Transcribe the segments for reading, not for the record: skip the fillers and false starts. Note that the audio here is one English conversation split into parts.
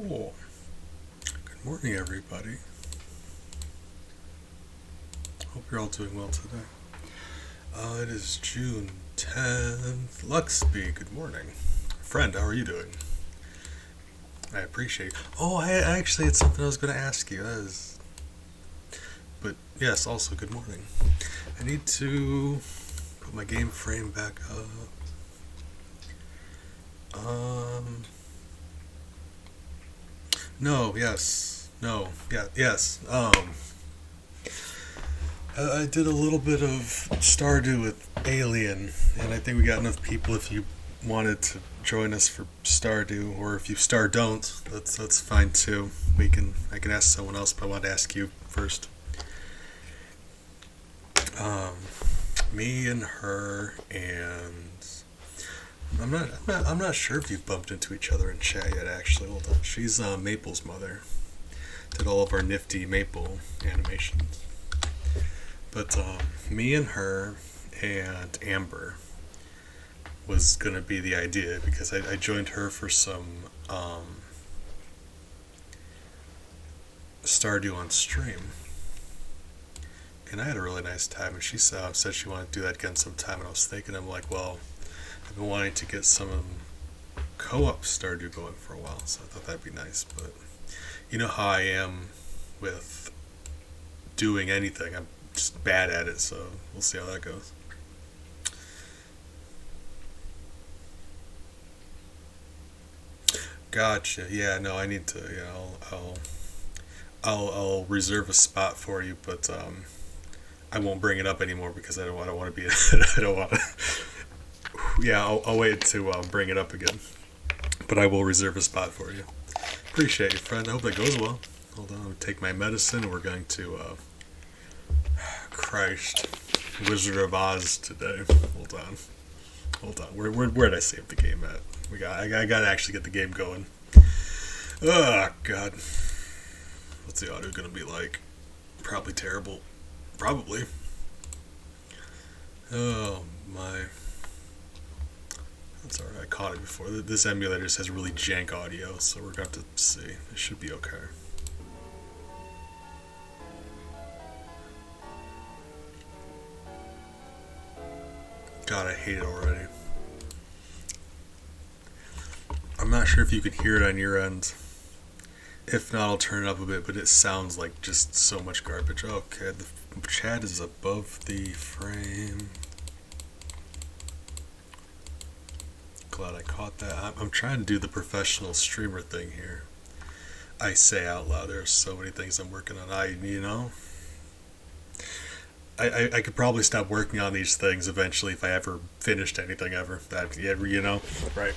Oh, good morning, everybody. Hope you're all doing well today. It is June 10th. Luxby, good morning. Friend, how are you doing? I appreciate. Oh, I actually had something I was going to ask you. But yes, also good morning. I need to put my game frame back up. No, yes, no, yeah, yes. I did a little bit of Stardew with Alien, and I think we got enough people if you wanted to join us for Stardew, or if you don't, that's fine too. I can ask someone else, but I want to ask you first. Me and her, and I'm not sure if you've bumped into each other in chat yet. Actually, hold on. She's Maple's mother. Did all of our nifty Maple animations. But me and her and Amber was gonna be the idea, because I joined her for some Stardew on stream, and I had a really nice time. And she said she wanted to do that again sometime. And I was thinking, I'm like, well, I've been wanting to get some co-op Stardew going for a while, so I thought that'd be nice. But you know how I am with doing anything. I'm just bad at it, so we'll see how that goes. Gotcha. Yeah, no, I need to. Yeah, I'll reserve a spot for you, but I won't bring it up anymore because I don't want to be. I don't want to. Yeah, I'll wait to bring it up again, but I will reserve a spot for you. Appreciate you, friend. I hope that goes well. Hold on, I'll take my medicine. We're going to Christ, Wizard of Oz today. Hold on. Where did I save the game at? I gotta actually get the game going. Oh God, what's the audio gonna be like? Probably terrible. Probably. Oh my. That's alright. I caught it before. This emulator just has really jank audio, so we're going to see. It should be okay. God, I hate it already. I'm not sure if you can hear it on your end. If not, I'll turn it up a bit, but it sounds like just so much garbage. Okay, the chat is above the frame. Glad I caught that. I'm trying to do the professional streamer thing here. I say out loud, there are so many things I'm working on. I could probably stop working on these things eventually if I ever finished anything ever. Right.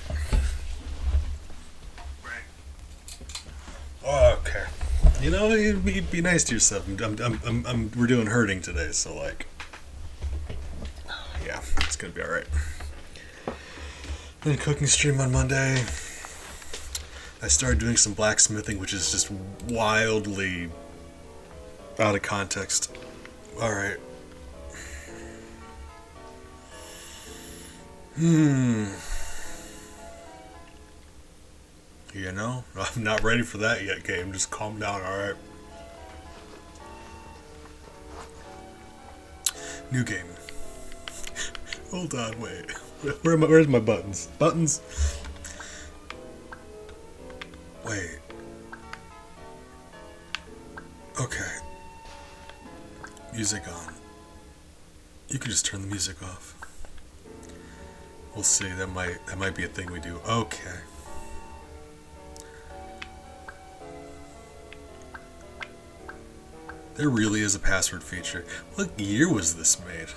Okay. You'd be nice to yourself. We're doing herding today, so yeah, it's gonna be all right. Then cooking stream on Monday. I started doing some blacksmithing, which is just wildly out of context. All right. I'm not ready for that yet, game. Just calm down, alright? New game. Hold on, wait. Where's my buttons? Buttons? Wait. Okay. Music on. You can just turn the music off. We'll see. That might be a thing we do. Okay. There really is a password feature. What year was this made?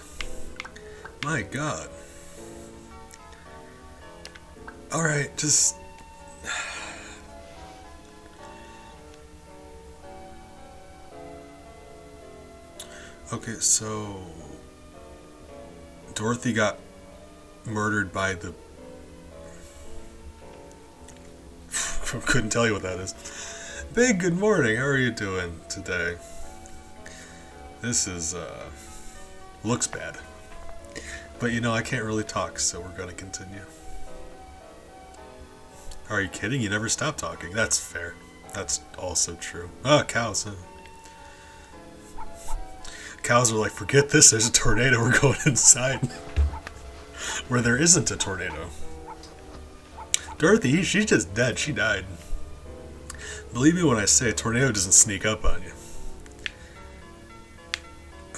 My God. Alright, just... Okay, so... Dorothy got murdered by the... Couldn't tell you what that is. Big, good morning. How are you doing today? This is, looks bad. But I can't really talk, so we're gonna continue. Are you kidding? You never stop talking. That's fair. That's also true. Oh, cows, huh? Cows are like, forget this, there's a tornado, we're going inside. Where there isn't a tornado. Dorothy, she's just dead. She died. Believe me when I say a tornado doesn't sneak up on you.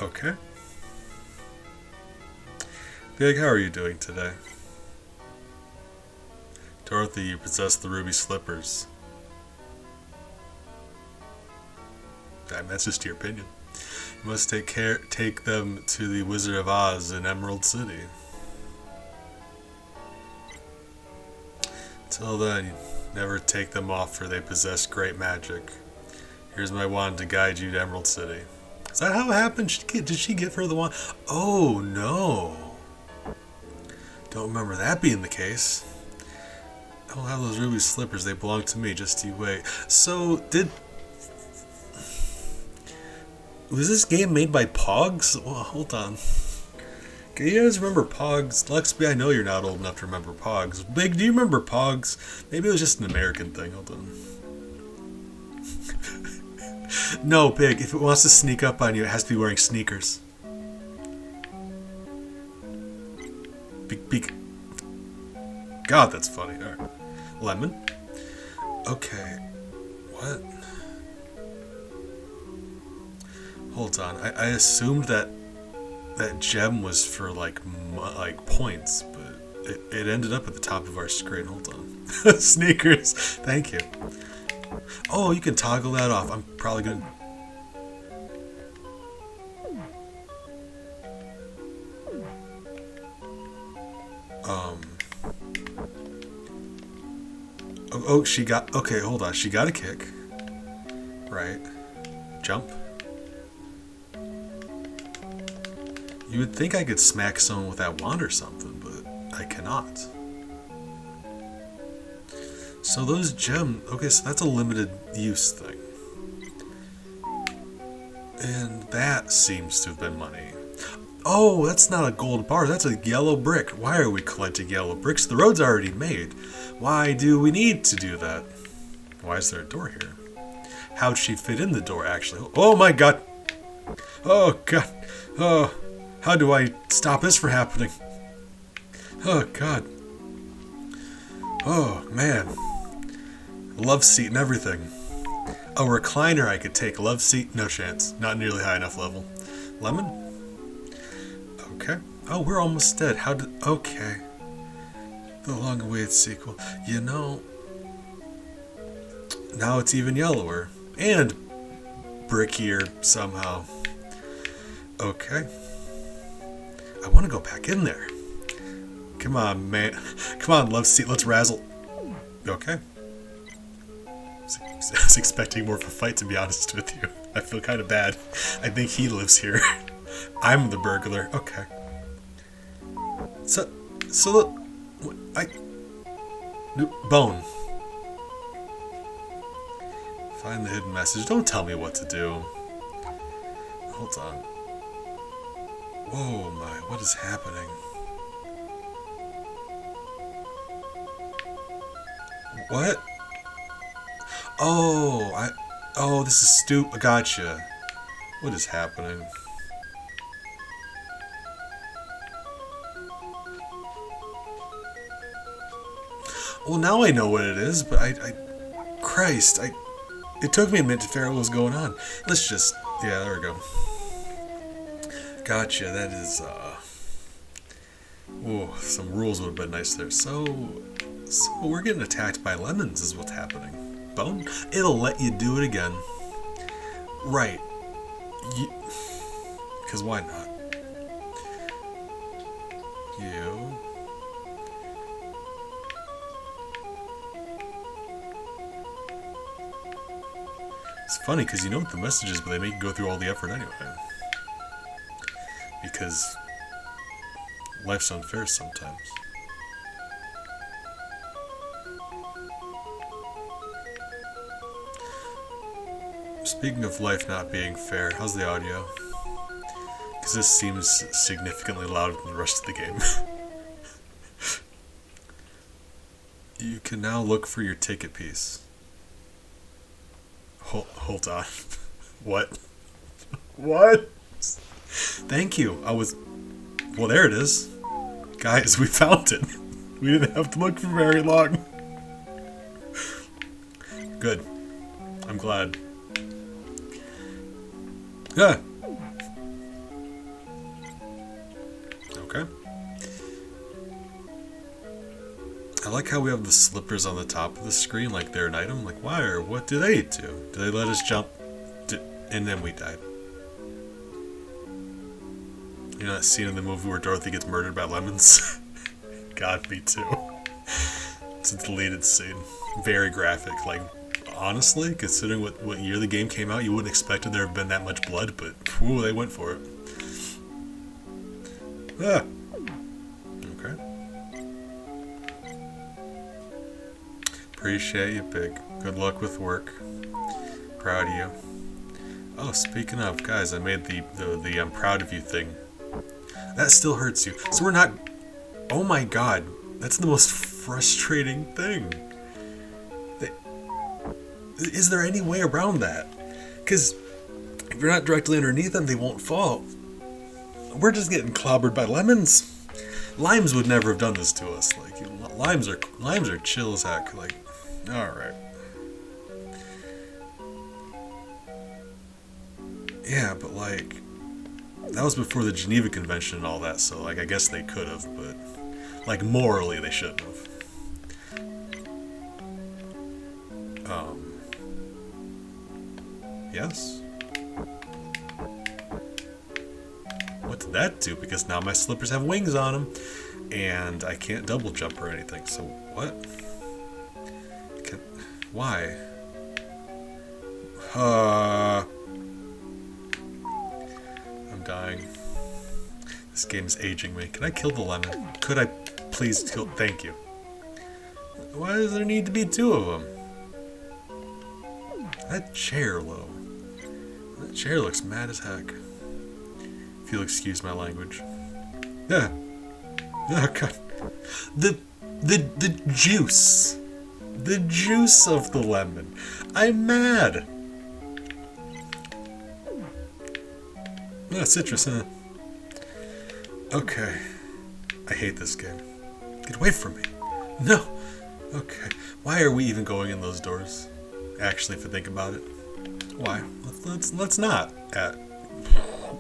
Okay. Big, how are you doing today? Dorothy, you possess the ruby slippers. I mean, that's just your opinion. You must take them to the Wizard of Oz in Emerald City. Till then, never take them off, for they possess great magic. Here's my wand to guide you to Emerald City. Is that how it happened? Did she give her the wand? Oh, no. Don't remember that being the case. I'll have those ruby slippers. They belong to me. Just you wait. So, was this game made by Pogs? Well, hold on. Can you guys remember Pogs? Luxby, I know you're not old enough to remember Pogs. Big, do you remember Pogs? Maybe it was just an American thing. Hold on. No, Big, if it wants to sneak up on you, it has to be wearing sneakers. Big. God, that's funny. All right. Lemon? Okay. What? Hold on. I assumed that gem was for like points, but it ended up at the top of our screen. Hold on. Sneakers. Thank you. Oh, you can toggle that off. I'm probably gonna. Oh, she got. Okay, hold on. She got a kick. Right. Jump. You would think I could smack someone with that wand or something, but I cannot. So those gems... Okay, so that's a limited use thing. And that seems to have been money. Oh, that's not a gold bar, that's a yellow brick. Why are we collecting yellow bricks? The road's already made. Why do we need to do that? Why is there a door here? How'd she fit in the door, actually? Oh my god! Oh god! Oh... How do I stop this from happening? Oh, God. Oh, man. Love seat and everything. A recliner I could take. Love seat, no chance. Not nearly high enough level. Lemon? Okay. Oh, we're almost dead. Okay. The long-awaited sequel. You know... Now it's even yellower. And brickier somehow. Okay. I want to go back in there. Come on, man. Come on, love seat. Let's razzle. Okay. I was expecting more of a fight, to be honest with you. I feel kind of bad. I think he lives here. I'm the burglar. Okay. So Bone. Find the hidden message. Don't tell me what to do. Hold on. Whoa, my, what is happening? What? Oh, this is stupid. Gotcha. What is happening? Well, now I know what it is, but Christ, it took me a minute to figure out what was going on. Let's just, yeah, there we go. Gotcha, that is, some rules would have been nice there. So we're getting attacked by lemons is what's happening. Bone? It'll let you do it again. Right. Because why not? You. It's funny because you know what the message is, but they make you go through all the effort anyway. Because life's unfair sometimes. Speaking of life not being fair, how's the audio? Because this seems significantly louder than the rest of the game. You can now look for your ticket piece. Hold on. What? What? Thank you. Well, there it is. Guys, we found it. We didn't have to look for very long. Good. I'm glad. Yeah. Okay. I like how we have the slippers on the top of the screen like they're an item. Like, why or what do they do? Do they let us jump? And then we died. You know that scene in the movie where Dorothy gets murdered by lemons? God, me too. It's a deleted scene. Very graphic. Like, honestly, considering what year the game came out, you wouldn't expect there to have been that much blood, but whew, they went for it. Ah. Okay. Appreciate you, Pig. Good luck with work. Proud of you. Oh, speaking of, guys, I made the I'm proud of you thing. That still hurts you. So we're not... Oh my god. That's the most frustrating thing. Is there any way around that? Because if you're not directly underneath them, they won't fall. We're just getting clobbered by lemons. Limes would never have done this to us. Like, limes are chill as heck. Like, all right. Yeah, but like, that was before the Geneva Convention and all that. So like, I guess they could have, but like morally, they shouldn't have. Yes. What did that do? Because now my slippers have wings on them, and I can't double jump or anything. So what? Why? I'm dying. This game is aging me. Can I kill the lemon? Could I please kill? Thank you. Why does there need to be two of them? That chair, though. That chair looks mad as heck. If you'll excuse my language. Yeah. Oh god. The juice. The juice of the lemon. I'm mad. Ah, citrus, huh? Okay. I hate this game. Get away from me. No. Okay. Why are we even going in those doors? Actually, if I think about it. Why? Let's not.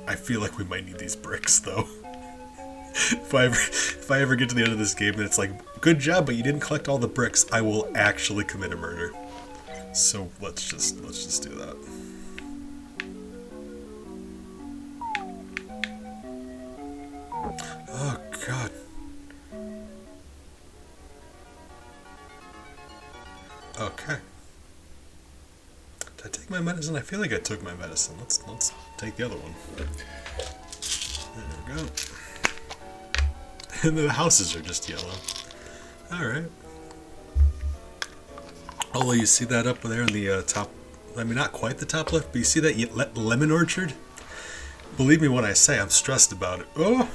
I feel like we might need these bricks, though. If I ever get to the end of this game and it's like, good job, but you didn't collect all the bricks, I will actually commit a murder. So let's just do that. Oh god. Okay. Did I take my medicine? I feel like I took my medicine. Let's take the other one. There we go. And the houses are just yellow. Alright. Although you see that up there in the top, I mean not quite the top left, but you see that lemon orchard? Believe me when I say I'm stressed about it. Oh!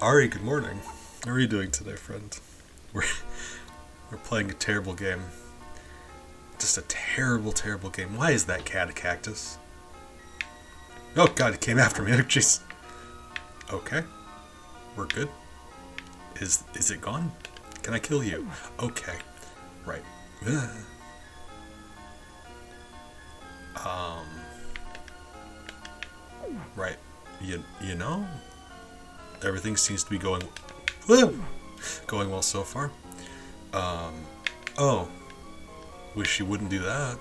Ari, good morning. How are you doing today, friend? We're playing a terrible game. Just a terrible, terrible game. Why is that cat a cactus? Oh god, it came after me. Oh jeez. Okay. We're good. Is it gone? Can I kill you? Okay. Right. Right. You know? Everything seems to be going well so far. Oh. Wish you wouldn't do that.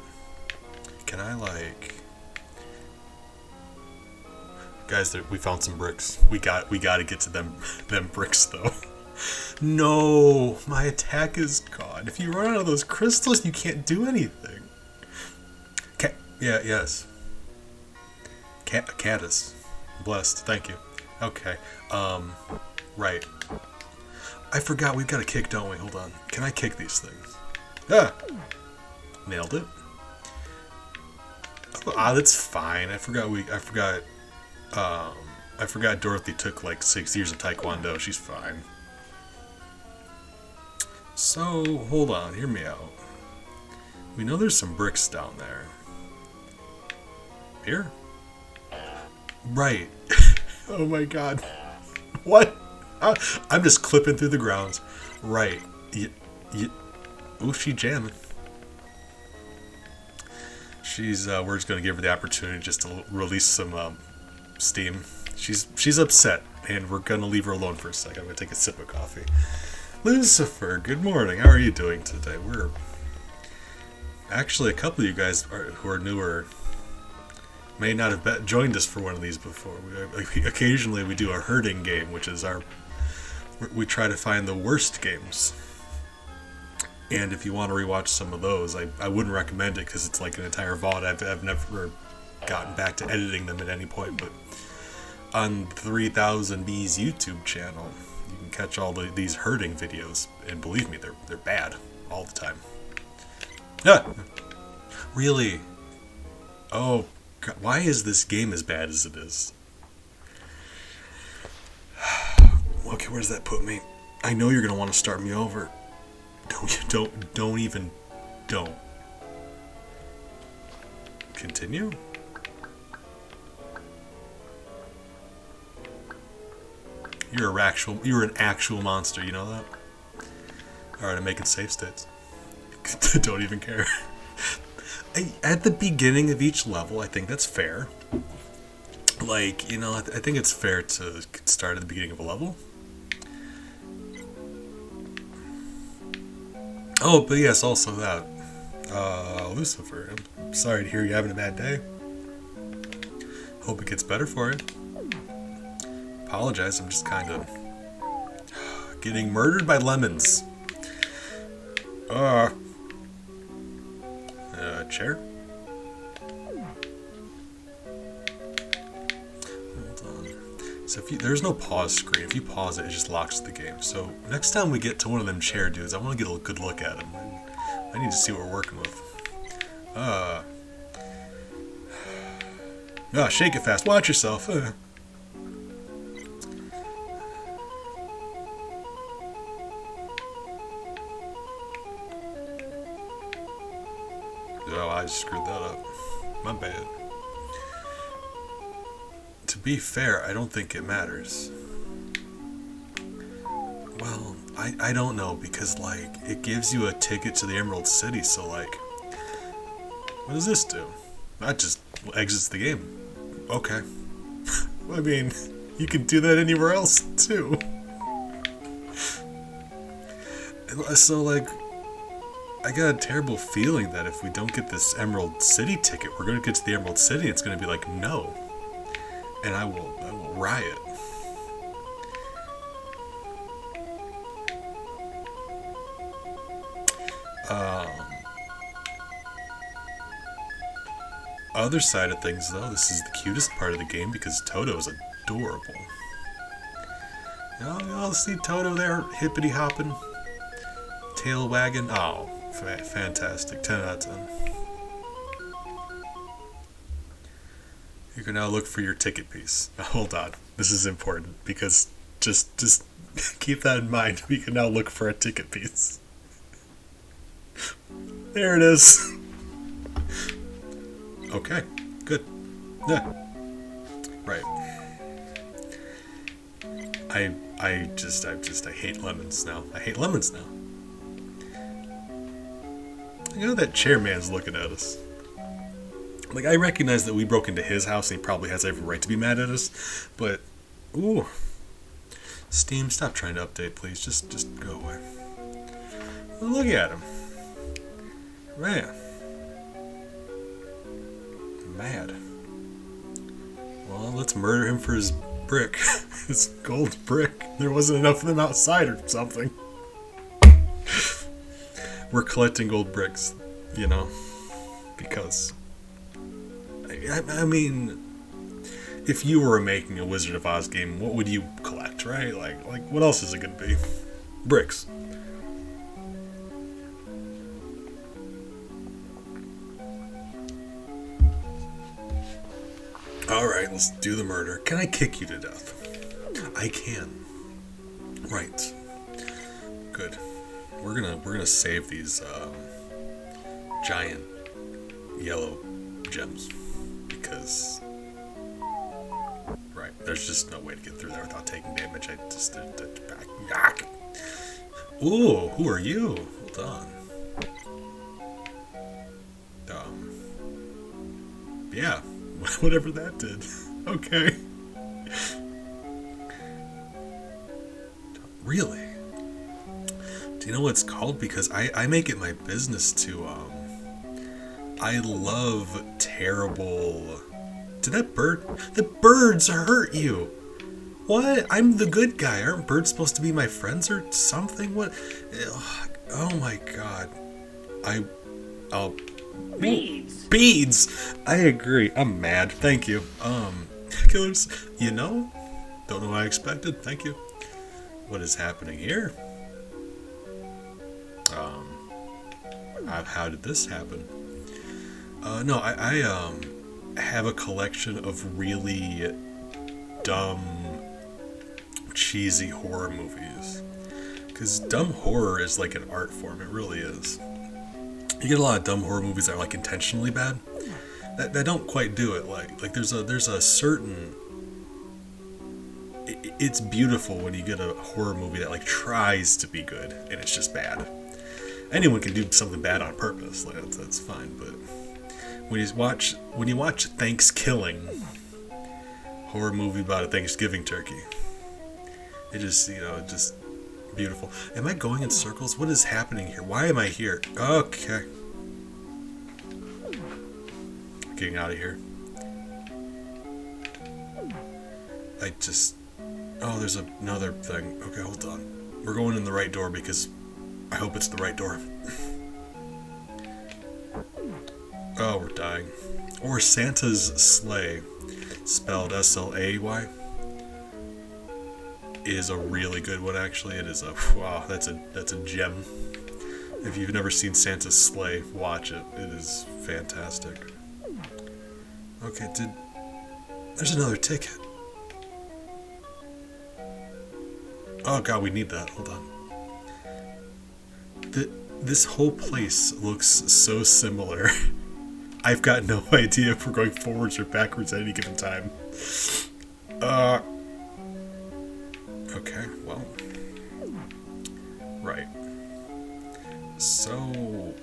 Can I, like... Guys, we found some bricks. We got to get to them bricks, though. No! My attack is gone. If you run out of those crystals, you can't do anything. Yes. Caddis. Blessed. Thank you. Okay. Right. I forgot we've got a kick, don't we? Hold on. Can I kick these things? Ah! Nailed it. Ah, that's fine. I forgot Dorothy took like 6 years of Taekwondo. She's fine. So, hold on. Hear me out. We know there's some bricks down there. Here? Right. Oh my god. What? I'm just clipping through the grounds. Right. Ooh, she jamming. We're just gonna give her the opportunity just to release some steam. She's upset, and we're gonna leave her alone for a second. I'm gonna take a sip of coffee. Lucifer, good morning. How are you doing today? We're actually a couple of you guys who are newer may not have joined us for one of these before. Occasionally we do a herding game, which is we try to find the worst games. And if you want to rewatch some of those, I wouldn't recommend it because it's like an entire VOD. I've never gotten back to editing them at any point, but on 3000B's YouTube channel, you can catch all these herding videos, and believe me, they're bad all the time. Ah, really? Oh, God, why is this game as bad as it is? Okay, where does that put me? I know you're gonna want to start me over. Don't even. Continue? You're an actual monster, you know that? Alright, I'm making save states. Don't even care. At the beginning of each level, I think that's fair. Like, you know, I think it's fair to start at the beginning of a level. Oh, but yes, also that. Lucifer, I'm sorry to hear you're having a bad day. Hope it gets better for you. Apologize, I'm just kind of getting murdered by lemons. Chair? Hold on. So there's no pause screen. If you pause it, it just locks the game. So next time we get to one of them chair dudes, I want to get a good look at him. I need to see what we're working with. Shake it fast. Watch yourself. Oh, I screwed that up. My bad. To be fair, I don't think it matters. Well, I don't know, because, like, it gives you a ticket to the Emerald City, so, like, what does this do? That just exits the game. Okay. I mean, you can do that anywhere else, too. So, like, I got a terrible feeling that if we don't get this Emerald City ticket, we're going to get to the Emerald City and it's going to be like, no. And I will riot. Other side of things, though, this is the cutest part of the game because Toto is adorable. Y'all see Toto there, hippity hopping, tail wagging. Oh, fantastic! 10 out of 10. You can now look for your ticket piece. Now, hold on, this is important because just keep that in mind. We can now look for a ticket piece. There it is. Okay, good. Yeah. Right. I hate lemons now. I hate lemons now. You know that chairman's looking at us. Like, I recognize that we broke into his house and he probably has every right to be mad at us, but ooh. Steam, stop trying to update, please. Just go away. Well, look at him. Man. Mad. Well, let's murder him for his brick. His gold brick. There wasn't enough of them outside or something. We're collecting gold bricks, you know, because I mean, if you were making a Wizard of Oz game, what would you collect, right? Like what else is it gonna be? Bricks. Alright, let's do the murder. Can I kick you to death? I can. Right. Good. We're gonna save these giant yellow gems because right, there's just no way to get through there without taking damage. I just back. Ooh, who are you? Hold on. Yeah. Whatever that did. Okay. Really? Do you know what it's called? Because I make it my business to, I love terrible... Did that bird... The birds hurt you! What? I'm the good guy. Aren't birds supposed to be my friends or something? What? Oh my god. I'll Beads. Beads! I agree. I'm mad. Thank you. Killers, you know? Don't know what I expected. Thank you. What is happening here? How did this happen? No, I have a collection of really dumb, cheesy horror movies. Because dumb horror is like an art form. It really is. You get a lot of dumb horror movies that are like intentionally bad. That don't quite do it. Like there's a certain. It's beautiful when you get a horror movie that like tries to be good and it's just bad. Anyone can do something bad on purpose. Like that's fine. But when you watch Thanksgiving, horror movie about a Thanksgiving turkey, it just just beautiful. Am I going in circles? What is happening here? Why am I here? Okay. Getting out of here. Oh, there's another thing. Okay, hold on. We're going in the right door because I hope it's the right door. Oh, we're dying. Or Santa's Sleigh, spelled S-L-A-Y, is a really good one, actually. It is wow, that's a gem. If you've never seen Santa's Sleigh, watch it. It is fantastic. Okay, there's another ticket. Oh god, we need that. Hold on. This whole place looks so similar. I've got no idea if we're going forwards or backwards at any given time. Okay, well. Right. So...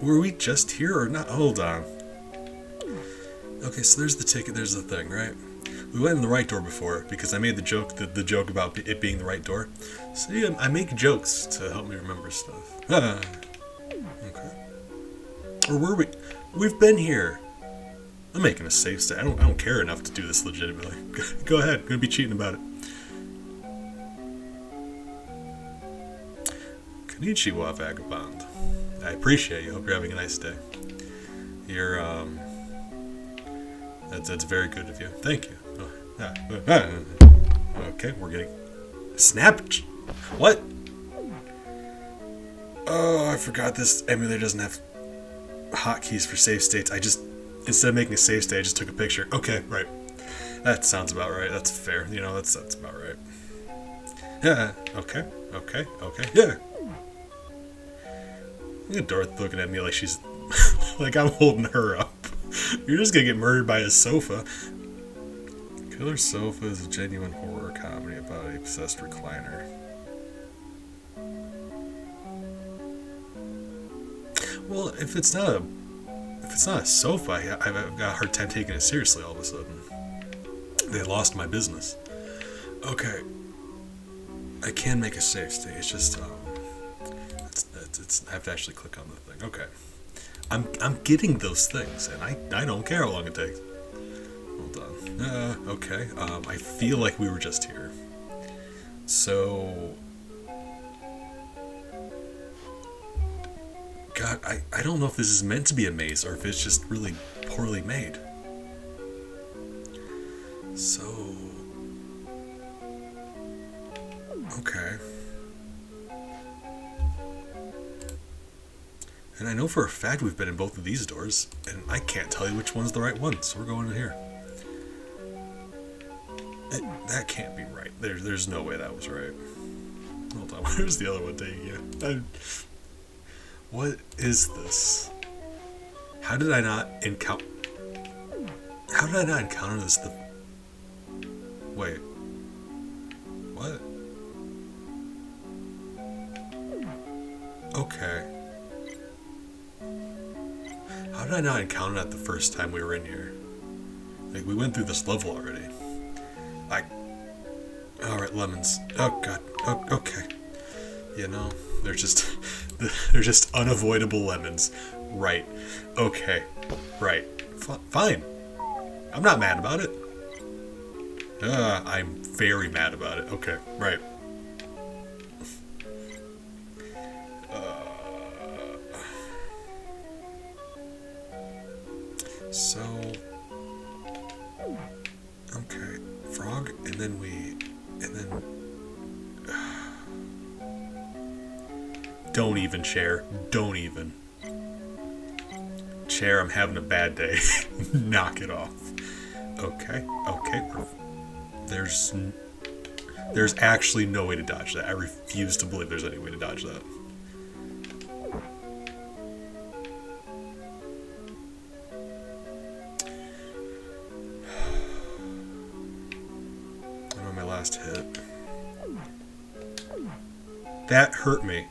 Were we just here or not? Hold on. Okay, so there's the ticket, there's the thing, right? We went in the right door before because I made the joke about it being the right door. See, I make jokes to help me remember stuff. Okay. Or were we? We've been here. I'm making a safe state. I don't care enough to do this legitimately. Go ahead. I'm gonna be cheating about it. Konnichiwa, vagabond. I appreciate you. Hope you're having a nice day. You're that's very good of you. Thank you. Okay, we're getting snapped. What? Oh, I forgot this emulator doesn't have hotkeys for save states. Instead of making a save state, I just took a picture. Okay, right. That sounds about right. That's fair. That's about right. Yeah. Okay. Yeah. Look at Dorothy looking at me like she's like I'm holding her up. You're just gonna get murdered by a sofa. Killer Sofa is a genuine horror comedy about a possessed recliner. Well, if it's not a sofa, I've got a hard time taking it seriously all of a sudden. They lost my business. Okay. I can make a save state. It's just I have to actually click on the thing. Okay. I'm getting those things, and I don't care how long it takes. Hold on. Okay. I feel like we were just here. So... God, I don't know if this is meant to be a maze, or if it's just really poorly made. So... Okay. And I know for a fact we've been in both of these doors, and I can't tell you which one's the right one, so we're going in here. That can't be right. There's no way that was right. Hold on, where's the other one taking you? What is this? How did I not encounter this? Wait. What? Okay. How did I not encounter that the first time we were in here? Like, we went through this level already. Alright, lemons. Oh, God. Oh, okay. They're just unavoidable lemons. Right. Okay. Right. Fine. I'm not mad about it. I'm very mad about it. Okay, right. So, okay, frog, and then don't even, chair. Don't even. Chair, I'm having a bad day. Knock it off. Okay, okay. There's actually no way to dodge that. I refuse to believe there's any way to dodge that. I'm on my last hit. That hurt me.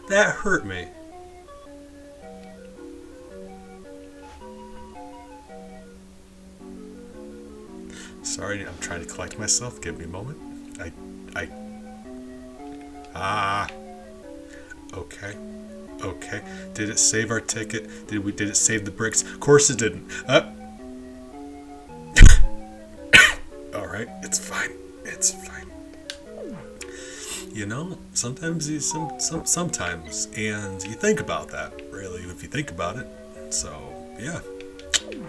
That hurt me. Sorry, I'm trying to collect myself. Give me a moment. Okay. Okay. Did it save our ticket? Did it save the bricks? Of course it didn't. Alright, it's fine. It's fine. You know, sometimes sometimes, and you think about that, really, if you think about it. So, yeah.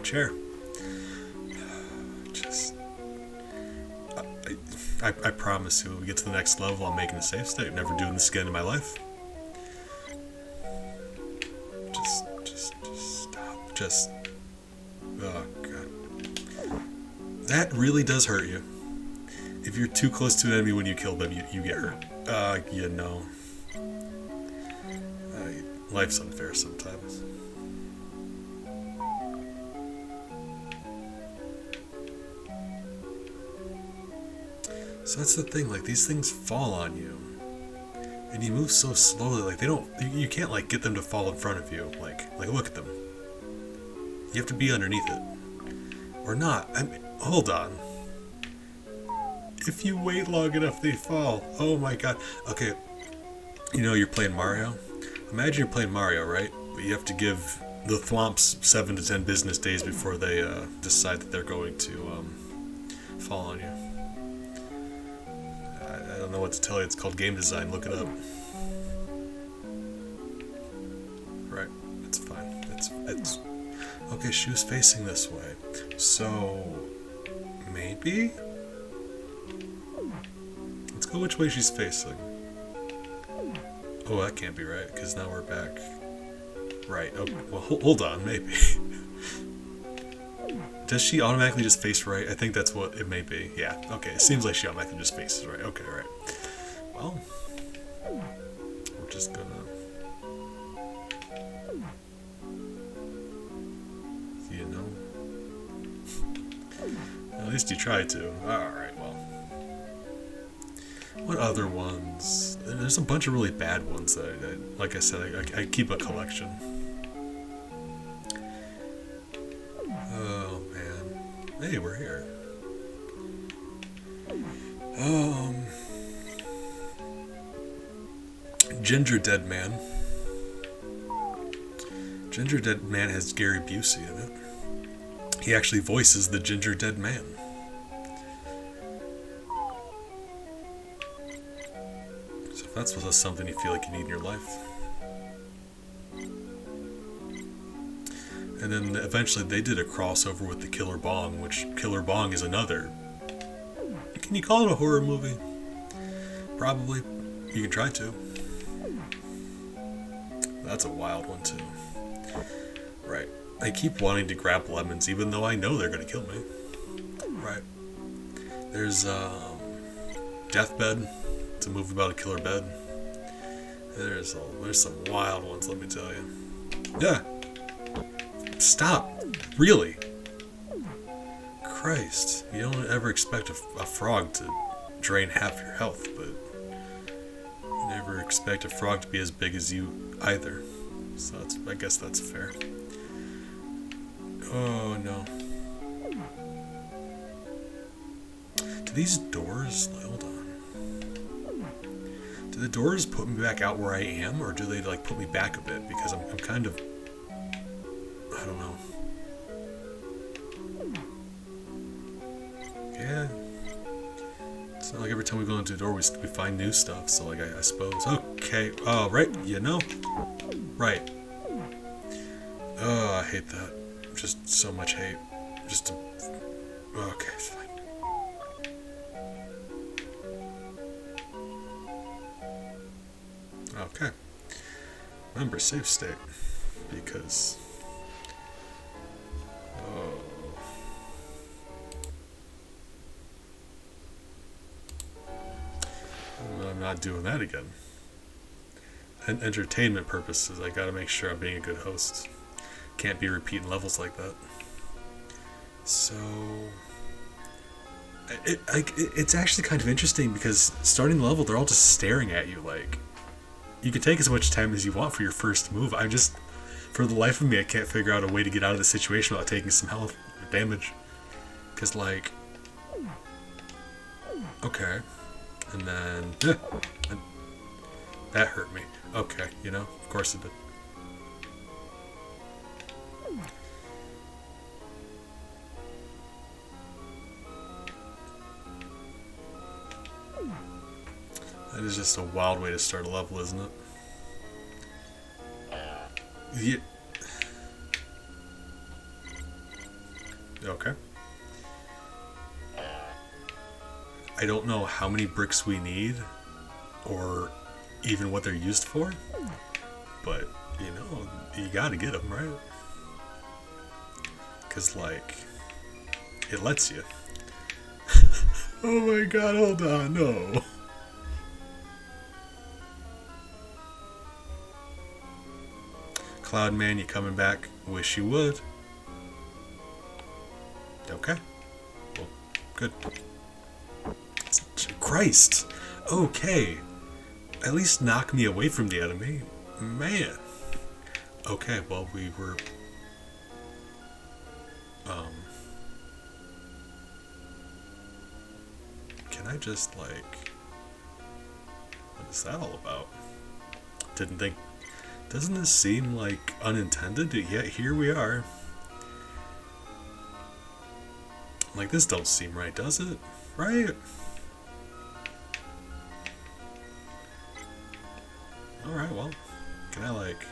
Chair. Just I promise you, when we get to the next level, I'm making a safe state. Never doing this again in my life. Just stop. Just, oh god, that really does hurt you. If you're too close to an enemy when you kill them, you get hurt. You know, life's unfair sometimes. So that's the thing, like, these things fall on you. And you move so slowly, like, you can't, like, get them to fall in front of you. Like, look at them. You have to be underneath it. Or not. I mean, hold on. If you wait long enough, they fall. Oh my god. Okay, you know you're playing Mario? Imagine you're playing Mario, right? But you have to give the Thwomps 7 to 10 business days before they decide that they're going to fall on you. I don't know what to tell you. It's called game design. Look it up. Right. It's fine. It's okay. She was facing this way, so maybe let's go which way she's facing. Oh, that can't be right because now we're back. Right. Oh, well, hold on. Maybe. Does she automatically just face right? I think that's what it may be. Yeah, okay. It seems like she automatically just faces right. Okay, right. Well, we're just gonna... You know? At least you tried to. Alright, well. What other ones? There's a bunch of really bad ones that, like I said, I keep a collection. Oh, man. Hey, we're here. Ginger Dead Man. Ginger Dead Man has Gary Busey in it. He actually voices the Ginger Dead Man. So if that's something you feel like you need in your life. And then eventually they did a crossover with the Killer Bong, which Killer Bong is another. Can you call it a horror movie? Probably. You can try to. That's a wild one too. Right. I keep wanting to grab lemons even though I know they're gonna kill me. Right. There's Deathbed. It's a movie about a killer bed. There's some wild ones, let me tell you. Yeah. Stop. Really? Christ. You don't ever expect a frog to drain half your health, but you never expect a frog to be as big as you either. So I guess that's fair. Oh no. Do these doors... Hold on. Do the doors put me back out where I am, or do they like put me back a bit? Because I'm kind of... I don't know. Okay, Yeah. It's not like every time we go into a door we find new stuff, so like I suppose. Okay. Oh, right. You know? Right. Oh, I hate that. Just so much hate. Just to... Okay, fine. Okay. Remember, save state. Because... Oh... I'm not doing that again. And entertainment purposes, I gotta make sure I'm being a good host. Can't be repeating levels like that. So... It's actually kind of interesting because starting the level, they're all just staring at you like... You can take as much time as you want for your first move. I'm just... For the life of me, I can't figure out a way to get out of the situation without taking some health or damage. Because, like... Okay. And then... and that hurt me. Okay, you know? Of course it did. That is just a wild way to start a level, isn't it? Yeah. Okay. I don't know how many bricks we need, or even what they're used for, but, you know, you gotta get them, right? Because, like, it lets you. Oh my god, hold on, no. Cloudman, you coming back? Wish you would. Okay. Well, good. Christ. Okay. At least knock me away from the enemy. Man. Okay, well, we were... Can I just, like... What is that all about? Didn't think... Doesn't this seem like unintended? Yet here we are. Like, this don't seem right, does it? Right? Alright, well. Can I, like...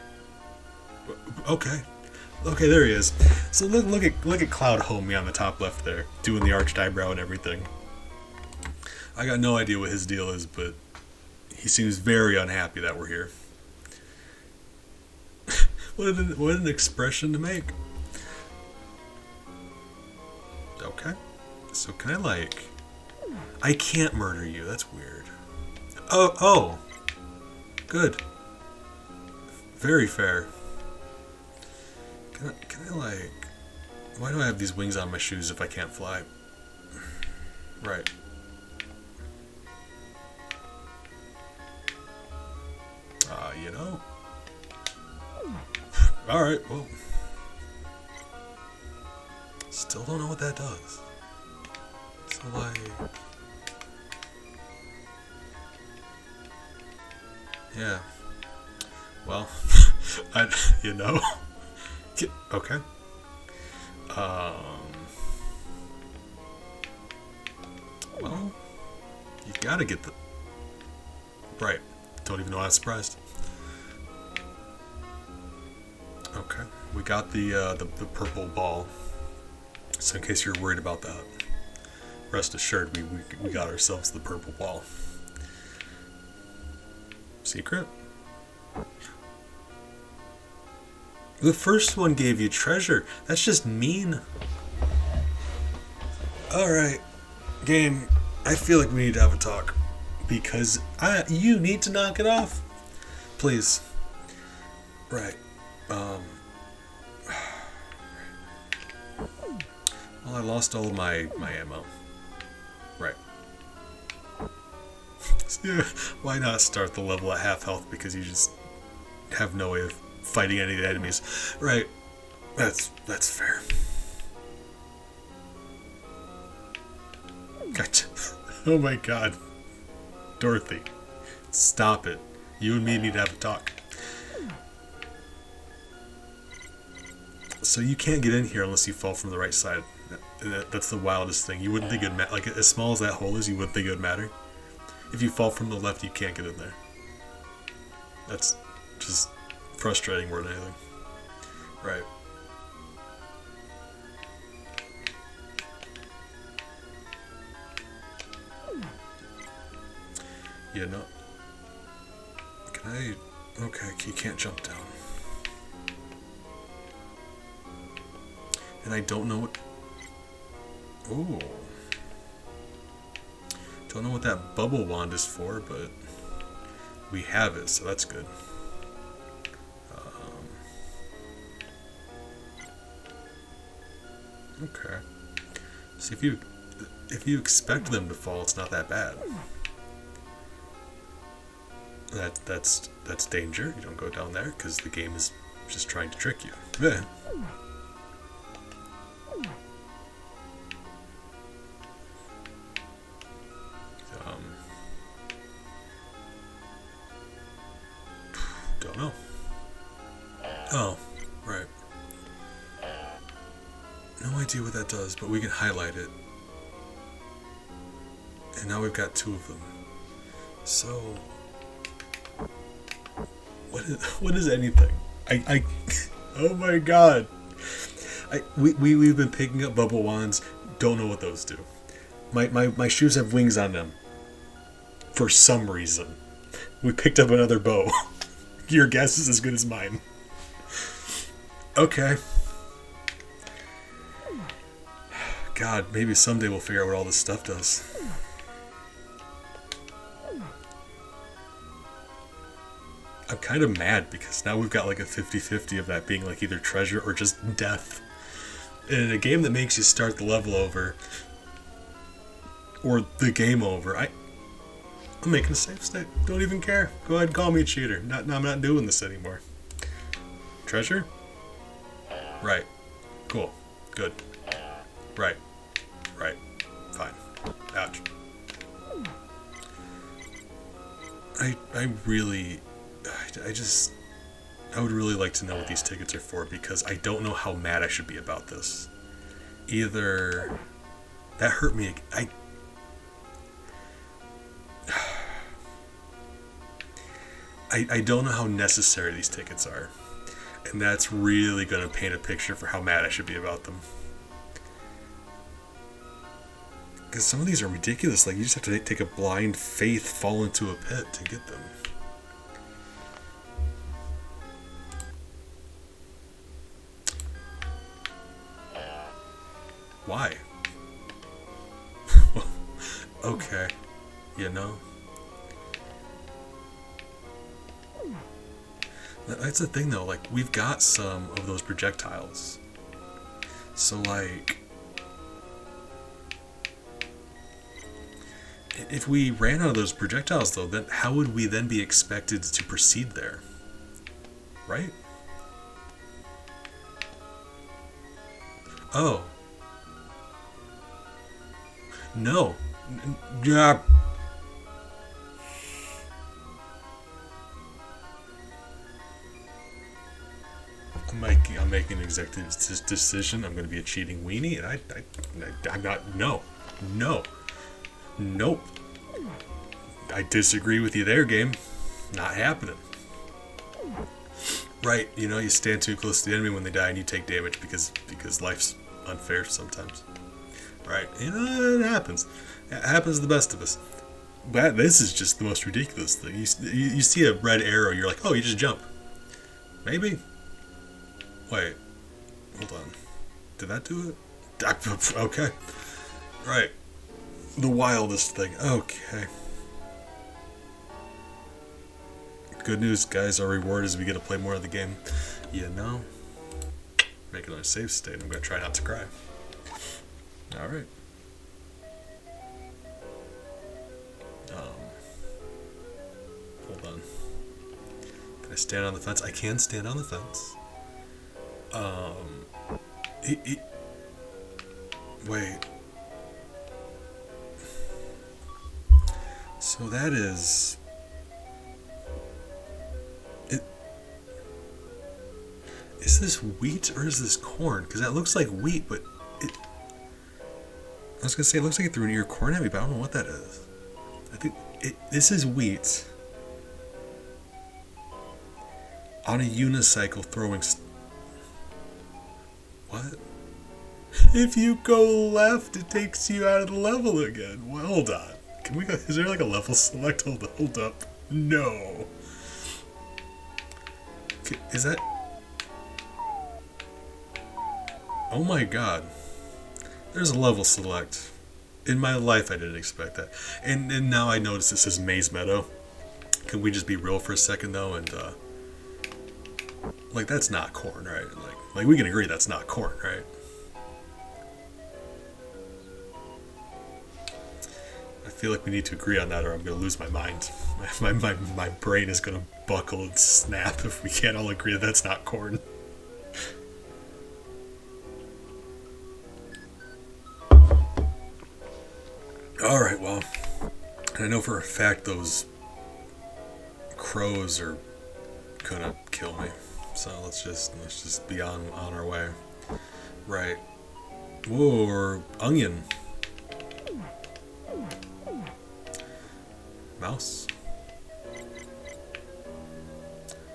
Okay. Okay, there he is. So look at Cloud Homie on the top left there, doing the arched eyebrow and everything. I got no idea what his deal is, but he seems very unhappy that we're here. What an expression to make. Okay. So can I, like... I can't murder you, that's weird. Oh! Good. Very fair. Can I, like... Why do I have these wings on my shoes if I can't fly? Right. You know? Alright, well... Still don't know what that does. So, like... Yeah. Well, you know? Okay. Well, you gotta get the... Right. Don't even know I'm surprised. Okay. We got the purple ball. So in case you're worried about that, rest assured we got ourselves the purple ball. Secret? The first one gave you treasure. That's just mean. Alright, game, I feel like we need to have a talk. Because you need to knock it off. Please. Right. Well, I lost all of my ammo. Right. Yeah, why not start the level at half health because you just have no way of fighting any of the enemies. Right. That's fair. Gotcha. Oh my god. Dorothy. Stop it. You and me need to have a talk. So you can't get in here unless you fall from the right side. That's the wildest thing. You wouldn't think it'd matter. Like, as small as that hole is, you wouldn't think it would matter. If you fall from the left, you can't get in there. That's just frustrating more than anything. Right. Yeah, no. Can I... Okay, you can't jump down. And I don't know what... Ooh. Don't know what that bubble wand is for, but we have it, so that's good. Okay. See, if you expect them to fall, it's not that bad. That's danger. You don't go down there because the game is just trying to trick you. Yeah. Don't know. Oh, right. No idea what that does, but we can highlight it. And now we've got 2 of them. So, what is anything? I oh my god. We've been picking up bubble wands. Don't know what those do. My shoes have wings on them. For some reason. We picked up another bow. Your guess is as good as mine. Okay. God, maybe someday we'll figure out what all this stuff does. I'm kind of mad because now we've got like a 50-50 of that being like either treasure or just death. And in a game that makes you start the level over or the game over, I'm making a safe state. Don't even care. Go ahead and call me a cheater. I'm not doing this anymore. Treasure? Right. Cool. Good. Right. Right. Fine. Ouch. I really... I would really like to know what these tickets are for because I don't know how mad I should be about this. Either... That hurt me... I don't know how necessary these tickets are. And that's really going to paint a picture for how mad I should be about them. Because some of these are ridiculous. Like, you just have to take a blind faith fall into a pit to get them. Why? Okay. You know? That's the thing though, like, we've got some of those projectiles. So, like, if we ran out of those projectiles though, then how would we then be expected to proceed there? Right? Oh. No. Yeah. I'm making an executive decision. I'm going to be a cheating weenie, and I'm not. No, nope. I disagree with you there, game. Not happening. Right? You know, you stand too close to the enemy when they die, and you take damage because life's unfair sometimes. Right? You know, it happens. It happens to the best of us. But this is just the most ridiculous thing. You see a red arrow, you're like, oh, you just jump. Maybe. Wait, hold on. Did that do it? Okay. Right. The wildest thing. Okay. Good news, guys. Our reward is we get to play more of the game. You know? Make another save state. I'm going to try not to cry. Alright. Hold on. Can I stand on the fence? I can stand on the fence. Wait. So that is... Is this wheat or is this corn? Because that looks like wheat, but was gonna say it looks like it threw an ear corn at me, but I don't know what that is. I think this is wheat on a unicycle throwing. What? If you go left, it takes you out of the level again. Well, hold on. Can we go? Is there like a level select? Hold up. No. Okay, is that? Oh my god. There's a level select. In my life, I didn't expect that. And now I notice this is Maze Meadow. Can we just be real for a second though? And like that's not corn, right? Like we can agree that's not corn, right? I feel like we need to agree on that, or I'm gonna lose my mind. My brain is gonna buckle and snap if we can't all agree that that's not corn. Alright, well, I know for a fact those crows are gonna kill me. So let's just be on our way. Right. Whoa, or onion. Mouse.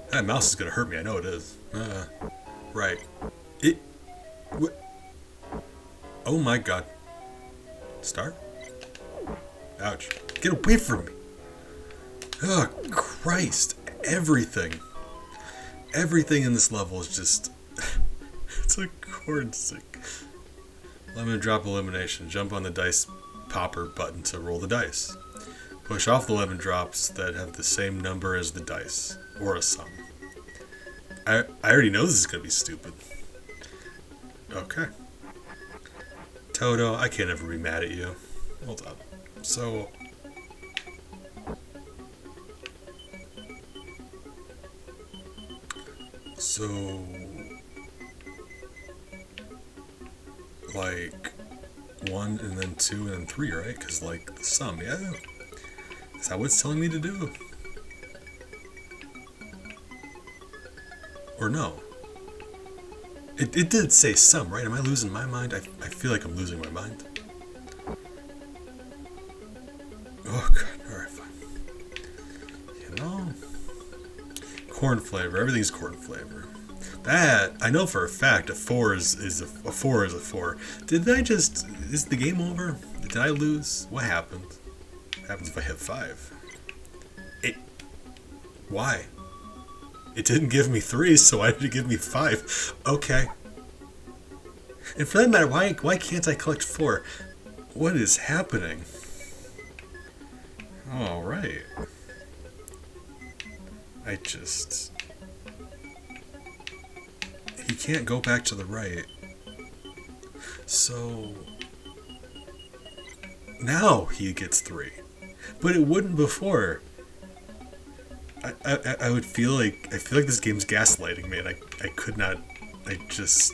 That mouse is gonna hurt me, I know it is. Right. It. What? Oh my god. Start? Ouch. Get away from me. Oh, Christ. Everything. Everything in this level is just. It's a corn stick. Lemon drop elimination. Jump on the dice popper button to roll the dice. Push off the lemon drops that have the same number as the dice. Or a sum. I already know this is going to be stupid. Okay. Toto, I can't ever be mad at you. Hold on. So... like, 1 and then 2 and then 3, right? Because, like, the sum, yeah? Is that what it's telling me to do? Or no? It did say sum, right? Am I losing my mind? I feel like I'm losing my mind. Oh, God. Alright, fine. You know? Corn flavor. Everything's corn flavor. That, I know for a fact, a 4 is a 4 is a 4. Did I just... Is the game over? Did I lose? What happened? What happens if I hit 5? Why? It didn't give me 3, so why did it give me 5? Okay. And for that matter, why can't I collect 4? What is happening? Alright. He can't go back to the right. So... Now he gets 3. But it wouldn't before. I would feel like this game's gaslighting me, and I could not. I just.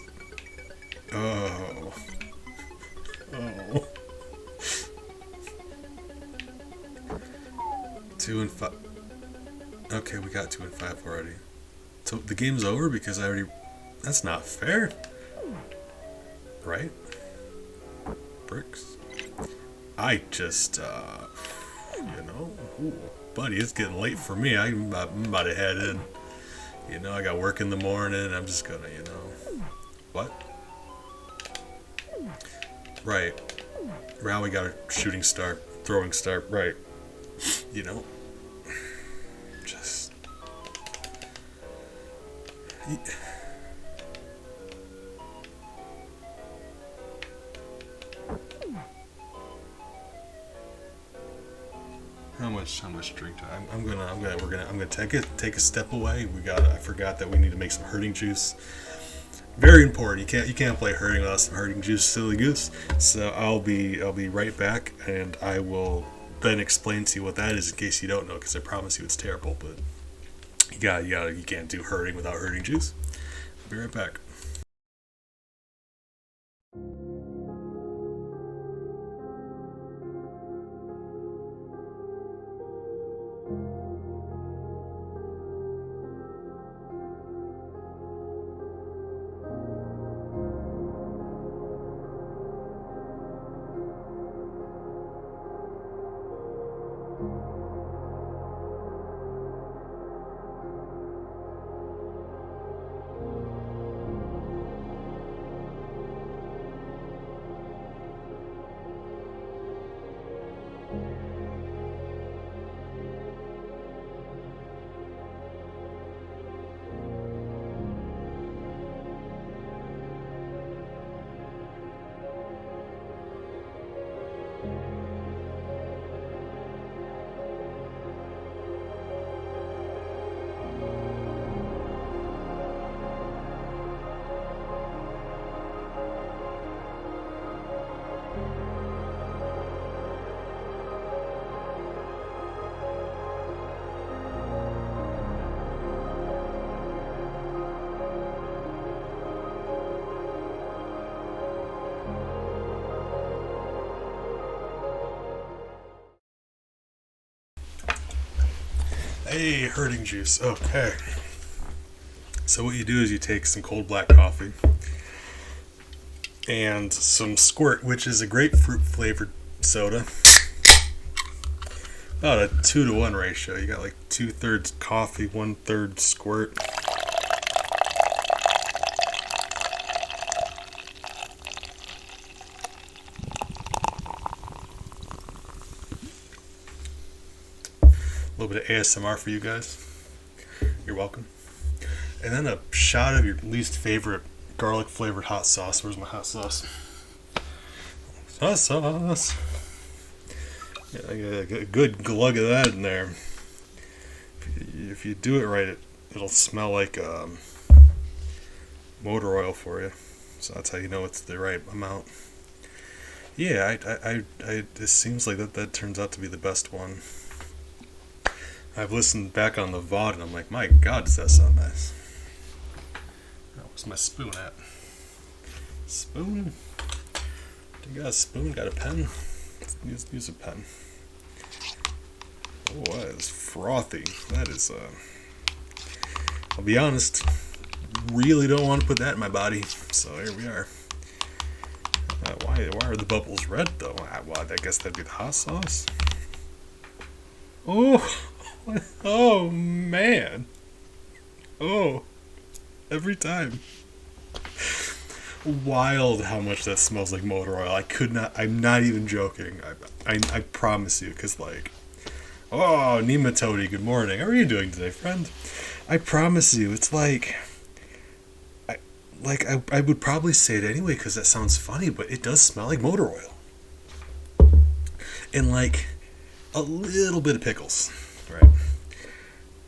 Oh. 2 and 5. Okay, we got 2 and 5 already. So the game's over because I already. That's not fair. Right? Bricks. I just. Ooh, buddy, it's getting late for me. I'm about to head in. I got work in the morning. I'm just gonna, What? Right. Now we got a shooting start, throwing start. Right. Just. How much drink time? I'm gonna take a step away. I forgot that we need to make some herding juice. Very important. You can't play herding without some herding juice, silly goose. So I'll be right back, and I will then explain to you what that is in case you don't know, because I promise you it's terrible. But you can't do herding without herding juice. I'll be right back. Hey, herding juice. Okay. So what you do is you take some cold black coffee and some squirt, which is a grapefruit flavored soda. About a 2-to-1 ratio. You got like 2/3 coffee, 1/3 squirt. A little bit of ASMR for you guys. You're welcome. And then a shot of your least favorite garlic flavored hot sauce. Where's my hot sauce? Hot sauce. Yeah, I got a good glug of that in there. If you do it right, it'll smell like motor oil for you. So that's how you know it's the right amount. Yeah, it seems like that turns out to be the best one. I've listened back on the VOD and I'm like, my God, does that sound nice? Where's my spoon at? Spoon? You got a spoon? Got a pen? Let's use a pen. Oh, that is frothy. That is, I'll be honest, really don't want to put that in my body. So here we are. Why are the bubbles red though? Well, I guess that'd be the hot sauce. Oh, oh man. Oh, every time. Wild how much that smells like motor oil. I'm not even joking. I promise you, because like, oh, Nematode, good morning. How are you doing today, friend? I promise you, it's like, I would probably say it anyway because that sounds funny, but it does smell like motor oil. And like, a little bit of pickles, right?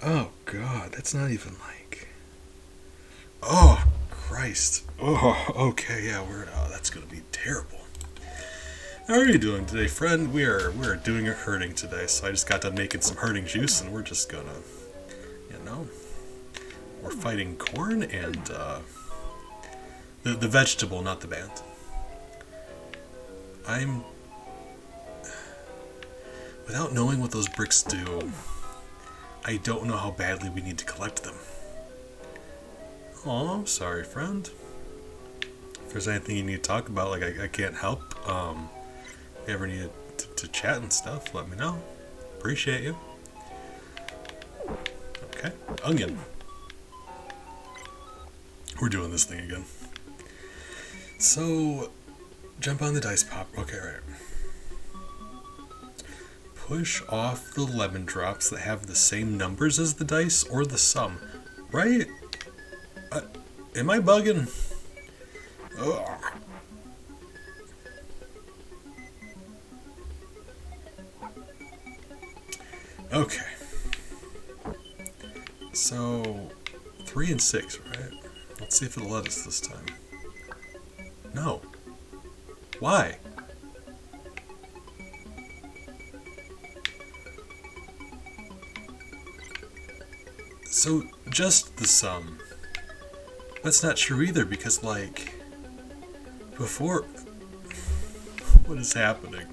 Oh God, that's not even like, oh Christ. Oh, okay, yeah, that's gonna be terrible. How are you doing today, friend? We're doing a herding today, so I just got done making some herding juice, and we're just gonna, we're fighting corn and the vegetable, not the band. Without knowing what those bricks do, I don't know how badly we need to collect them. Oh, I'm sorry, friend. If there's anything you need to talk about, like I can't help, if you ever need to chat and stuff, let me know. Appreciate you. Okay, onion. We're doing this thing again. So, jump on the dice pop. Okay, right. Push off the lemon drops that have the same numbers as the dice or the sum. Right? Am I bugging? Ugh. Okay. So, 3 and 6, right? Let's see if it'll let us this time. No. Why? So, just the sum. That's not true either, because, like, before... What is happening?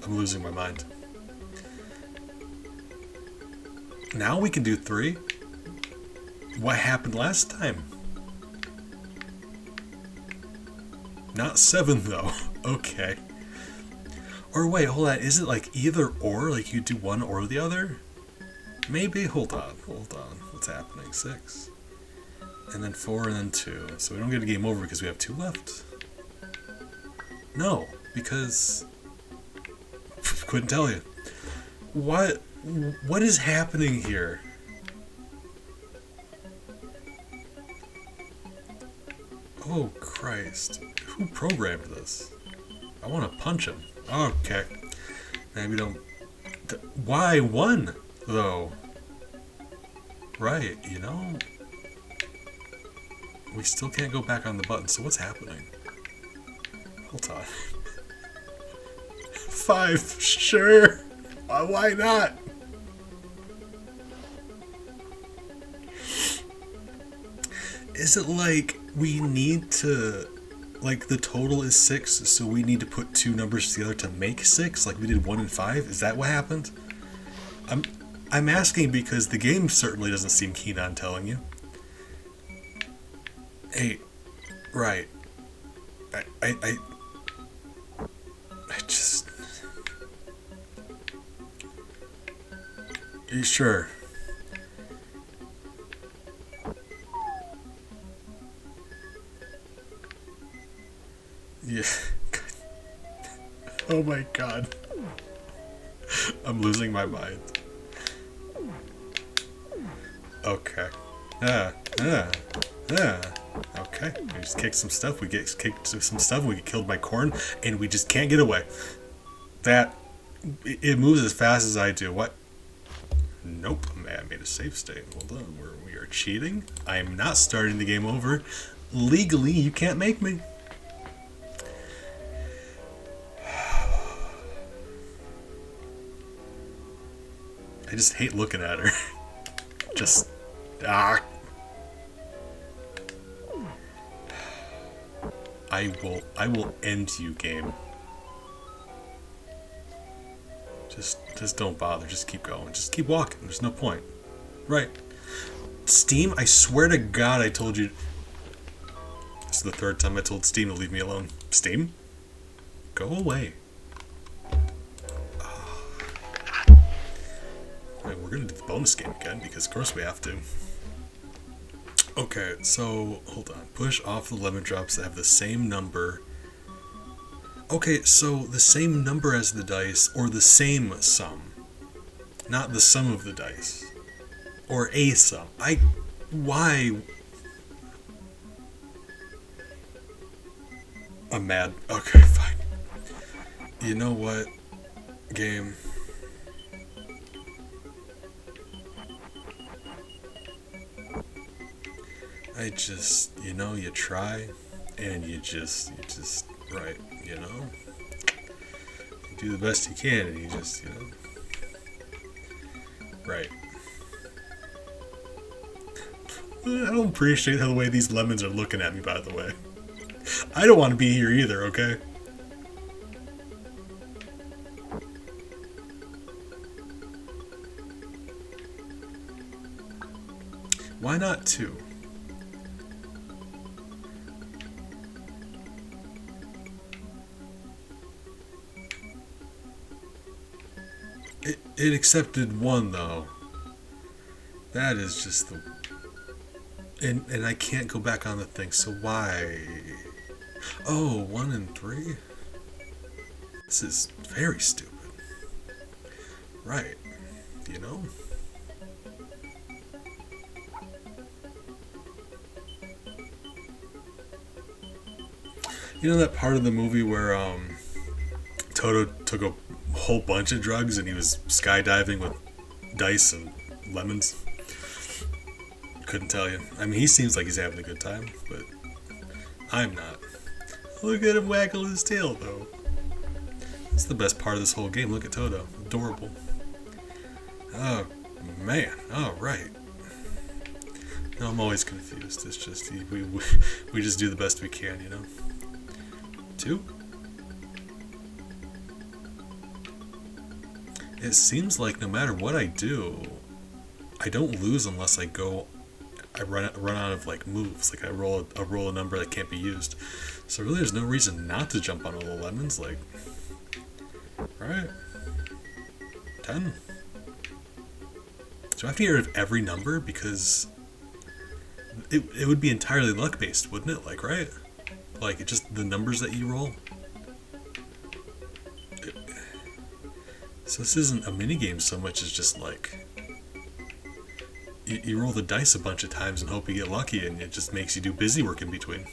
I'm losing my mind. Now we can do 3? What happened last time? Not 7, though. Okay. Or wait, hold on. Is it like either or? Like you do one or the other? Maybe? Hold on. What's happening? 6. And then 4 and then 2. So we don't get a game over because we have 2 left? No, because... Couldn't tell you. What is happening here? Oh, Christ. Who programmed this? I want to punch him. Okay. Maybe don't... Why 1, though? Right, you know? We still can't go back on the button, so what's happening? Hold on. 5, sure. Why not? Is it like we need to, like the total is 6, so we need to put 2 numbers together to make 6, like we did 1 and 5? Is that what happened? I'm asking because the game certainly doesn't seem keen on telling you. Hey, right. I just... You sure? Yeah. Oh my god. I'm losing my mind. Okay. Okay. We just kicked some stuff. We get kicked some stuff. We get killed by corn, and we just can't get away. That it moves as fast as I do. What? Nope. I made a save state. Hold on. We are cheating. I am not starting the game over. Legally, you can't make me. I just hate looking at her. Just I will end you, game. Just don't bother. Just keep going. Just keep walking. There's no point. Right. Steam, I swear to God I told you. This is the third time I told Steam to leave me alone. Steam? Go away. Right, we're gonna do the bonus game again because of course we have to. Okay, so hold on. Push off the lemon drops that have the same number. Okay, so the same number as the dice, or the same sum. Not the sum of the dice. Or a sum. Why? I'm mad. Okay, fine. You know what, game? You try, and you just, right, you do the best you can, and you just, right. I don't appreciate how the way these lemons are looking at me, by the way. I don't want to be here either, okay? Why not two? It accepted one, though. That is just the... And I can't go back on the thing, so why? Oh, 1 and 3? This is very stupid. Right. You know? You know that part of the movie where Toto took a whole bunch of drugs and he was skydiving with dice and lemons? Couldn't tell you. I mean, he seems like he's having a good time, but I'm not. Look at him waggle his tail, though. That's the best part of this whole game. Look at Toto. Adorable. Oh, man. Oh, right. No, I'm always confused. It's just, we just do the best we can, you know? 2? It seems like no matter what I do, I don't lose unless I run out of like moves. Like I roll a number that can't be used. So really, there's no reason not to jump on all the lemons. Like, alright, 10. Do I have to get rid of every number because it would be entirely luck based, wouldn't it? Like, right? Like it's just the numbers that you roll. So this isn't a minigame so much as just like you roll the dice a bunch of times and hope you get lucky, and it just makes you do busy work in between.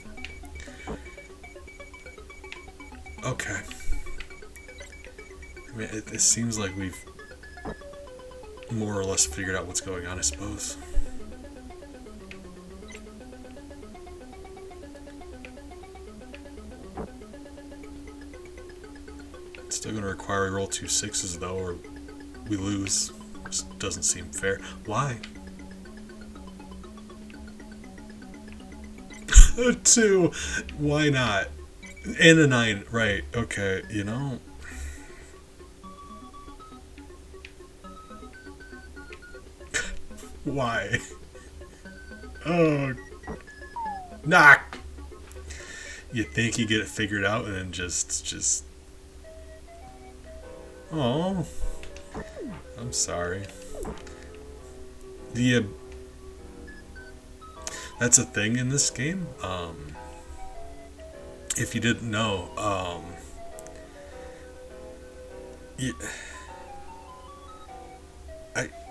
Okay. I mean, it seems like we've more or less figured out what's going on, I suppose. It's still going to require we roll 2 6s, though, or we lose. Just doesn't seem fair. Why? 2. Why not? And a 9. Right. Okay. You know. Why? Oh, knock. You think you get it figured out and then just. Oh, I'm sorry. The that's a thing in this game. If you didn't know, yeah,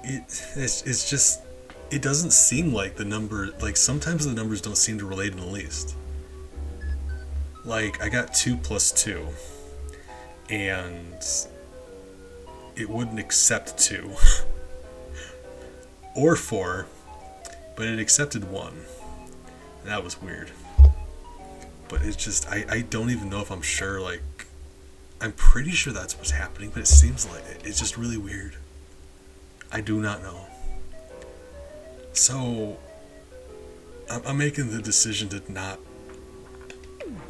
it's just it doesn't seem like the number. Like sometimes the numbers don't seem to relate in the least. Like I got 2 plus 2, and it wouldn't accept 2 or 4, but it accepted 1. And that was weird. But it's just I don't even know if I'm sure. Like I'm pretty sure that's what's happening, but it seems like it's just really weird. I do not know. So I'm making the decision to not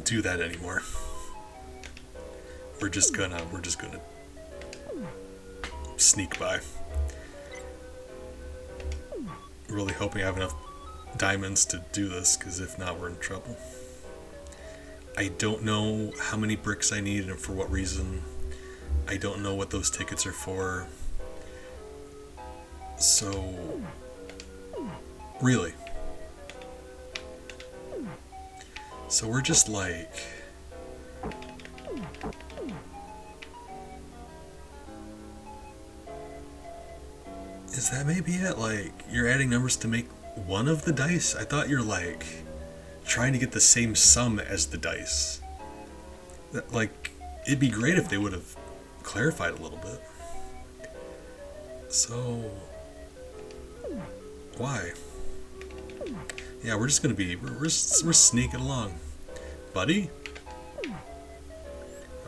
do that anymore. We're just gonna sneak by. Really hoping I have enough diamonds to do this, because if not, we're in trouble. I don't know how many bricks I need and for what reason. I don't know what those tickets are for. So, really. So we're just like... Is that maybe it? Like, you're adding numbers to make one of the dice? I thought you're like trying to get the same sum as the dice. Like, it'd be great if they would have clarified a little bit. So, why? Yeah, we're just gonna be, we're sneaking along. Buddy?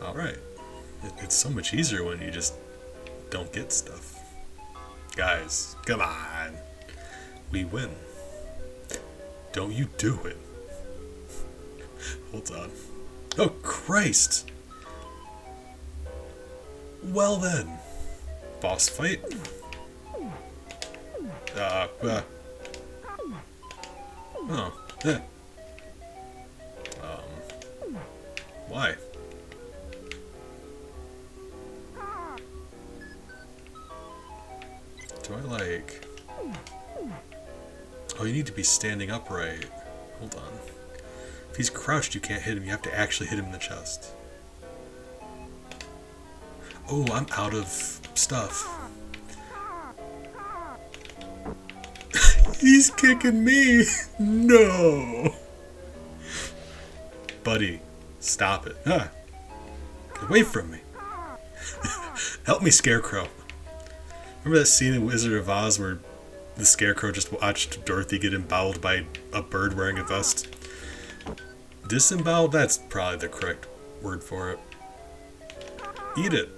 Alright. It's so much easier when you just don't get stuff. Guys, come on. We win. Don't you do it. Hold on. Oh, Christ! Well then. Boss fight? Oh, yeah. Why? Do I like... Oh, you need to be standing upright. Hold on. If he's crouched, you can't hit him. You have to actually hit him in the chest. Oh, I'm out of stuff. He's kicking me! No! Buddy, stop it. Ah, get away from me. Help me, Scarecrow. Remember that scene in Wizard of Oz where the Scarecrow just watched Dorothy get emboweled by a bird wearing a vest? Disemboweled? That's probably the correct word for it. Eat it.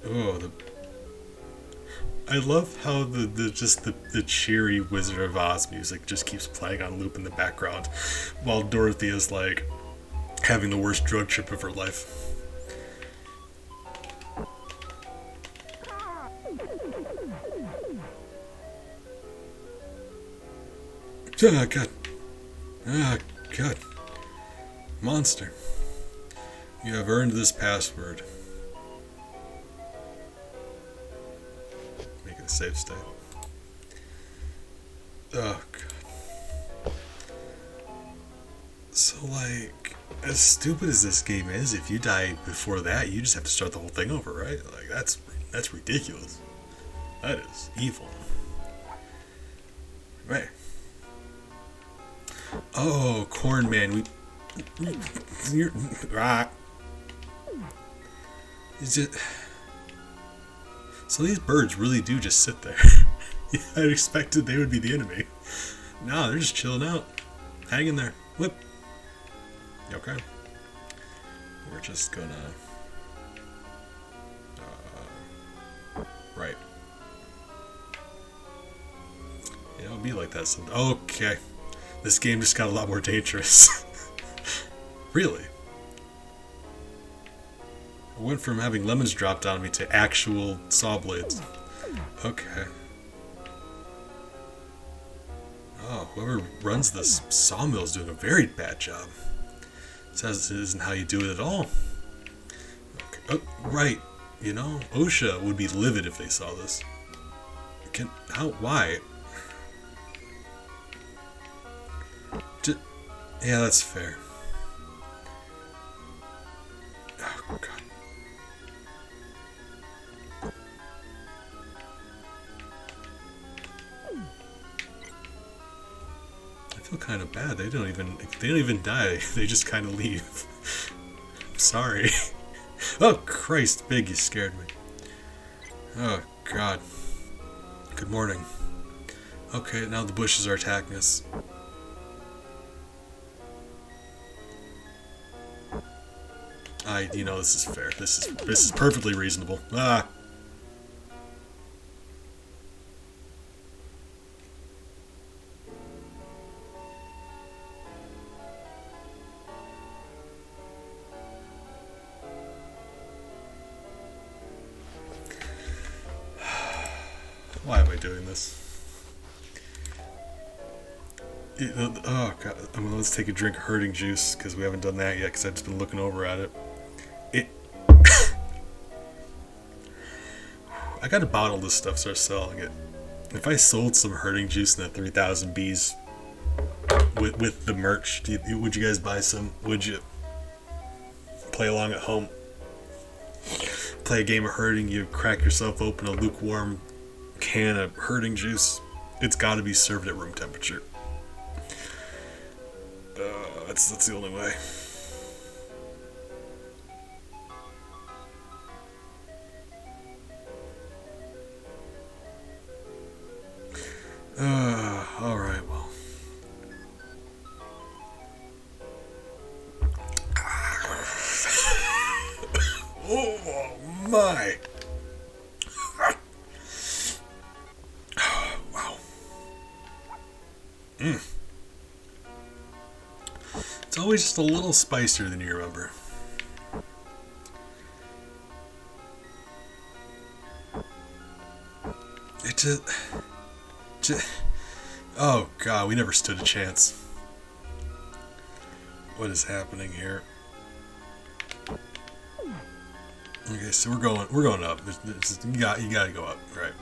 Oh, I love how the cheery Wizard of Oz music just keeps playing on loop in the background while Dorothy is like having the worst drug trip of her life. Ah, God. Ah, God. Monster. You have earned this password. Make it a safe state. Oh, God. So, like, as stupid as this game is, if you die before that, you just have to start the whole thing over, right? Like, that's ridiculous. That is evil. Right. Oh, Corn Man, you're right. Is it? So these birds really do just sit there. I expected they would be the enemy. No, they're just chilling out, hanging there. Whip. Okay. We're just gonna. Right. Yeah, it'll be like that sometime. Okay. This game just got a lot more dangerous. Really? I went from having lemons dropped on me to actual saw blades. Okay. Oh, whoever runs this sawmill is doing a very bad job. Says it isn't how you do it at all. Okay. Oh, right. You know, OSHA would be livid if they saw this. Why? Yeah, that's fair. Oh, God. I feel kind of bad. They don't even die. They just kind of leave. I'm sorry. Oh, Christ, Big, you scared me. Oh, God. Good morning. Okay, now the bushes are attacking us. This is fair. This is perfectly reasonable. Ah. Why am I doing this? Oh, God. Let's take a drink of hurting juice, because we haven't done that yet, because I've just been looking over at it. I gotta bottle this stuff, start selling it. If I sold some hurting juice in the 3000 Bs with the merch, would you guys buy some? Would you? Play along at home. Play a game of hurting, you crack yourself open a lukewarm can of hurting juice. It's gotta be served at room temperature. That's the only way. Alright, well. Oh my! Wow. It's always just a little spicier than you remember. It just... Oh god, we never stood a chance. What is happening here? Okay, so we're going up. You gotta go up, right?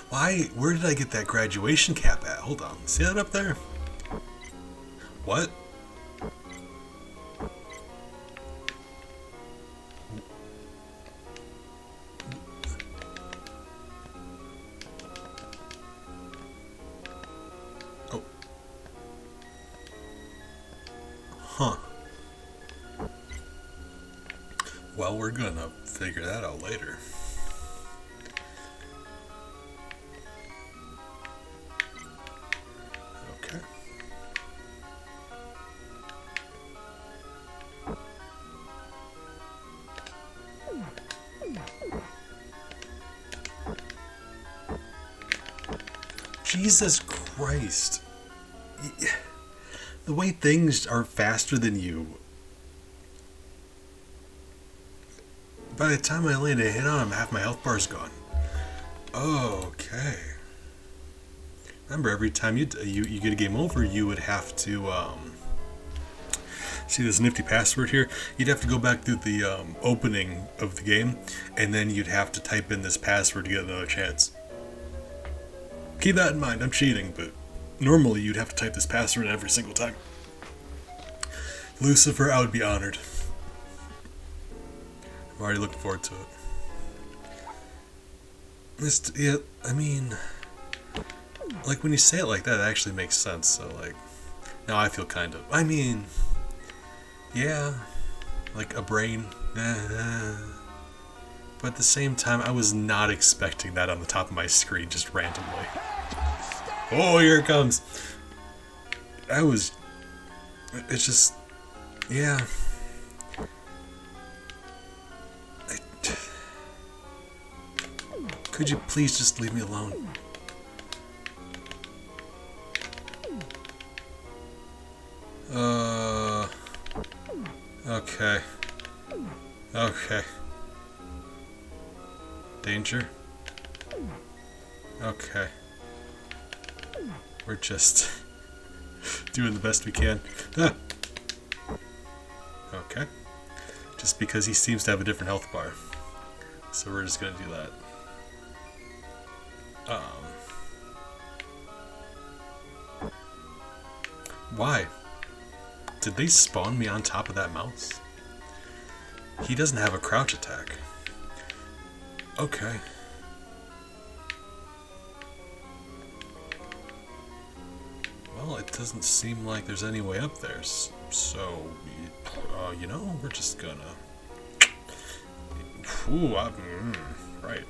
Why? Where did I get that graduation cap at? Hold on, see that up there? What? Oh. Huh. Well, we're gonna figure that out later. Okay. Jesus Christ. The way things are faster than you. By the time I land a hit on him, half my health bar's gone. Okay. Remember, every time you get a game over, you would have to see this nifty password here. You'd have to go back through the opening of the game, and then you'd have to type in this password to get another chance. Keep that in mind. I'm cheating, but normally you'd have to type this password every single time. Lucifer, I would be honored. I'm already looking forward to it. Yeah, I mean, like when you say it like that, it actually makes sense. So like, now I feel kind of. I mean, yeah, like a brain. But at the same time, I was not expecting that on the top of my screen just randomly. Oh, here it comes. It's just, yeah. Could you please just leave me alone? Okay. Okay. Danger. Okay. We're just doing the best we can. Ah. Okay. Just because he seems to have a different health bar. So we're just gonna do that. Why? Did they spawn me on top of that mouse? He doesn't have a crouch attack. Okay. Well, it doesn't seem like there's any way up there. So, you know, we're just gonna... Ooh, right.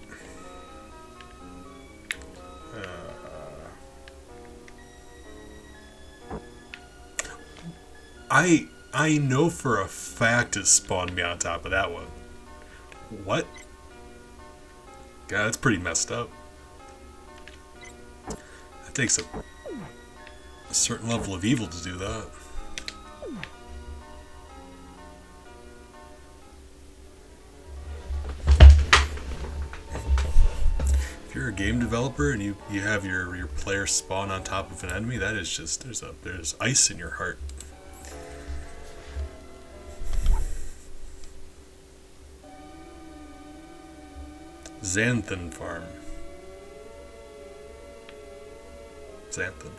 I know for a fact it spawned me on top of that one. What? God, that's pretty messed up. That takes a certain level of evil to do that. If you're a game developer and you have your player spawn on top of an enemy, that is just there's ice in your heart. Xanthan Farm. Xanthan.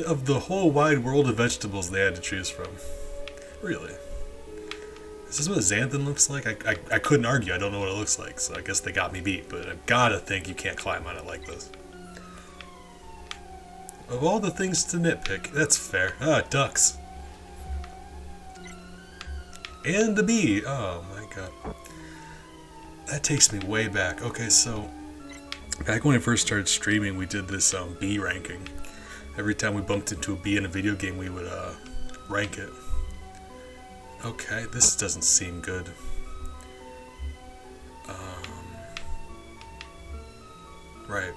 Of the whole wide world of vegetables they had to choose from. Really? Is this what Xanthan looks like? I couldn't argue. I don't know what it looks like, so I guess they got me beat. But I gotta think you can't climb on it like this. Of all the things to nitpick, that's fair. Ah, ducks. And the bee. Oh my god. That takes me way back. Okay, so back when I first started streaming, we did this bee ranking. Every time we bumped into a bee in a video game, we would rank it. Okay, this doesn't seem good. Right.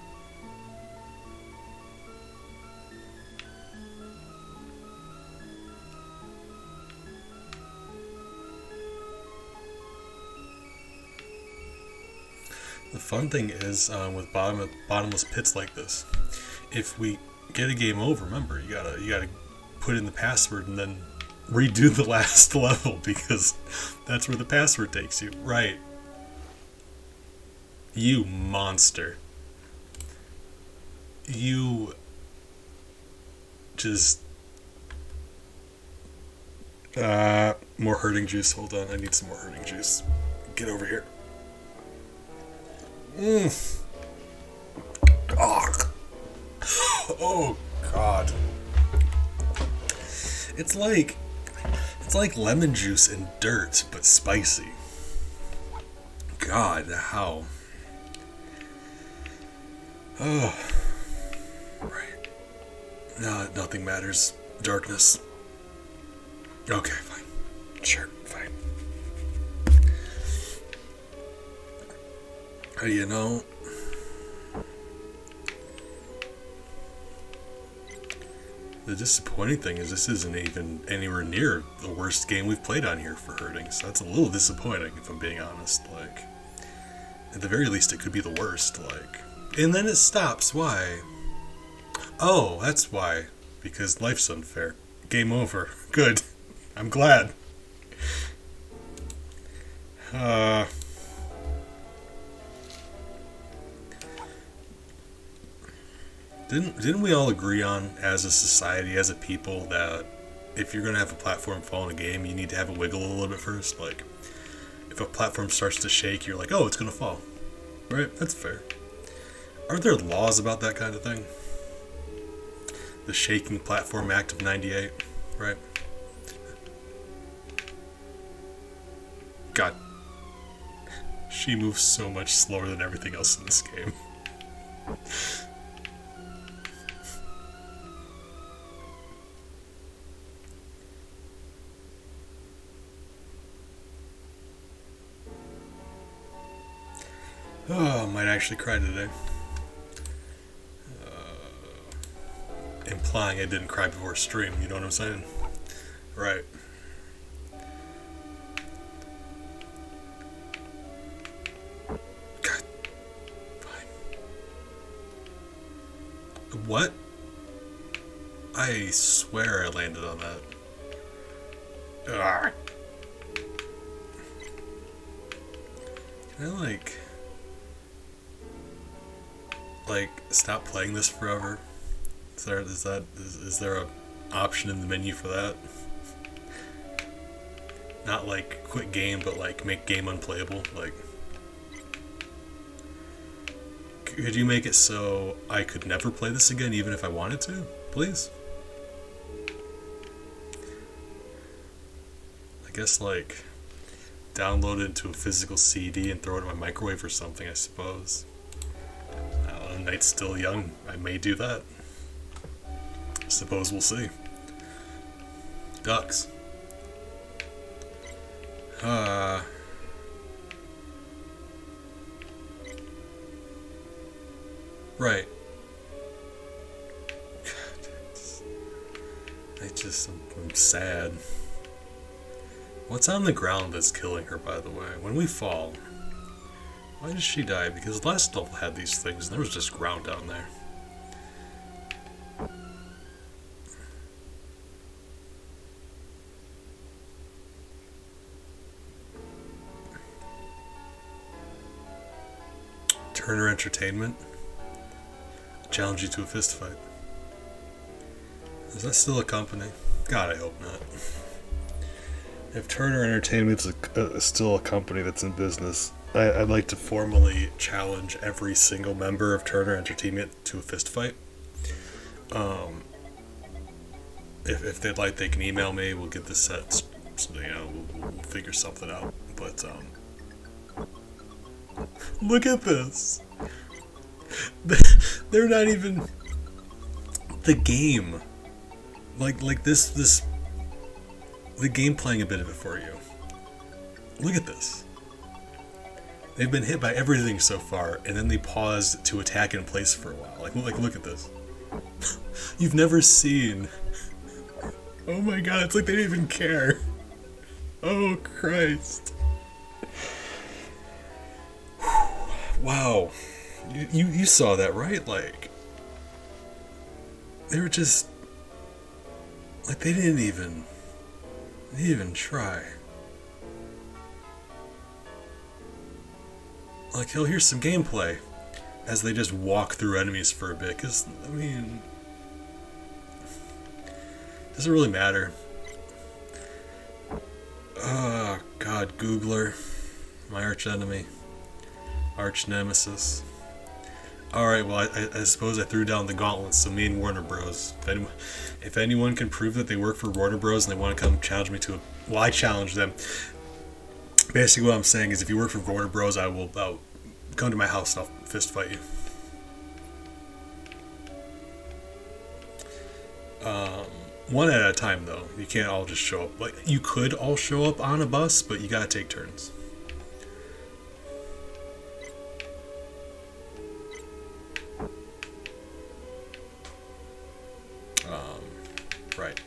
The fun thing is with bottomless pits like this, if we get a game over, remember you gotta put in the password and then redo the last level because that's where the password takes you. Right. You monster. You just more hurting juice. Hold on, I need some more hurting juice. Get over here. Oh god. It's like lemon juice and dirt, but spicy. God, how? Oh. Right. No, nothing matters. Darkness. Okay, fine. Sure, fine. You know, the disappointing thing is this isn't even anywhere near the worst game we've played on here for hurting, so that's a little disappointing if I'm being honest. Like, at the very least it could be the worst, like. And then it stops, why? Oh, that's why. Because life's unfair. Game over. Good. I'm glad. Didn't we all agree on, as a society, as a people, that if you're going to have a platform fall in a game, you need to have it wiggle a little bit first? Like, if a platform starts to shake, you're like, oh, it's going to fall. Right? That's fair. Aren't there laws about that kind of thing? The Shaking Platform Act of 98, right? God. She moves so much slower than everything else in this game. Oh, I might actually cry today. Implying I didn't cry before stream, you know what I'm saying? Right. What? I swear I landed on that. Ugh. Can I stop playing this forever? Is there a option in the menu for that? Not like quit game, but like make game unplayable. Like, could you make it so I could never play this again, even if I wanted to, please? I guess like download it into a physical CD and throw it in my microwave or something, I suppose. I don't know, night's still young. I may do that. I suppose we'll see. Ducks. Right. I'm sad. What's on the ground that's killing her, by the way? When we fall, why does she die? Because last level had these things and there was just ground down there. Turner Entertainment. Challenge you to a fist fight. Is that still a company? God, I hope not. If Turner Entertainment's still a company that's in business, I'd like to formally challenge every single member of Turner Entertainment to a fist fight. If they'd like, they can email me. We'll get this set. We'll figure something out. But look at this. They're not even the game. Like this. The game playing a bit of it for you. Look at this. They've been hit by everything so far, and then they paused to attack in place for a while. Like look at this. You've never seen. Oh my god, it's like they didn't even care. Oh Christ. Wow. You saw that, right? Like, they were just like they didn't even try. Like, here's some gameplay as they just walk through enemies for a bit, because, I mean, does it really matter? Oh, God, Googler, my arch enemy, arch nemesis. Alright, well, I suppose I threw down the gauntlet, so me and Warner Bros. If anyone can prove that they work for Warner Bros. And they want to come challenge me to it, well, I challenge them. Basically, what I'm saying is if you work for Warner Bros., I'll come to my house and I'll fist fight you. One at a time, though. You can't all just show up. Like, you could all show up on a bus, but you gotta take turns. Right.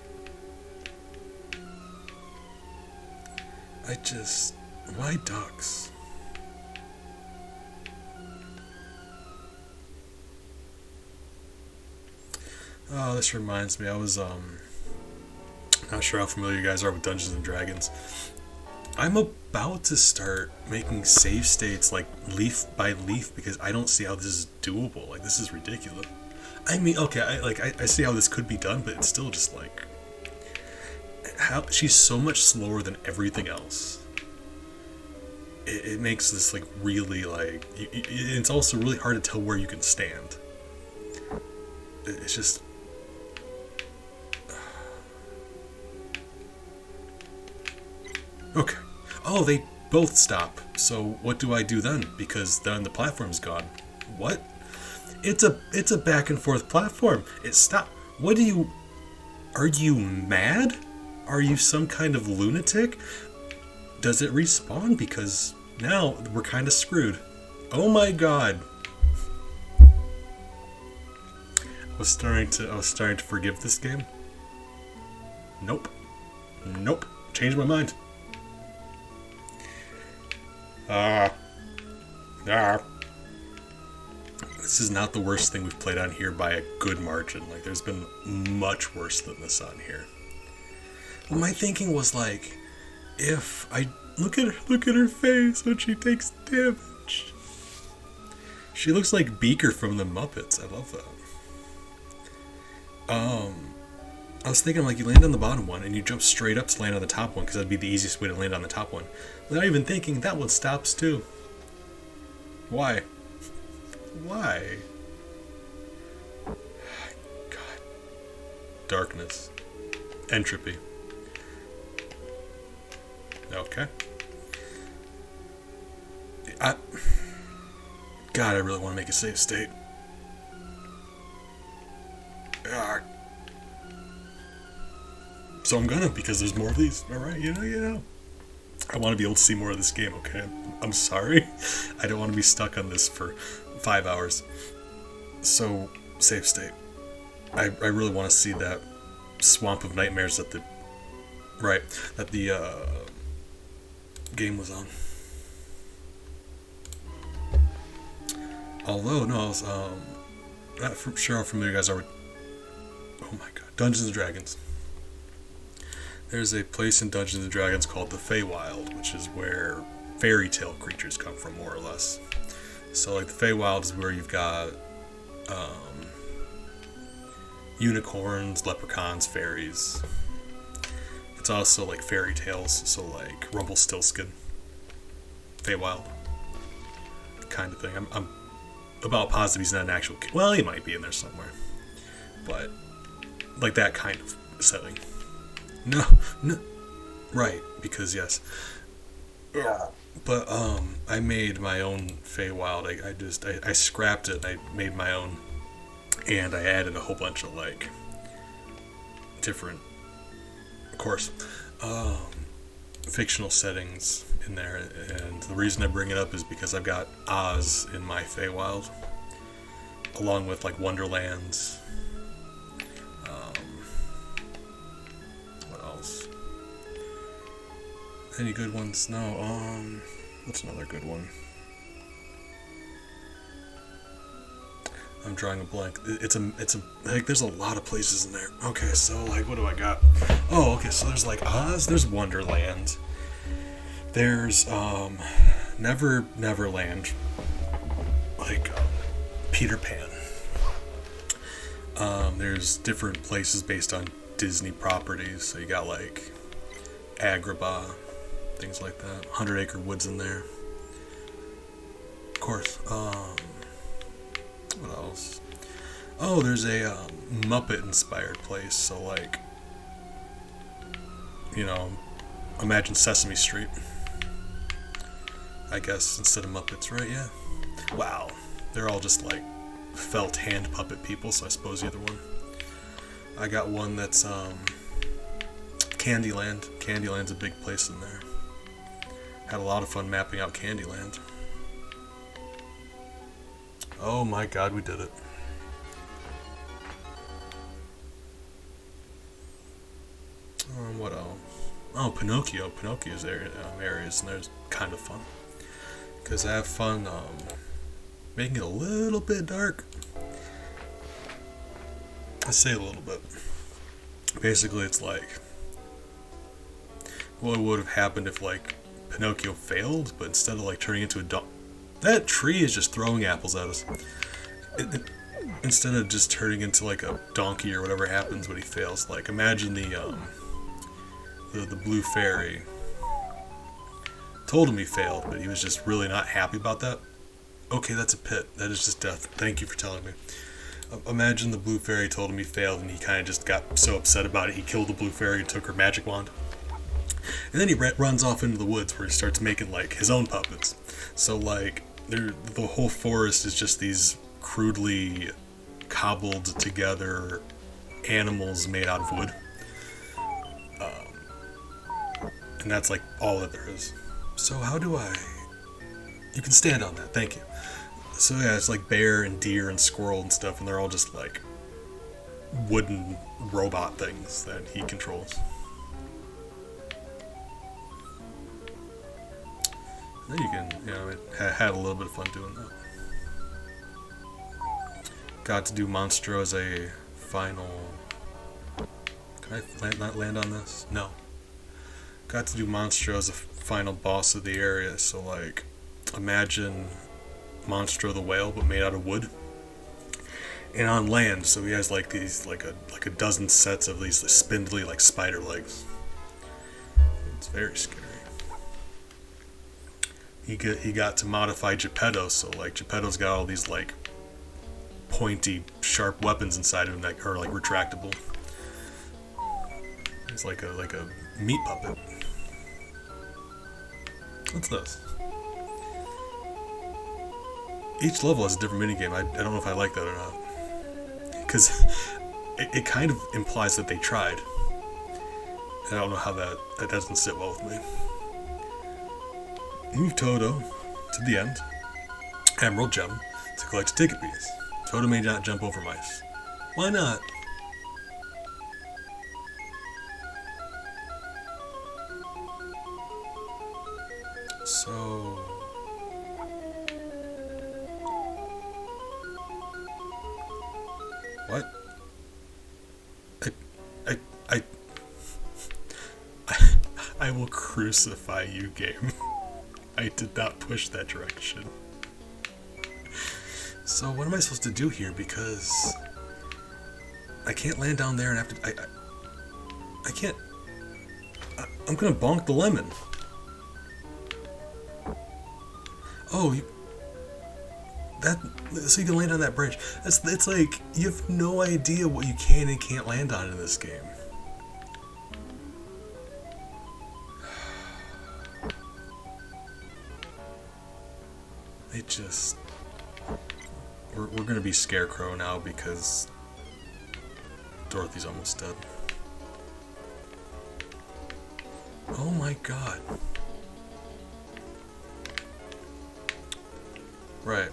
Why ducks? Oh, this reminds me, I was, not sure how familiar you guys are with Dungeons and Dragons. I'm about to start making save states, like, leaf by leaf, because I don't see how this is doable. Like, this is ridiculous. I mean, okay, I see how this could be done, but it's still just, like, how she's so much slower than everything else. It makes this, like, really, like, it's also really hard to tell where you can stand. It's just... Okay. Oh, they both stop. So what do I do then? Because then the platform's gone. What? It's a back and forth platform. It stopped. What do you... Are you mad? Are you some kind of lunatic? Does it respawn? Because now we're kind of screwed. Oh my god. I was starting to forgive this game. Nope. Changed my mind. This is not the worst thing we've played on here by a good margin. Like, there's been much worse than this on here. But my thinking was like, if I look at her face when she takes damage. She looks like Beaker from the Muppets. I love that. I was thinking, like, you land on the bottom one and you jump straight up to land on the top one because that'd be the easiest way to land on the top one. Without even thinking, that one stops too. Why? Why? God. Darkness. Entropy. Okay. God, I really want to make a save state. So I'm gonna, because there's more of these. Alright, you know. I want to be able to see more of this game, okay? I'm sorry. I don't want to be stuck on this for 5 hours. So, save state. I really want to see that Swamp of Nightmares that the game was on. Although, no, I was, not sure how familiar you guys are with, oh my god, Dungeons & Dragons. There's a place in Dungeons & Dragons called the Feywild, which is where fairy tale creatures come from, more or less. So, like, the Feywild is where you've got unicorns, leprechauns, fairies. It's also, like, fairy tales, so, like, Rumpelstiltskin, Feywild kind of thing. I'm about positive he's not an actual kid. Well, he might be in there somewhere. But, like, that kind of setting. No. Right, because yes. But, I made my own Feywild. I scrapped it and I made my own. And I added a whole bunch of, like, different, of course, fictional settings in there. And the reason I bring it up is because I've got Oz in my Feywild, along with, like, Wonderlands. What else? Any good ones? No. What's another good one? I'm drawing a blank. It's a like, there's a lot of places in there. Okay, so, like, what do I got? Oh, okay, so there's, like, Oz, there's Wonderland. There's, Neverland. Like, Peter Pan. There's different places based on Disney properties. So you got, like, Agrabah, things like that. 100 Acre Woods in there. Of course, what else? Oh, there's a Muppet-inspired place. So, like, you know, imagine Sesame Street. I guess, instead of Muppets, right? Yeah. Wow. They're all just, like, felt hand puppet people, so I suppose either one. I got one that's, Candyland. Candyland's a big place in there. Had a lot of fun mapping out Candyland. Oh my god, we did it. What else? Oh, Pinocchio. Pinocchio's areas, and there's kind of fun. Because I have fun making it a little bit dark. I say a little bit. Basically, it's like what would have happened if, like, Pinocchio failed, but instead of, like, turning into a dog. That tree is just throwing apples at us. Instead of just turning into, like, a donkey or whatever happens when he fails, like, imagine the blue fairy told him he failed, but he was just really not happy about that. Okay, that's a pit. That is just death. Thank you for telling me. Imagine the blue fairy told him he failed, and he kind of just got so upset about it, he killed the blue fairy and took her magic wand. And then he runs off into the woods where he starts making, like, his own puppets. So, like, the whole forest is just these crudely cobbled together animals made out of wood. And that's, like, all that there is. So how do I... You can stand on that, thank you. So yeah, it's like bear and deer and squirrel and stuff, and they're all just, like, wooden robot things that he controls. And then you can, you know, had a little bit of fun doing that. Got to do Monstro as a final. Can I not land on this? No. Got to do Monstro as a final boss of the area. So like, imagine Monstro the whale, but made out of wood. And on land, so he has like these like a dozen sets of these spindly like spider legs. It's very scary. He got to modify Geppetto, so like Geppetto's got all these like pointy, sharp weapons inside of him that are like retractable. He's like a meat puppet. What's this? Each level has a different minigame. I don't know if I like that or not. Because it kind of implies that they tried. And I don't know how that doesn't sit well with me. Move Toto to the end. Emerald Gem to collect a ticket piece. Toto may not jump over mice. Why not? So... What? I will crucify you, game. I did not push that direction. So what am I supposed to do here? Because I can't land down there and have to. I can't. I'm gonna bonk the lemon. Oh, so you can land on that bridge. It's like you have no idea what you can and can't land on in this game. It just... We're gonna be Scarecrow now because Dorothy's almost dead. Oh my god. Right.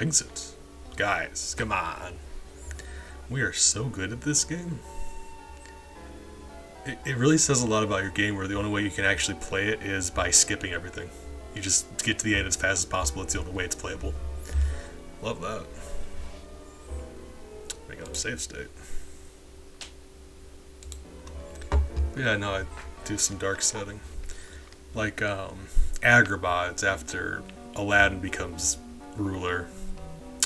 Exit. Guys, come on. We are so good at this game. It really says a lot about your game where the only way you can actually play it is by skipping everything. You just get to the end as fast as possible. It's the only way it's playable. Love that. Bring up save state. But yeah, no, I do some dark setting. Like Agrabah, after Aladdin becomes ruler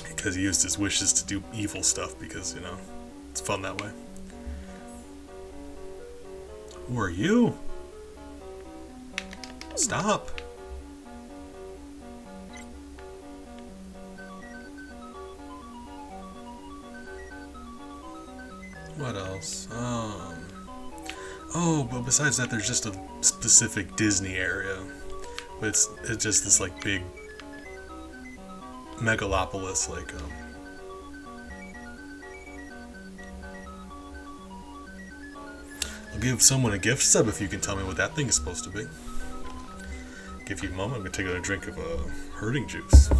because he used his wishes to do evil stuff because, you know, it's fun that way. Who are you? Stop. What else? Oh, but besides that, there's just a specific Disney area. But it's just this like big megalopolis, like I'll give someone a gift sub if you can tell me what that thing is supposed to be. Give you a moment. I'm gonna take a drink of herding juice.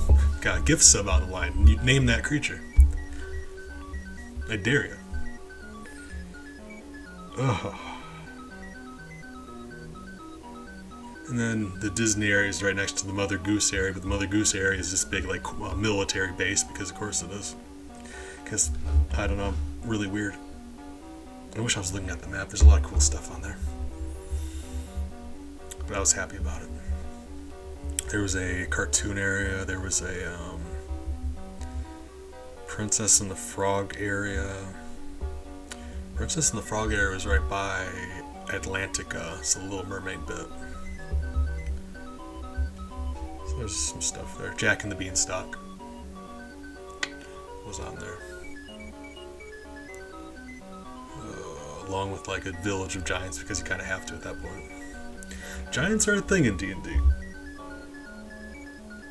Got a gift sub on the line. You name that creature. I dare you. Ugh. And then the Disney area is right next to the Mother Goose area, but the Mother Goose area is this big, like, military base, because of course it is. Because, I don't know, really weird. I wish I was looking at the map. There's a lot of cool stuff on there. But I was happy about it. There was a cartoon area, there was a Princess and the Frog area. Princess and the Frog area was right by Atlantica, so the Little Mermaid bit. So there's some stuff there. Jack and the Beanstalk was on there. Along with like a village of giants, because you kind of have to at that point. Giants are a thing in D&D.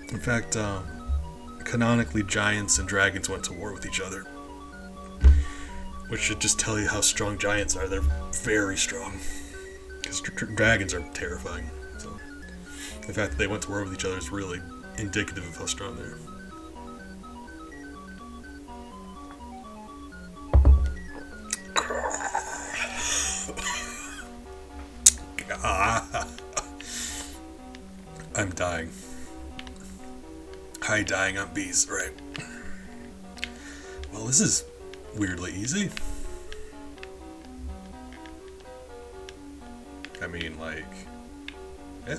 In fact, canonically, giants and dragons went to war with each other. Which should just tell you how strong giants are. They're very strong. Because dragons are terrifying. So the fact that they went to war with each other is really indicative of how strong they are. I'm dying. Hi, dying on bees, right? Well, this is weirdly easy. I mean, like, yeah.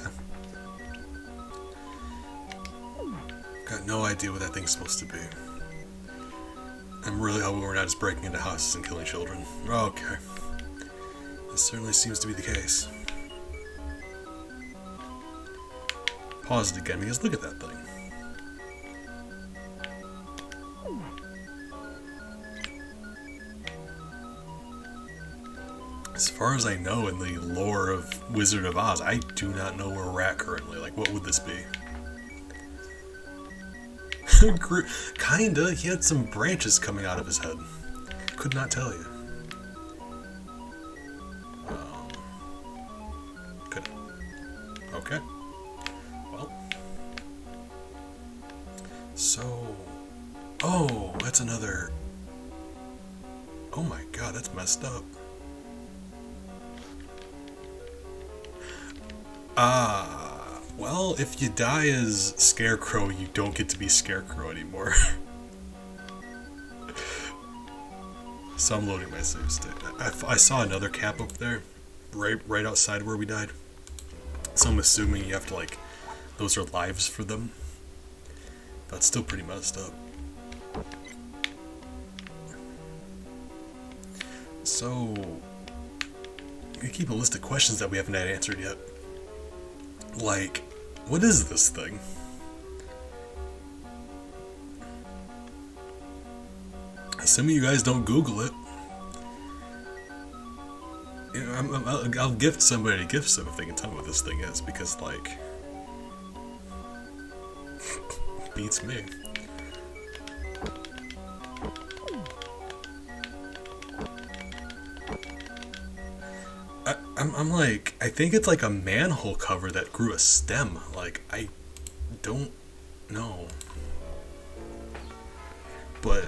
Got no idea what that thing's supposed to be. I'm really hoping we're not just breaking into houses and killing children. Okay. This certainly seems to be the case. Pause it again because look at that thing. As far as I know in the lore of Wizard of Oz, I do not know where we're at currently. Like, what would this be? Kinda. He had some branches coming out of his head. Could not tell you. Could. Okay. Well. So. Oh, that's another. Oh my god, that's messed up. Well, if you die as Scarecrow, you don't get to be Scarecrow anymore. So I'm loading my save state. I saw another cap up there, right outside where we died. So I'm assuming you have to, like, those are lives for them. That's still pretty messed up. So, we keep a list of questions that we haven't had answered yet. Like, what is this thing? Assuming you guys don't Google it. You know, I'll gift somebody a gift sub if they can tell me what this thing is, because, like, beats me. I'm like, I think it's like a manhole cover that grew a stem. Like, I don't know. But,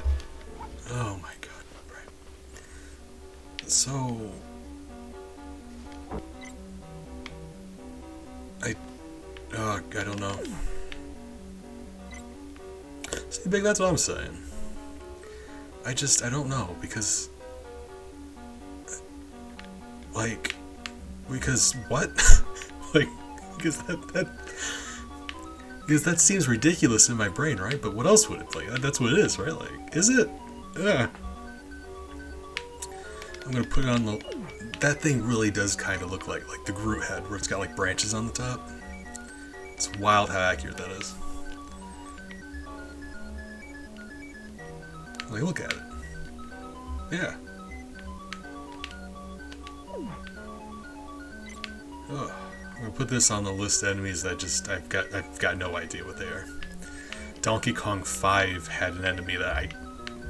oh my god, right. So, I don't know. See, Big, that's what I'm saying. I don't know, because, like, because what? Like, because that seems ridiculous in my brain, right? But what else would it play? That's what it is, right? Like, is it? I'm gonna put it on the. That thing really does kind of look like the Groot head, where it's got like branches on the top. It's wild how accurate that is. Like, look at it. Yeah. Ugh. I'm gonna put this on the list of enemies that I've got no idea what they are. Donkey Kong 5 had an enemy that I,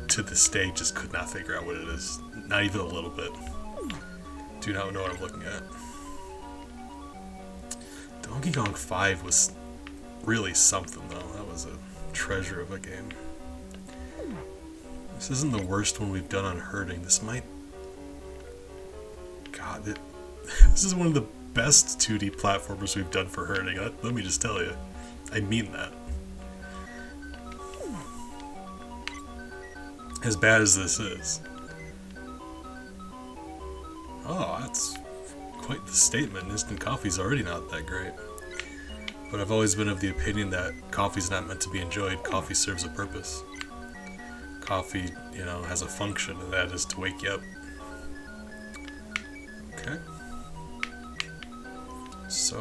to this day, just could not figure out what it is. Not even a little bit. Do not know what I'm looking at. Donkey Kong 5 was really something, though. That was a treasure of a game. This isn't the worst one we've done on herding. This might... God, this is one of the best 2D platformers we've done for herding. Let me just tell you. I mean that. As bad as this is. Oh, that's quite the statement. Instant coffee's already not that great. But I've always been of the opinion that coffee's not meant to be enjoyed. Coffee serves a purpose. Coffee, you know, has a function, and that is to wake you up. Okay. So,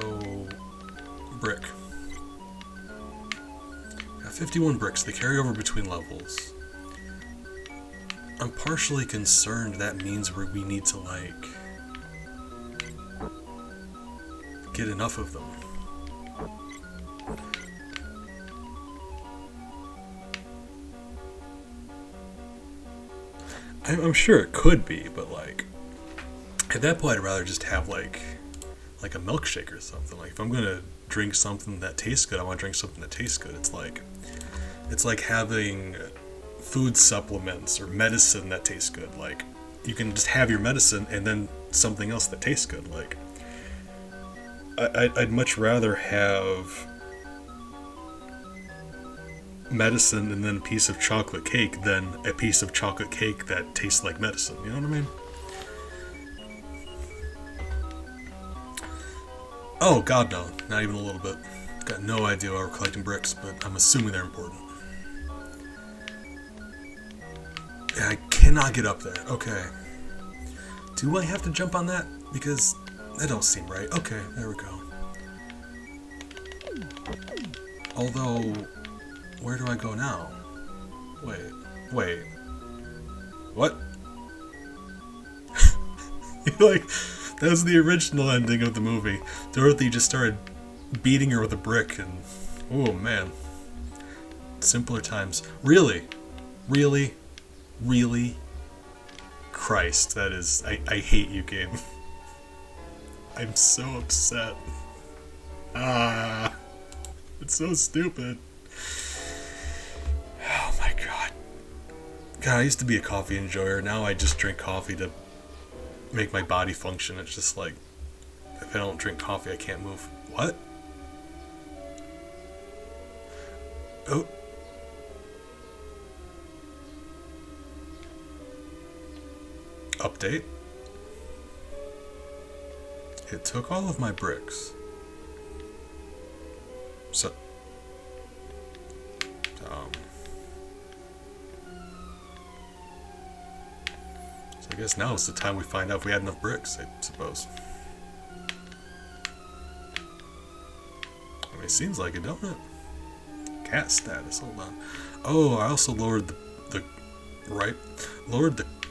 brick. Got 51 bricks. They carry over between levels. I'm partially concerned that means we need to, like, get enough of them. I'm sure it could be, but, like, at that point I'd rather just have, like a milkshake or something. Like, if I'm gonna drink something that tastes good, I want to drink something that tastes good. It's like having food supplements or medicine that tastes good. Like, you can just have your medicine and then something else that tastes good. Like, I'd much rather have medicine and then a piece of chocolate cake than a piece of chocolate cake that tastes like medicine. You know what I mean? Oh, God, no. Not even a little bit. Got no idea why we're collecting bricks, but I'm assuming they're important. Yeah, I cannot get up there. Okay. Do I have to jump on that? Because that don't seem right. Okay, there we go. Although, where do I go now? Wait. What? Like, that was the original ending of the movie. Dorothy just started beating her with a brick, and oh man, simpler times. Really, Christ, that is. I hate you, game. I'm so upset. It's so stupid. Oh my god. God, I used to be a coffee enjoyer. Now I just drink coffee to make my body function. It's just like, if I don't drink coffee, I can't move. What? Oh. Update. It took all of my bricks. So I guess now is the time we find out if we had enough bricks, I suppose. I mean, it seems like it, don't it? Cat status, hold on. Oh, I also lowered the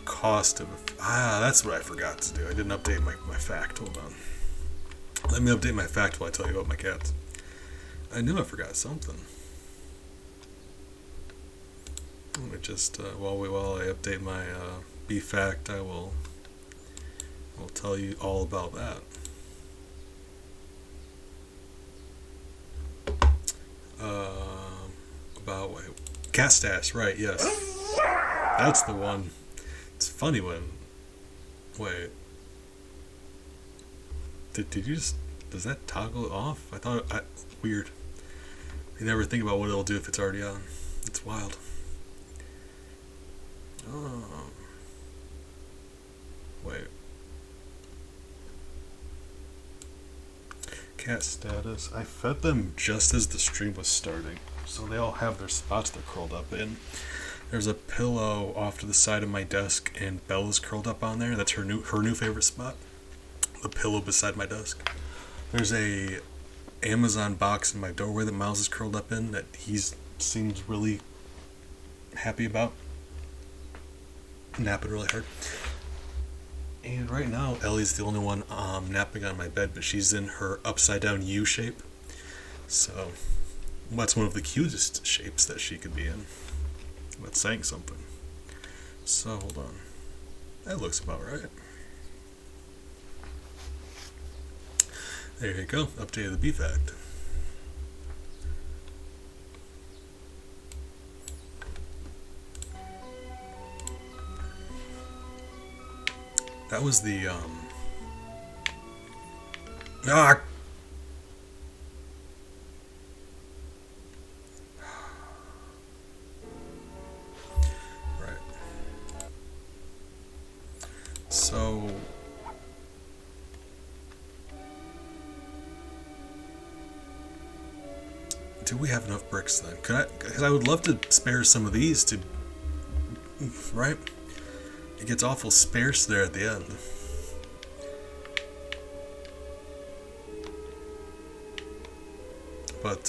cost of... that's what I forgot to do. I didn't update my fact, hold on. Let me update my fact while I tell you about my cats. I knew I forgot something. Let me just, while I update my B fact, I'll tell you all about that. Cat stash, right? Yes, that's the one. It's funny when. Wait. Did you just? Does that toggle off? I thought weird. You never think about what it'll do if it's already on. It's wild. Wait. Cat status. I fed them just as the stream was starting, so they all have their spots they're curled up in. There's a pillow off to the side of my desk, and Bella's curled up on there. That's her new favorite spot. The pillow beside my desk. There's a Amazon box in my doorway that Miles is curled up in that he seems really happy about. Napping really hard. And right now, Ellie's the only one napping on my bed, but she's in her upside down U shape. So that's one of the cutest shapes that she could be in. That's saying something. So hold on. That looks about right. There you go. Updated the B fact. That was the Right. So do we have enough bricks then? Because I would love to spare some of these to, right? It gets awful sparse there at the end. But,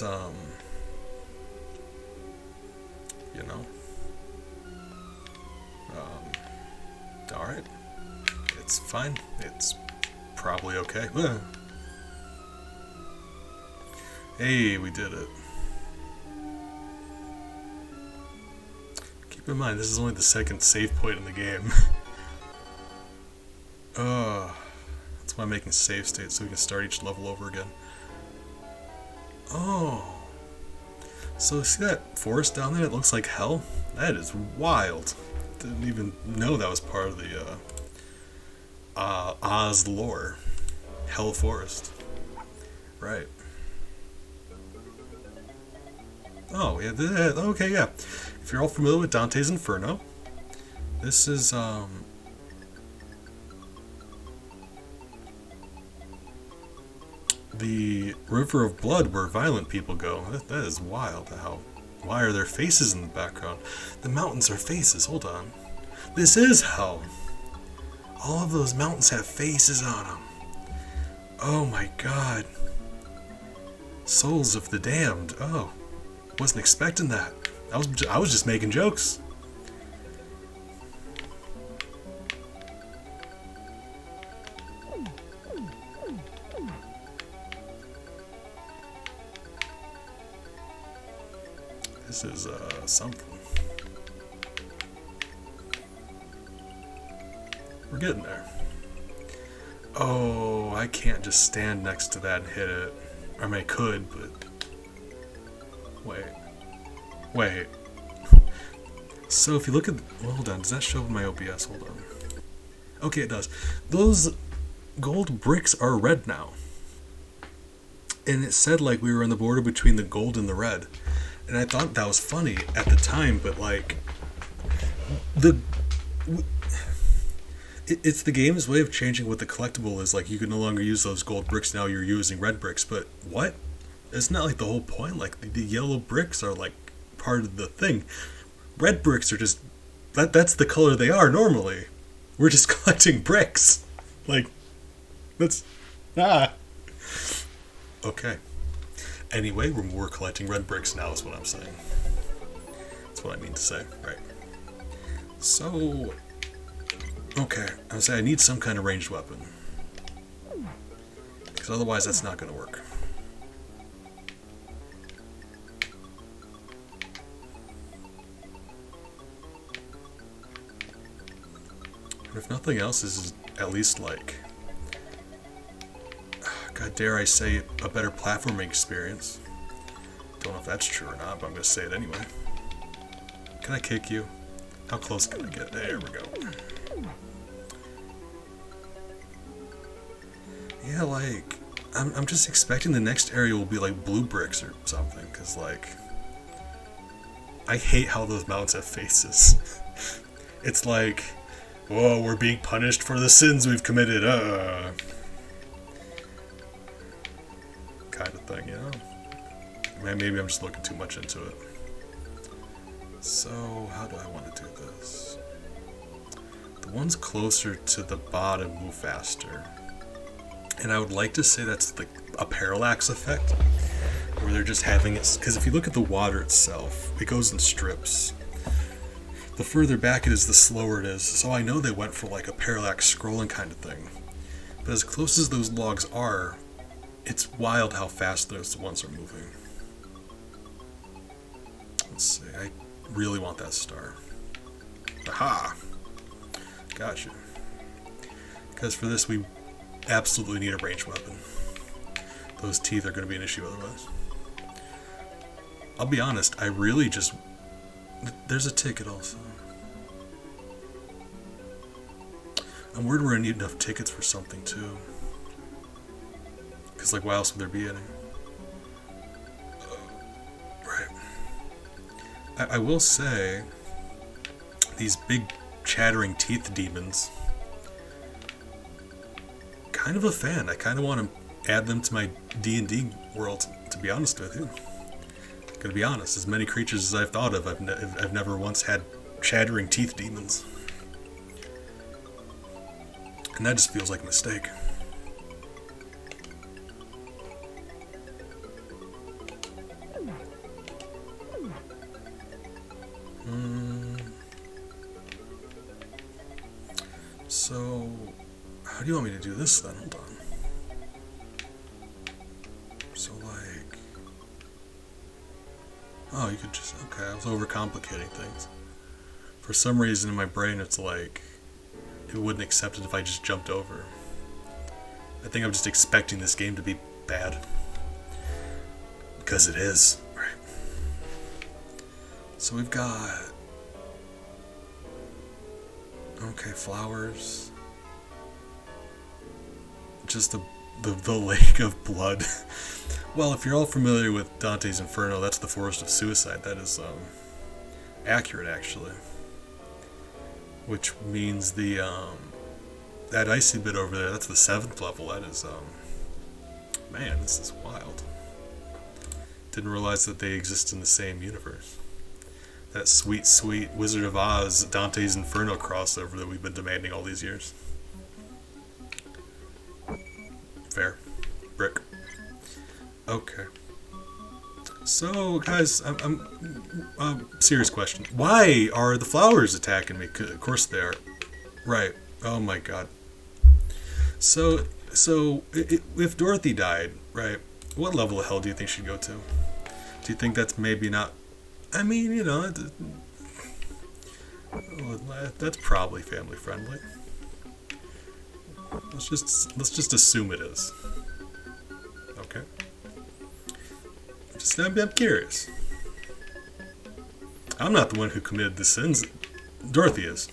you know. Alright. It's fine. It's probably okay. Hey, we did it. Keep in mind, this is only the second save point in the game. That's why I'm making save states, so we can start each level over again. Oh. So see that forest down there? It looks like hell? That is wild. Didn't even know that was part of the Oz lore. Hell Forest. Right. Oh, yeah, okay, yeah. If you're all familiar with Dante's Inferno, this is, the river of blood where violent people go. That is wild. How? Why are there faces in the background? The mountains are faces. Hold on. This is hell. All of those mountains have faces on them. Oh my god. Souls of the damned. Oh, wasn't expecting that. I was just making jokes. This is something. We're getting there. Oh, I can't just stand next to that and hit it. I mean, I could, but... Wait. So if you look at... Well, hold on, does that show my OBS? Hold on. Okay, it does. Those gold bricks are red now. And it said like we were on the border between the gold and the red. And I thought that was funny at the time, but like... It's the game's way of changing what the collectible is. Like, you can no longer use those gold bricks, now you're using red bricks. But what? It's not like the whole point. Like, the yellow bricks are like part of the thing. Red bricks are just... That's the color they are normally. We're just collecting bricks. Like, that's... Okay. Anyway, we're collecting red bricks now is what I'm saying. That's what I mean to say, right. So... Okay, I would say I need some kind of ranged weapon. Because otherwise that's not going to work. And if nothing else, this is at least like... God dare I say, a better platforming experience. Don't know if that's true or not, but I'm going to say it anyway. Can I kick you? How close can I get? There we go. Yeah, like, I'm just expecting the next area will be like blue bricks or something, because like, I hate how those mountains have faces. It's like, whoa, we're being punished for the sins we've committed, kind of thing, you know? Maybe I'm just looking too much into it. So, how do I want to do this? The ones closer to the bottom move faster. And I would like to say that's like a parallax effect, where they're just having it, because if you look at the water itself, it goes in strips. The further back it is, the slower it is. So I know they went for like a parallax scrolling kind of thing. But as close as those logs are, it's wild how fast those ones are moving. Let's see, I really want that star. Aha! Gotcha. Because for this we absolutely need a ranged weapon. Those teeth are going to be an issue otherwise. I'll be honest, I really just... There's a ticket also. I'm worried we're going to need enough tickets for something too. Because like, why else would there be any? Right. I will say, these big chattering teeth demons... Kind of a fan. I kind of want to add them to my D&D world, to be honest with you. Gonna be honest, as many creatures as I've thought of, I've never once had chattering teeth demons. And that just feels like a mistake. So... How do you want me to do this then? Hold on. So like... Oh, you could just... Okay, I was overcomplicating things. For some reason in my brain it's like... It wouldn't accept it if I just jumped over. I think I'm just expecting this game to be bad. Because it is. Right. So we've got... Okay, flowers... Just a the Lake of Blood. Well, if you're all familiar with Dante's Inferno, that's the Forest of Suicide. That is accurate, actually. Which means that icy bit over there, that's the 7th level. That is, man, this is wild. Didn't realize that they exist in the same universe. That sweet, sweet Wizard of Oz, Dante's Inferno crossover that we've been demanding all these years. Fair. Brick. Okay. So, guys, I'm serious question. Why are the flowers attacking me? Of course they are. Right. Oh my god. So if Dorothy died, right, what level of hell do you think she'd go to? Do you think that's maybe not... I mean, you know, that's probably family friendly. Let's just assume it is. Okay. I'm curious. I'm not the one who committed the sins. Dorothy is.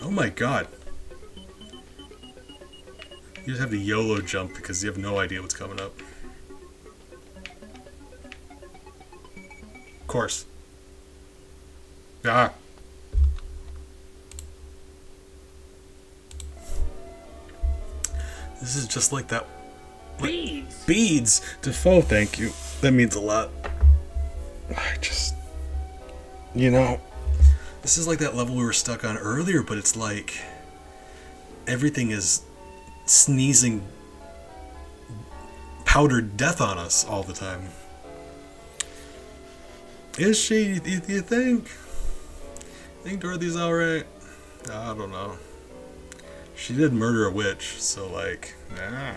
Oh my god. You just have to YOLO jump because you have no idea what's coming up. Of course. Ah. This is just like that. Beads! Beads! Defoe, thank you. That means a lot. I just... You know... This is like that level we were stuck on earlier, but it's like... Everything is sneezing powdered death on us all the time. Is she? Do you think? Think Dorothy's alright? I don't know. She did murder a witch, so like, nah.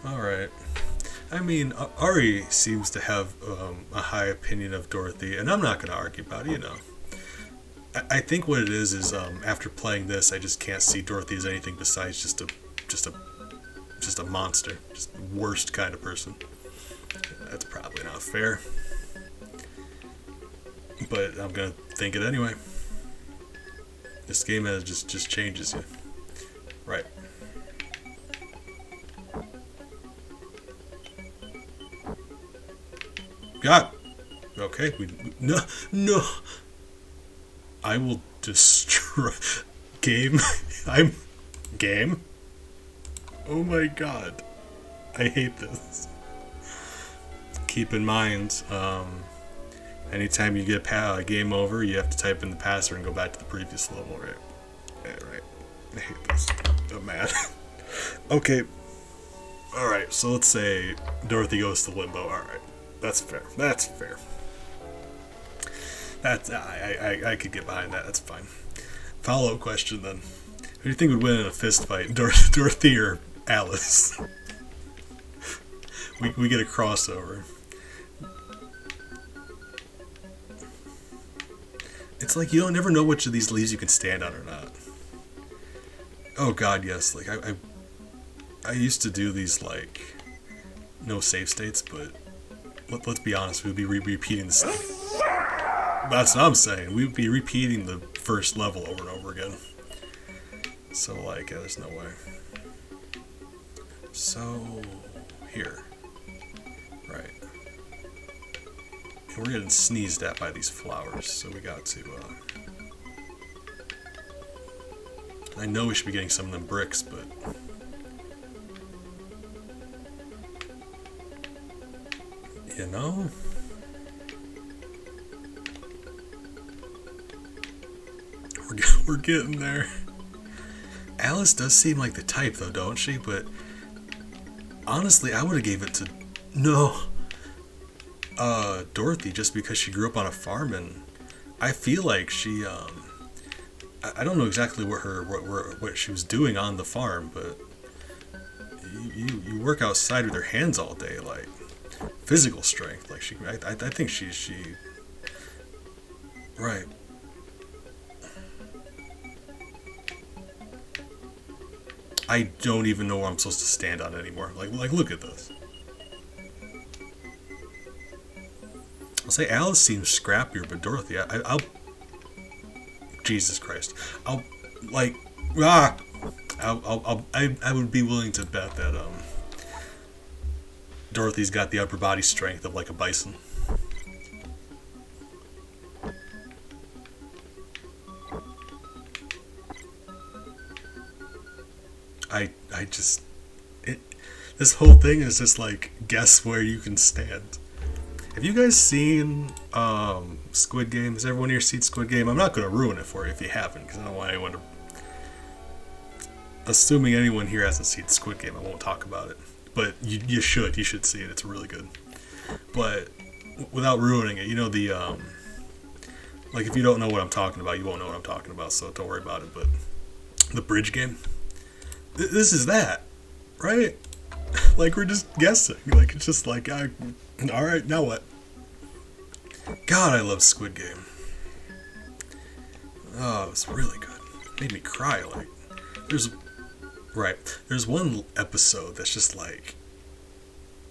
Alright. I mean, Ari seems to have a high opinion of Dorothy, and I'm not going to argue about it, you know. I think what it is after playing this, I just can't see Dorothy as anything besides just a monster, just the worst kind of person. That's probably not fair, but I'm gonna think it anyway. This game has just changes you, right? God. Okay. No. I will destroy game. I'm game. Oh my god. I hate this. Keep in mind, anytime you get a game over, you have to type in the password and go back to the previous level, right? Yeah, right. I hate this. I'm mad. Okay. Alright, so let's say Dorothy goes to Limbo. Alright. That's fair. That's fair. That's I could get behind that. That's fine. Follow-up question then. Who do you think would win in a fist fight, Dorothy or Alice? we get a crossover. It's like you don't never know which of these leaves you can stand on or not. Oh god, yes. Like I used to do these like no save states, but let's be honest, we'd be repeating the same. That's what I'm saying. We'd be repeating the first level over and over again. So like, yeah, there's no way. So here, right? And we're getting sneezed at by these flowers, so we got to. I know we should be getting some of them bricks, but. You know? We're getting there. Alice does seem like the type, though, don't she? But honestly, I would have gave it to Dorothy, just because she grew up on a farm, and I feel like she I don't know exactly what she was doing on the farm, but you work outside with your hands all day, like physical strength. Like I think she right. I don't even know where I'm supposed to stand on anymore. Like look at this. I'll say Alice seems scrappier, but Dorothy, I'll Jesus Christ, I'll like ah, I would be willing to bet that Dorothy's got the upper body strength of like a bison. I just this whole thing is just like guess where you can stand. Have you guys seen Squid Game? Has everyone here seen Squid Game? I'm not going to ruin it for you if you haven't, because I don't want anyone to. Assuming anyone here hasn't seen Squid Game, I won't talk about it. But you should. You should see it. It's really good. But without ruining it, you know the like if you don't know what I'm talking about, you won't know what I'm talking about. So don't worry about it. But the bridge game. This is that, right? Like we're just guessing. Like it's just like all right, now what? God, I love Squid Game. Oh, it was really good. Made me cry. Like there's one episode that's just like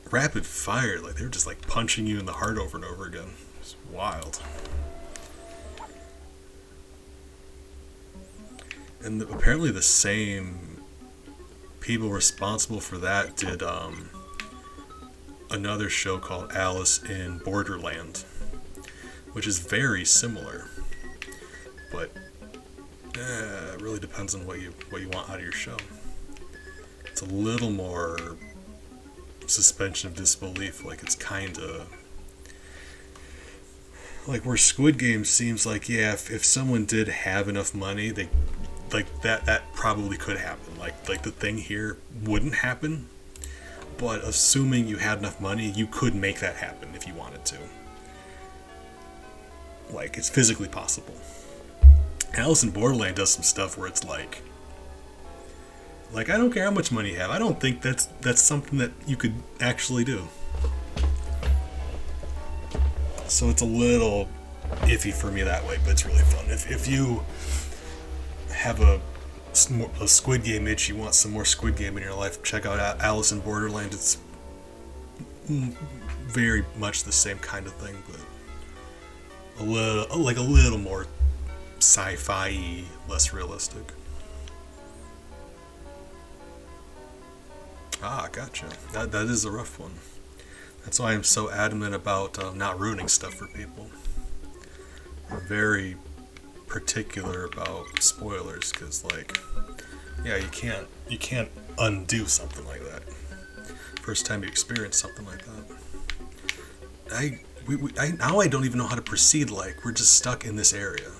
rapid fire. Like they were just like punching you in the heart over and over again. It's wild. And apparently the same people responsible for that did another show called Alice in Borderland, which is very similar, but it really depends on what you want out of your show. It's a little more suspension of disbelief. Like it's kind of like where Squid Game seems like if someone did have enough money, they like that probably could happen. Like the thing here wouldn't happen, but assuming you had enough money, you could make that happen if you wanted to. Like it's physically possible. Alice in Borderland does some stuff where it's like I don't care how much money you have. I don't think that's something that you could actually do. So it's a little iffy for me that way, but it's really fun. If you have a Squid Game itch, you want some more Squid Game in your life, check out Alice in Borderland. It's very much the same kind of thing, but a little more sci-fi, less realistic. Ah, gotcha. That is a rough one. That's why I'm so adamant about not ruining stuff for people. I'm very particular about spoilers because, you can't undo something like that. First time you experience something like that. Now I don't even know how to proceed. Like we're just stuck in this area.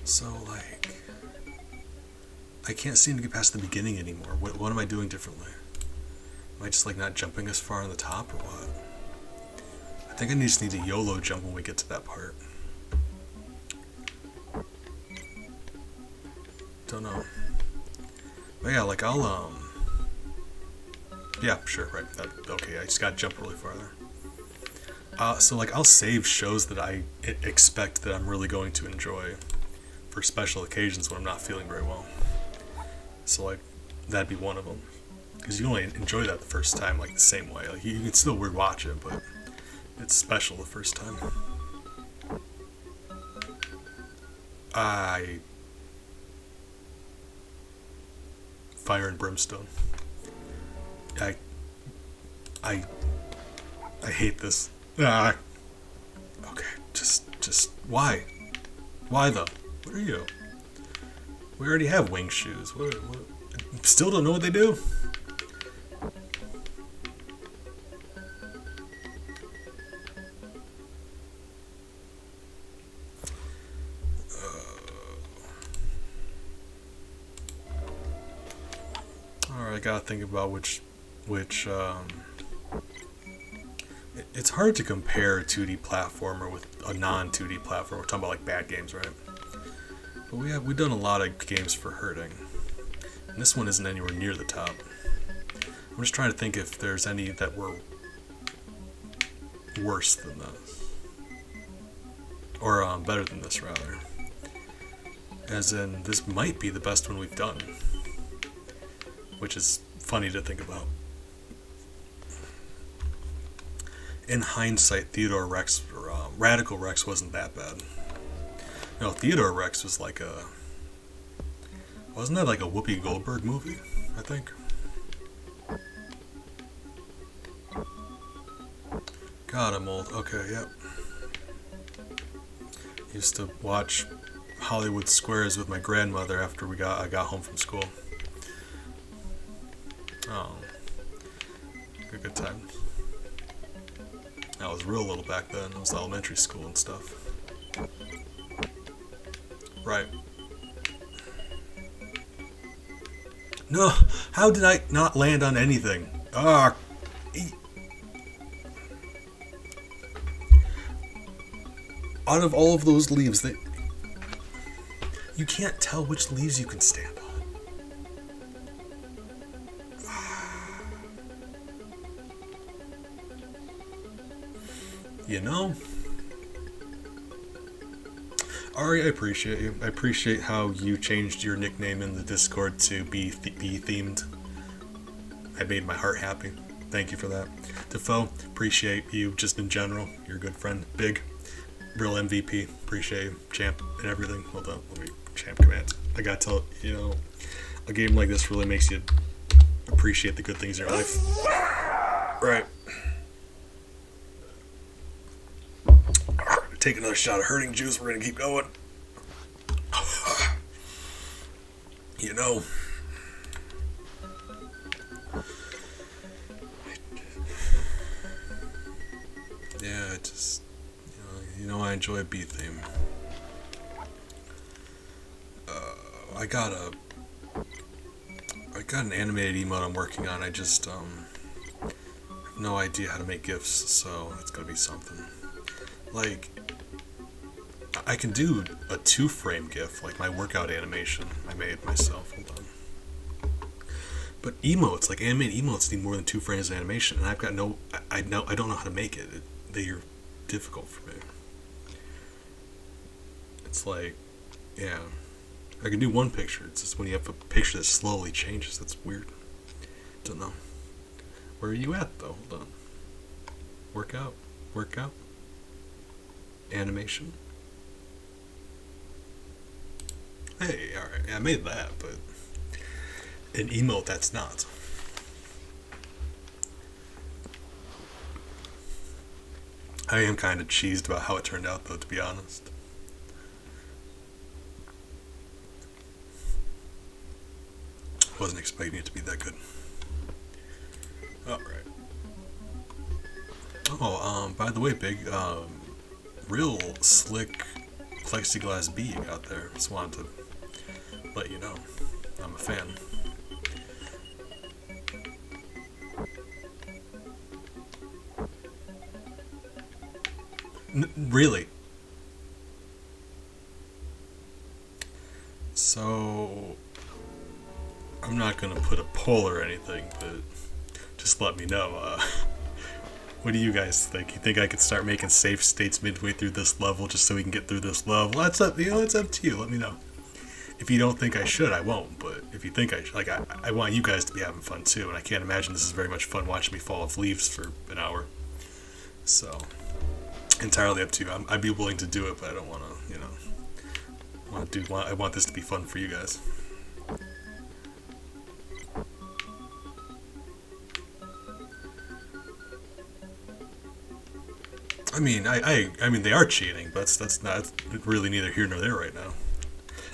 So I can't seem to get past the beginning anymore. What am I doing differently? Am I just not jumping as far on the top or what? I think I just need to YOLO jump when we get to that part. Don't know. But yeah, I'll yeah, sure, right. Okay, I just gotta jump really farther. So I'll save shows that I expect that I'm really going to enjoy for special occasions when I'm not feeling very well. So that'd be one of them, because you only enjoy that the first time the same way. You can still rewatch it, but it's special the first time. Fire and Brimstone. I hate this. Okay, just why? Why though? What are you? We already have wing shoes. What? Still don't know what they do? Alright, I gotta think about which it's hard to compare a 2D platformer with a non-2D platformer. We're talking about bad games, right? But we've done a lot of games for hurting, and this one isn't anywhere near the top. I'm just trying to think if there's any that were worse than this, or better than this rather. As in, this might be the best one we've done. which is funny to think about. In hindsight, Theodore Rex, Radical Rex wasn't that bad. No, Theodore Rex was like a... Wasn't that like a Whoopi Goldberg movie, I think? God, I'm old. Okay, yep. Used to watch Hollywood Squares with my grandmother after I got home from school. Oh, good times. I was real little back then. It was elementary school and stuff. Right. No, how did I not land on anything? Ah. Out of all of those leaves, you can't tell which leaves you can stand on. You know? Ari, I appreciate you. I appreciate how you changed your nickname in the Discord to be themed. I made my heart happy. Thank you for that. Defoe, appreciate you just in general. You're a good friend. Big, real MVP. Appreciate you. Champ and everything. Hold on. Let me... Champ commands. I gotta tell you know, a game like this really makes you appreciate the good things in your life. Right. Take another shot of hurting juice. We're gonna keep going. You know. Yeah, it just you know I enjoy a beat theme. I got an animated emote I'm working on. I just have no idea how to make GIFs, so it's gonna be something. Like, I can do a 2-frame GIF, like my workout animation I made myself. Hold on. But emotes, like animated emotes, need more than 2 frames of animation, and I've got I don't know how to make it. They're difficult for me. It's like, yeah, I can do one picture. It's just when you have a picture that slowly changes, that's weird. Don't know. Where are you at though? Hold on. Workout. Animation. Hey, alright, yeah, I made that, but an emote that's not. I am kind of cheesed about how it turned out though, to be honest. Wasn't expecting it to be that good. Alright. Oh, by the way, Big, real slick plexiglass bee out there. Just wanted to let you know. I'm a fan. Really? So, I'm not gonna put a poll or anything, but just let me know. What do you guys think? You think I could start making save states midway through this level just so we can get through this level? That's up, it's up to you. Let me know. If you don't think I should, I won't. But if you think I should, like, I want you guys to be having fun too. And I can't imagine this is very much fun watching me fall off leaves for an hour. So, entirely up to you. I'd be willing to do it, but I don't want to, I want this to be fun for you guys. I mean, I mean, they are cheating, but that's not really neither here nor there right now.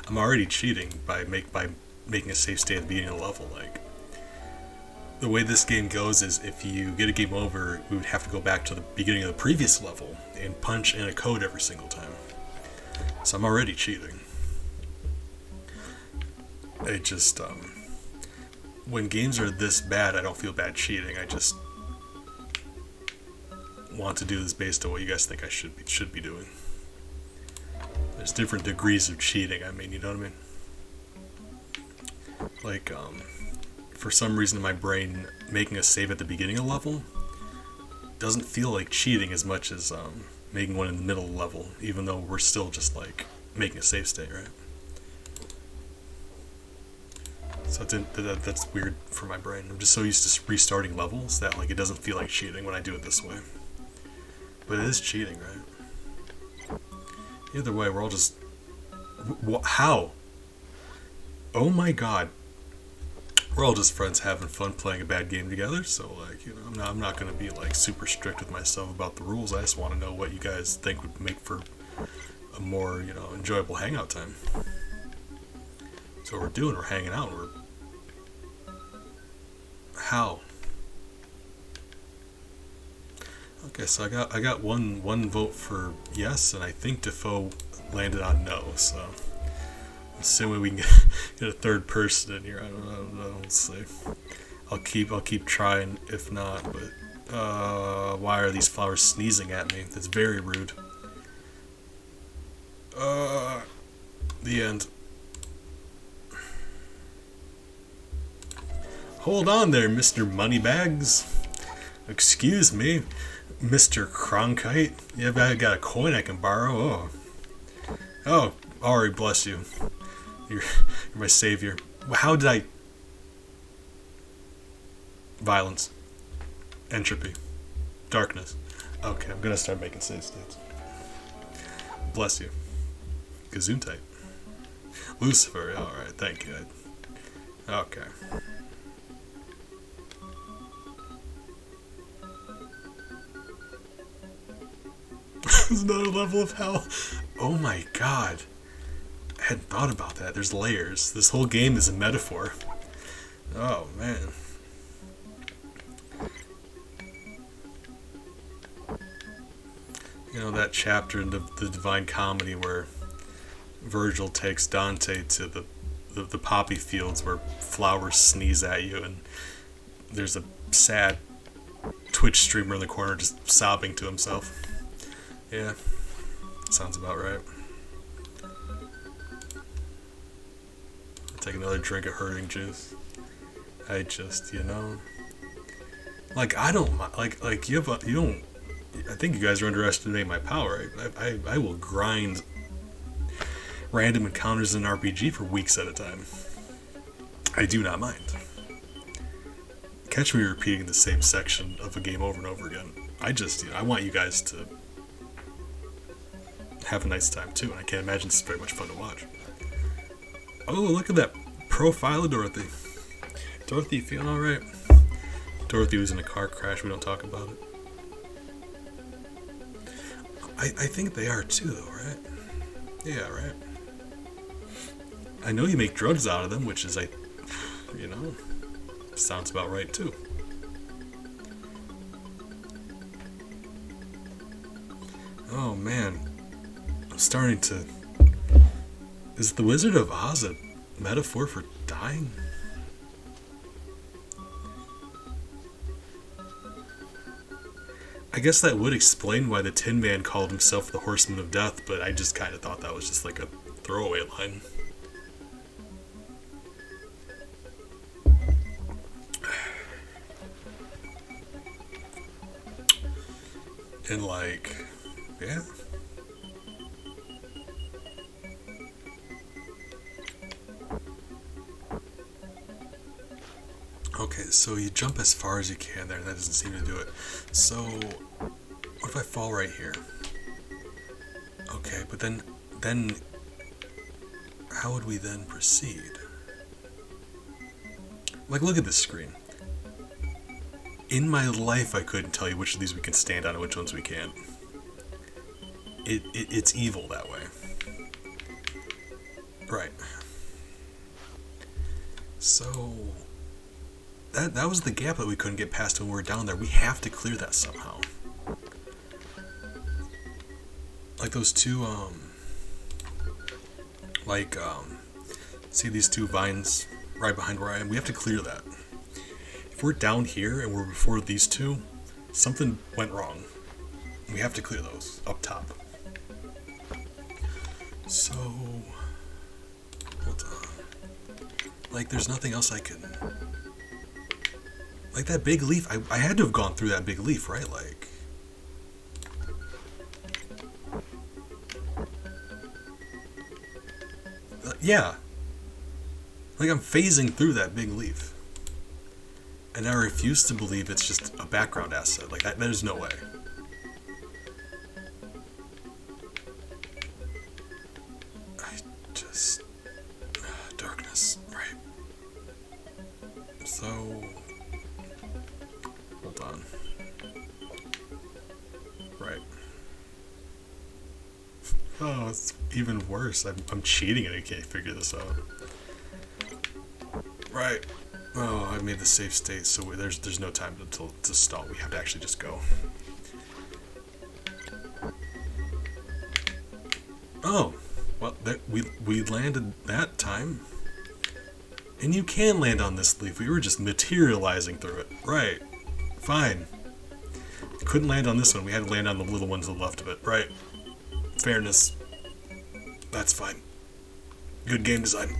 I'm already cheating by making a safe state at the beginning of the level. Like, the way this game goes is if you get a game over, we would have to go back to the beginning of the previous level and punch in a code every single time. So I'm already cheating. It just, when games are this bad, I don't feel bad cheating. I just want to do this based on what you guys think I should be doing. There's different degrees of cheating. I mean, you know what I mean? Like, for some reason in my brain, making a save at the beginning of the level doesn't feel like cheating as much as making one in the middle of the level, even though we're still just like making a save state, right? So that's weird for my brain. I'm just so used to restarting levels that like it doesn't feel like cheating when I do it this way. But it is cheating, right? Either way, we're all just... How? Oh my god. We're all just friends having fun playing a bad game together, so like, you know, I'm not gonna be like super strict with myself about the rules. I just want to know what you guys think would make for a more, you know, enjoyable hangout time. So what we're doing, we're hanging out, we're... How? Okay, so I got one vote for yes, and I think Defoe landed on no, so assuming we can get a third person in here. I don't know. Let's see. I'll keep trying if not, but why are these flowers sneezing at me? That's very rude. The end. Hold on there, Mr. Moneybags. Excuse me, Mr. Cronkite. Yeah, I got a coin I can borrow. Oh, Ari, bless you. You're my savior. How did I... Violence. Entropy. Darkness. Okay, I'm gonna start making save states. Bless you. Gesundheit. Lucifer, alright, thank you. Okay. There's another level of hell. Oh my god. I hadn't thought about that. There's layers. This whole game is a metaphor. Oh man. You know that chapter in the Divine Comedy where Virgil takes Dante to the poppy fields where flowers sneeze at you, and there's a sad Twitch streamer in the corner just sobbing to himself. Yeah, sounds about right. I'll take another drink of hurting juice. I just, you know, like I don't like you don't. I think you guys are underestimating my power. I will grind random encounters in RPG for weeks at a time. I do not mind. Catch me repeating the same section of a game over and over again. I just, you know, I want you guys to have a nice time too, and I can't imagine it's very much fun to watch. Oh, look at that profile of Dorothy. Dorothy, feeling alright? Dorothy was in a car crash, we don't talk about it. I think they are too, though, right? Yeah, right. I know you make drugs out of them, which is, you know, sounds about right too. Oh man, I'm starting to... Is the Wizard of Oz a metaphor for dying? I guess that would explain why the Tin Man called himself the Horseman of Death, but I just kind of thought that was just like a throwaway line. And like, yeah. Okay, so you jump as far as you can there, and that doesn't seem to do it. So, what if I fall right here? Okay, but then, how would we then proceed? Like, look at this screen. In my life, I couldn't tell you which of these we can stand on and which ones we can't. It's evil that way. Right. So... That was the gap that we couldn't get past when we were down there. We have to clear that somehow. Like those two, see these two vines right behind where I am? We have to clear that. If we're down here and we're before these two, something went wrong. We have to clear those up top. So, hold on. Like, there's nothing else I can... Like that big leaf, I had to have gone through that big leaf, right? Like... yeah. Like, I'm phasing through that big leaf. And I refuse to believe it's just a background asset. Like, there's no way. I just... darkness, right. So... hold on. Right. Oh, it's even worse. I'm cheating and I can't figure this out. Right. Oh, I made the safe state, so there's no time to stall. We have to actually just go. Oh, well, we landed that time. And you can land on this leaf. We were just materializing through it. Right. Fine. Couldn't land on this one. We had to land on the little one to the left of it. Right. Fairness. That's fine. Good game design.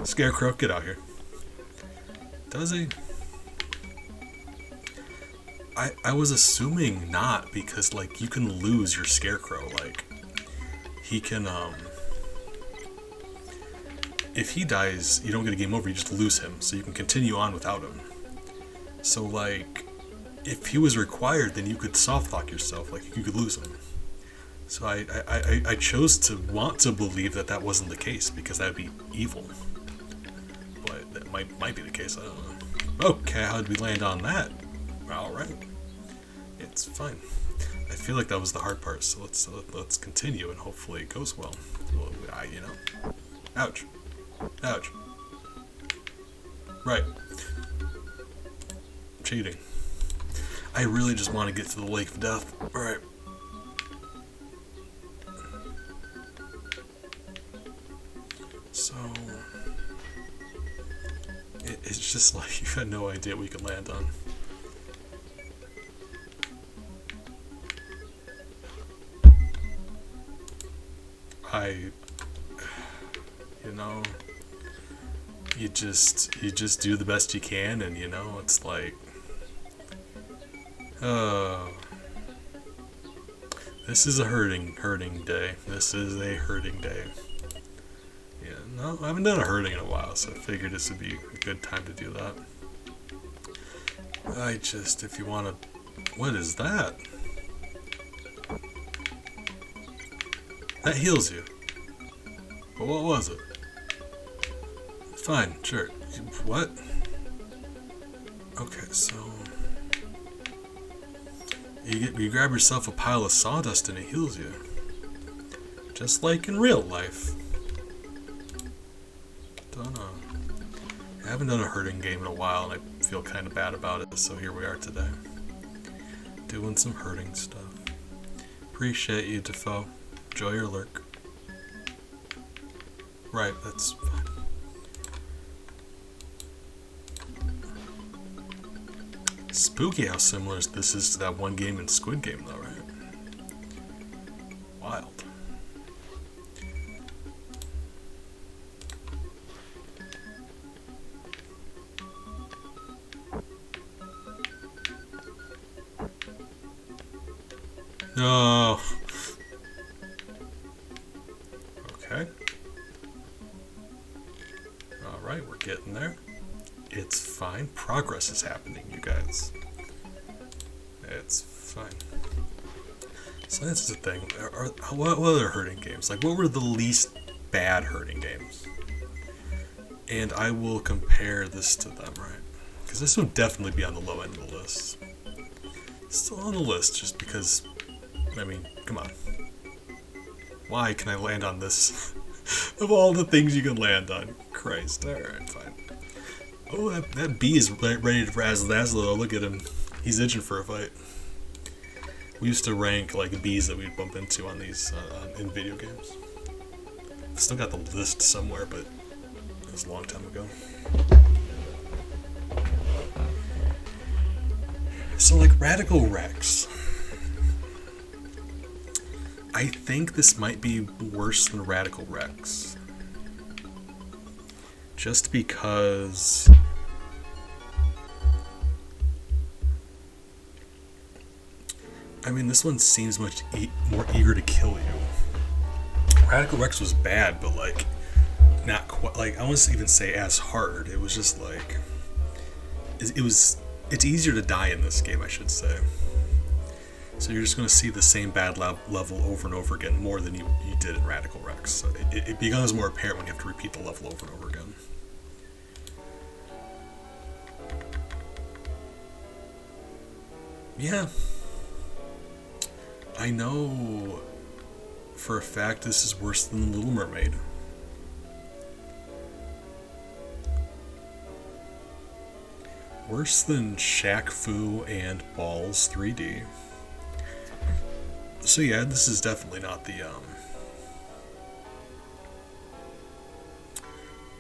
Scarecrow, get out here. Does he? I was assuming not, because, like, you can lose your Scarecrow. Like, he can, if he dies, you don't get a game over, you just lose him, so you can continue on without him. So, like, if he was required, then you could soft lock yourself, like, you could lose him. So I chose to want to believe that wasn't the case, because that would be evil. But that might be the case, I don't know. Okay, how did we land on that? Alright. It's fine. I feel like that was the hard part, so let's continue, and hopefully it goes well. Well, you know. Ouch. Ouch. Right. Cheating. I really just want to get to the Lake of Death. Alright. So... it's just like you had no idea what you could land on. You know, you just do the best you can, and you know, it's like, this is a hurting day. This is a hurting day. Yeah, no, I haven't done a hurting in a while, so I figured this would be a good time to do that. If you want to, what is that? That heals you. But what was it? Fine, sure. What? Okay, so you grab yourself a pile of sawdust and it heals you. Just like in real life. Don't know. I haven't done a hurting game in a while and I feel kind of bad about it, so here we are today. Doing some hurting stuff. Appreciate you, Defoe. Enjoy your lurk. Right, that's fine. Spooky how similar this is to that one game in Squid Game, though, right? Wild. No. Okay. Alright, we're getting there. It's fine. Progress is happening, you guys. It's fine. So that's the thing. What other hurting games? Like, what were the least bad hurting games? And I will compare this to them, right? Because this would definitely be on the low end of the list. Still on the list, just because, I mean, come on. Why can I land on this? Of all the things you can land on. Christ, alright, fine. Oh, that bee is ready to razzle-dazzle. Look at him. He's itching for a fight. We used to rank like bees that we'd bump into on these in video games. Still got the list somewhere, but it was a long time ago. So like Radical Rex. I think this might be worse than Radical Rex. Just because I mean, this one seems much more eager to kill you. Radical Rex was bad, but like not quite, like, I wouldn't even say as hard. It was just like, it's easier to die in this game, I should say. So you're just going to see the same bad level over and over again more than you did in Radical Rex. So it becomes more apparent when you have to repeat the level over and over again. Yeah. I know for a fact this is worse than Little Mermaid. Worse than Shaq Fu and Balls 3D. So yeah, this is definitely not the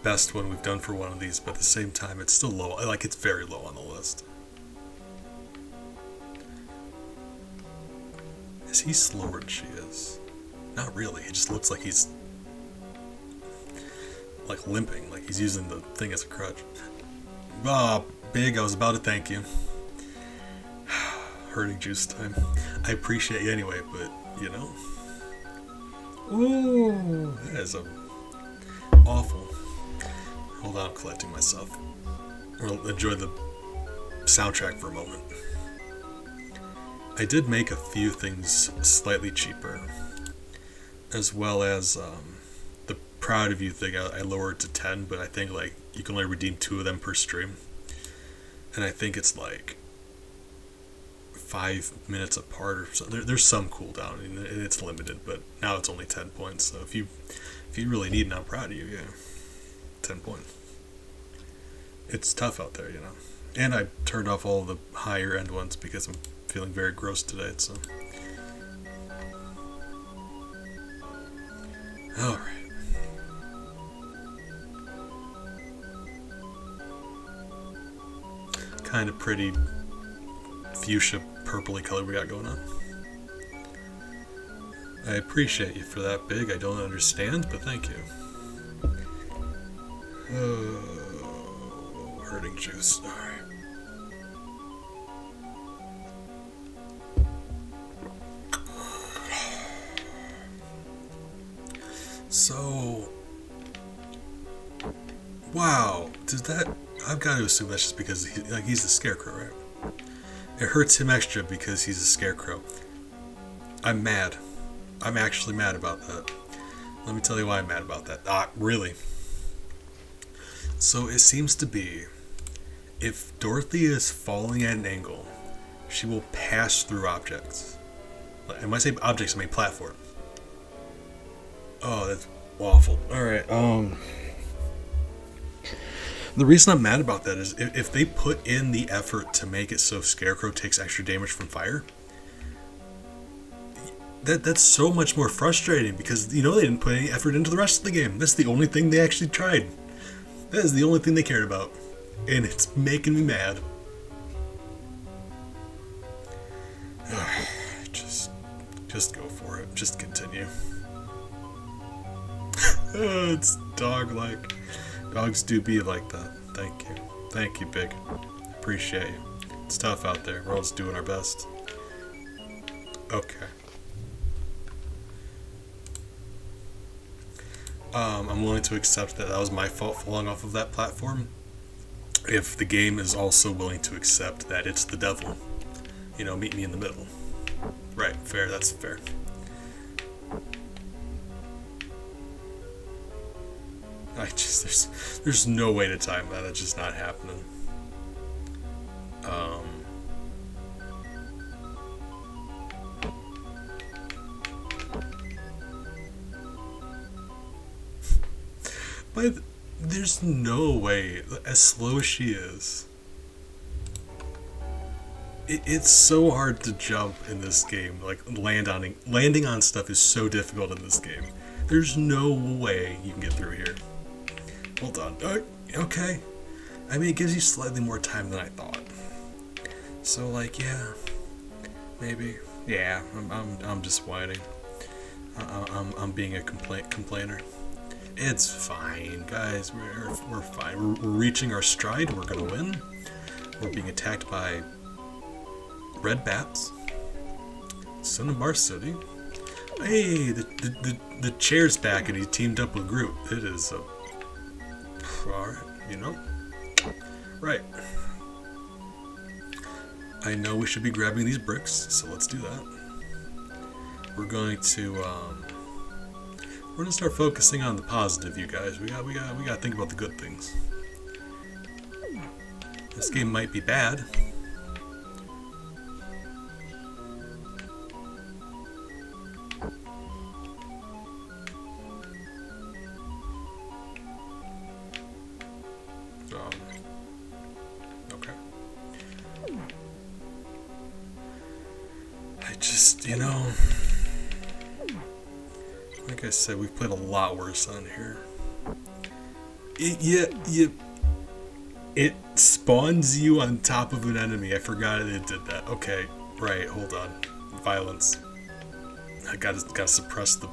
best one we've done for one of these, but at the same time it's still low. Like, it's very low on the list. Is he slower than she is? Not really. He just looks like he's like limping, like he's using the thing as a crutch. Ah, Big, I was about to thank you. Hurting juice time. I appreciate you anyway, but you know. Ooh, that is awful. Hold on, I'm collecting myself. We'll enjoy the soundtrack for a moment. I did make a few things slightly cheaper, as well as the Proud of You thing. I lowered to 10, but I think like you can only redeem 2 of them per stream, and I think it's like 5 minutes apart or so. There's some cooldown and it's limited, but now it's only 10 points. So if you really need it, I'm proud of you. Yeah, 10 points. It's tough out there, you know. And I turned off all the higher end ones because I'm feeling very gross today. So, all right. Kind of pretty fuchsia purpley color we got going on. I appreciate you for that, Big. I don't understand, but thank you. Oh, hurting juice. All right. So, wow, did that? I've got to assume that's just because he's the Scarecrow, right? It hurts him extra because he's a Scarecrow. I'm mad. I'm actually mad about that. Let me tell you why I'm mad about that. Really? So it seems to be, if Dorothy is falling at an angle, she will pass through objects. And when I say objects, I mean platform. Oh, that's awful. Alright, the reason I'm mad about that is if they put in the effort to make it so Scarecrow takes extra damage from fire, that's so much more frustrating because, you know, they didn't put any effort into the rest of the game. That's the only thing they actually tried. That is the only thing they cared about. And it's making me mad. Just go for it. Just continue. It's dog-like. Dogs do be like that. Thank you. Thank you, Big. Appreciate you. It's tough out there. We're all just doing our best. Okay. I'm willing to accept that was my fault falling off of that platform. If the game is also willing to accept that it's the devil. You know, meet me in the middle. Right, fair, that's fair. There's no way to time that. It's just not happening. But there's no way, as slow as she is, it's so hard to jump in this game. Like, landing on stuff is so difficult in this game. There's no way you can get through here. Hold on. Okay. I mean, it gives you slightly more time than I thought. So, like, yeah, maybe. Yeah, I'm just whining. I'm being a complainer. It's fine, guys. We're fine. We're reaching our stride. We're gonna win. We're being attacked by red bats. Cinnabar City. Hey, the chair's back and he teamed up with Groot. It is Alright, you know. Right. I know we should be grabbing these bricks, so let's do that. We're going to start focusing on the positive, you guys. We got to think about the good things. This game might be bad. Okay. I just, like I said, we've played a lot worse on here. It spawns you on top of an enemy. I forgot it did that. Okay, right, hold on. Violence. I gotta suppress the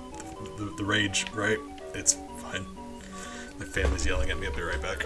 rage, right? It's fine. My family's yelling at me. I'll be right back.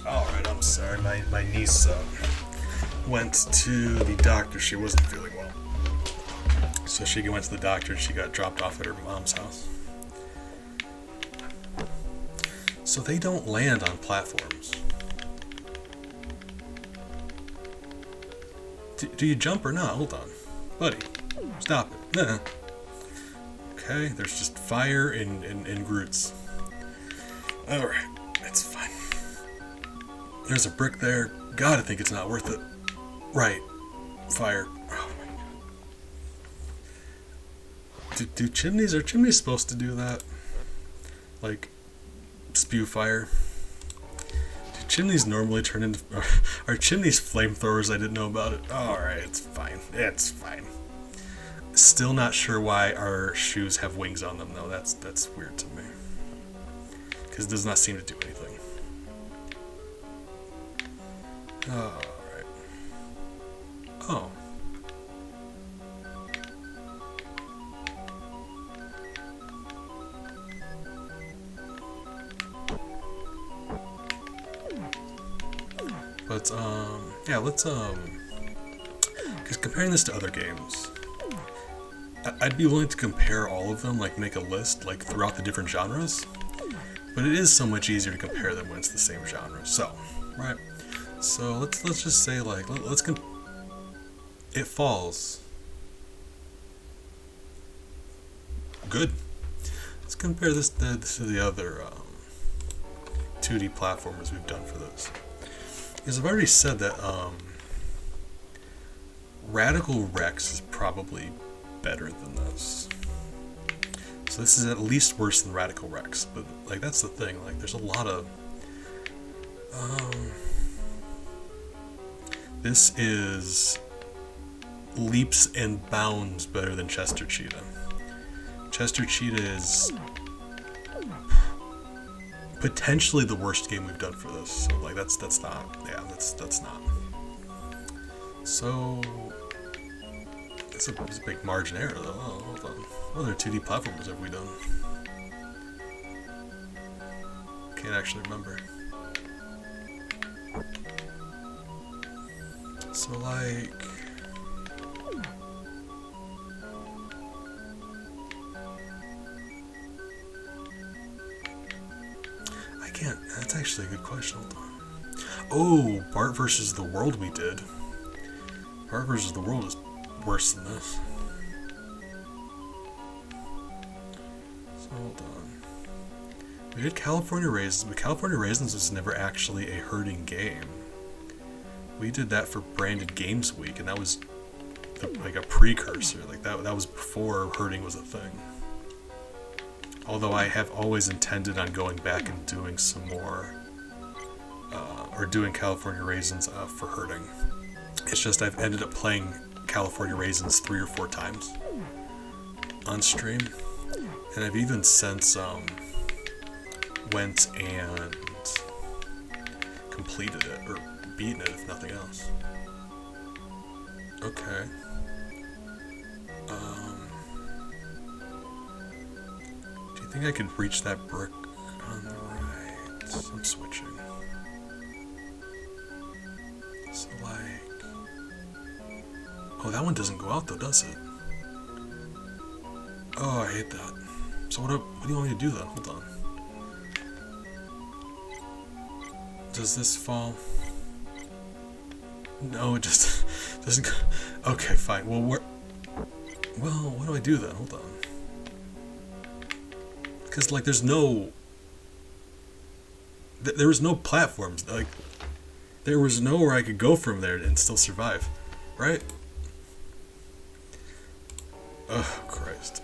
Alright, I'm sorry. My niece went to the doctor. She wasn't feeling well. So she went to the doctor and she got dropped off at her mom's house. So they don't land on platforms. Do you jump or not? Hold on. Buddy, stop it. Nah. Okay, there's just fire and Groots. Alright, it's fine. There's a brick there. God, I think it's not worth it. Right. Fire. Oh my god. Are chimneys supposed to do that? Like, spew fire? Do chimneys normally turn into... Are chimneys flamethrowers? I didn't know about it. Alright, it's fine. It's fine. Still not sure why our shoes have wings on them, though. That's weird to me. Because it does not seem to do anything. Alright. Oh. But, yeah, let's, because comparing this to other games, I'd be willing to compare all of them, like make a list, like throughout the different genres, but it is so much easier to compare them when it's the same genre, so, right? So let's just say like it falls. Good. Let's compare this to the other 2D platformers we've done for this. Because I've already said that Radical Rex is probably better than this. So this is at least worse than Radical Rex, but like that's the thing. Like there's a lot of this is leaps and bounds better than Chester Cheetah. Chester Cheetah is potentially the worst game we've done for this. So like that's not. Yeah, that's not. So it's a big margin error though. Oh, hold on. What other 2D platformers have we done? can't actually remember. So like... I can't... That's actually a good question. Hold on. Oh, Bart versus the World we did. Bart versus the World is worse than this. So hold on. We did California Raisins, but California Raisins was never actually a herding game. We did that for Branded Games Week, and that was like a precursor. Like that was before herding was a thing. Although I have always intended on going back and doing some more, or doing California Raisins for herding. It's just I've ended up playing California Raisins 3 or 4 times on stream, and I've even since went and completed it, or beaten it if nothing else. Okay. Do you think I could reach that brick on the right? I'm switching. So like... Oh, that one doesn't go out though, does it? Oh, I hate that. So what do you want me to do then? Hold on. Does this fall? No, it just doesn't go. Okay, fine. Well, what do I do then? Hold on. Because, like, there's no... There was no platforms. Like, there was nowhere I could go from there and still survive. Right? Oh, Christ.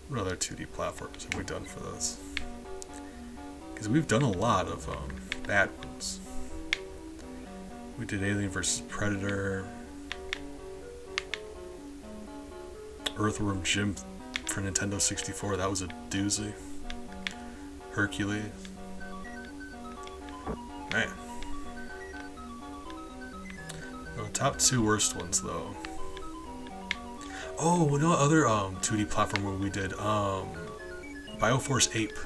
What other 2D platforms have we done for this? Because we've done a lot of bad ones. We did Alien vs. Predator, Earthworm Jim for Nintendo 64, that was a doozy. Hercules. Man. Oh, top 2 worst ones though. Oh, what other 2D platform we did? Bioforce Ape.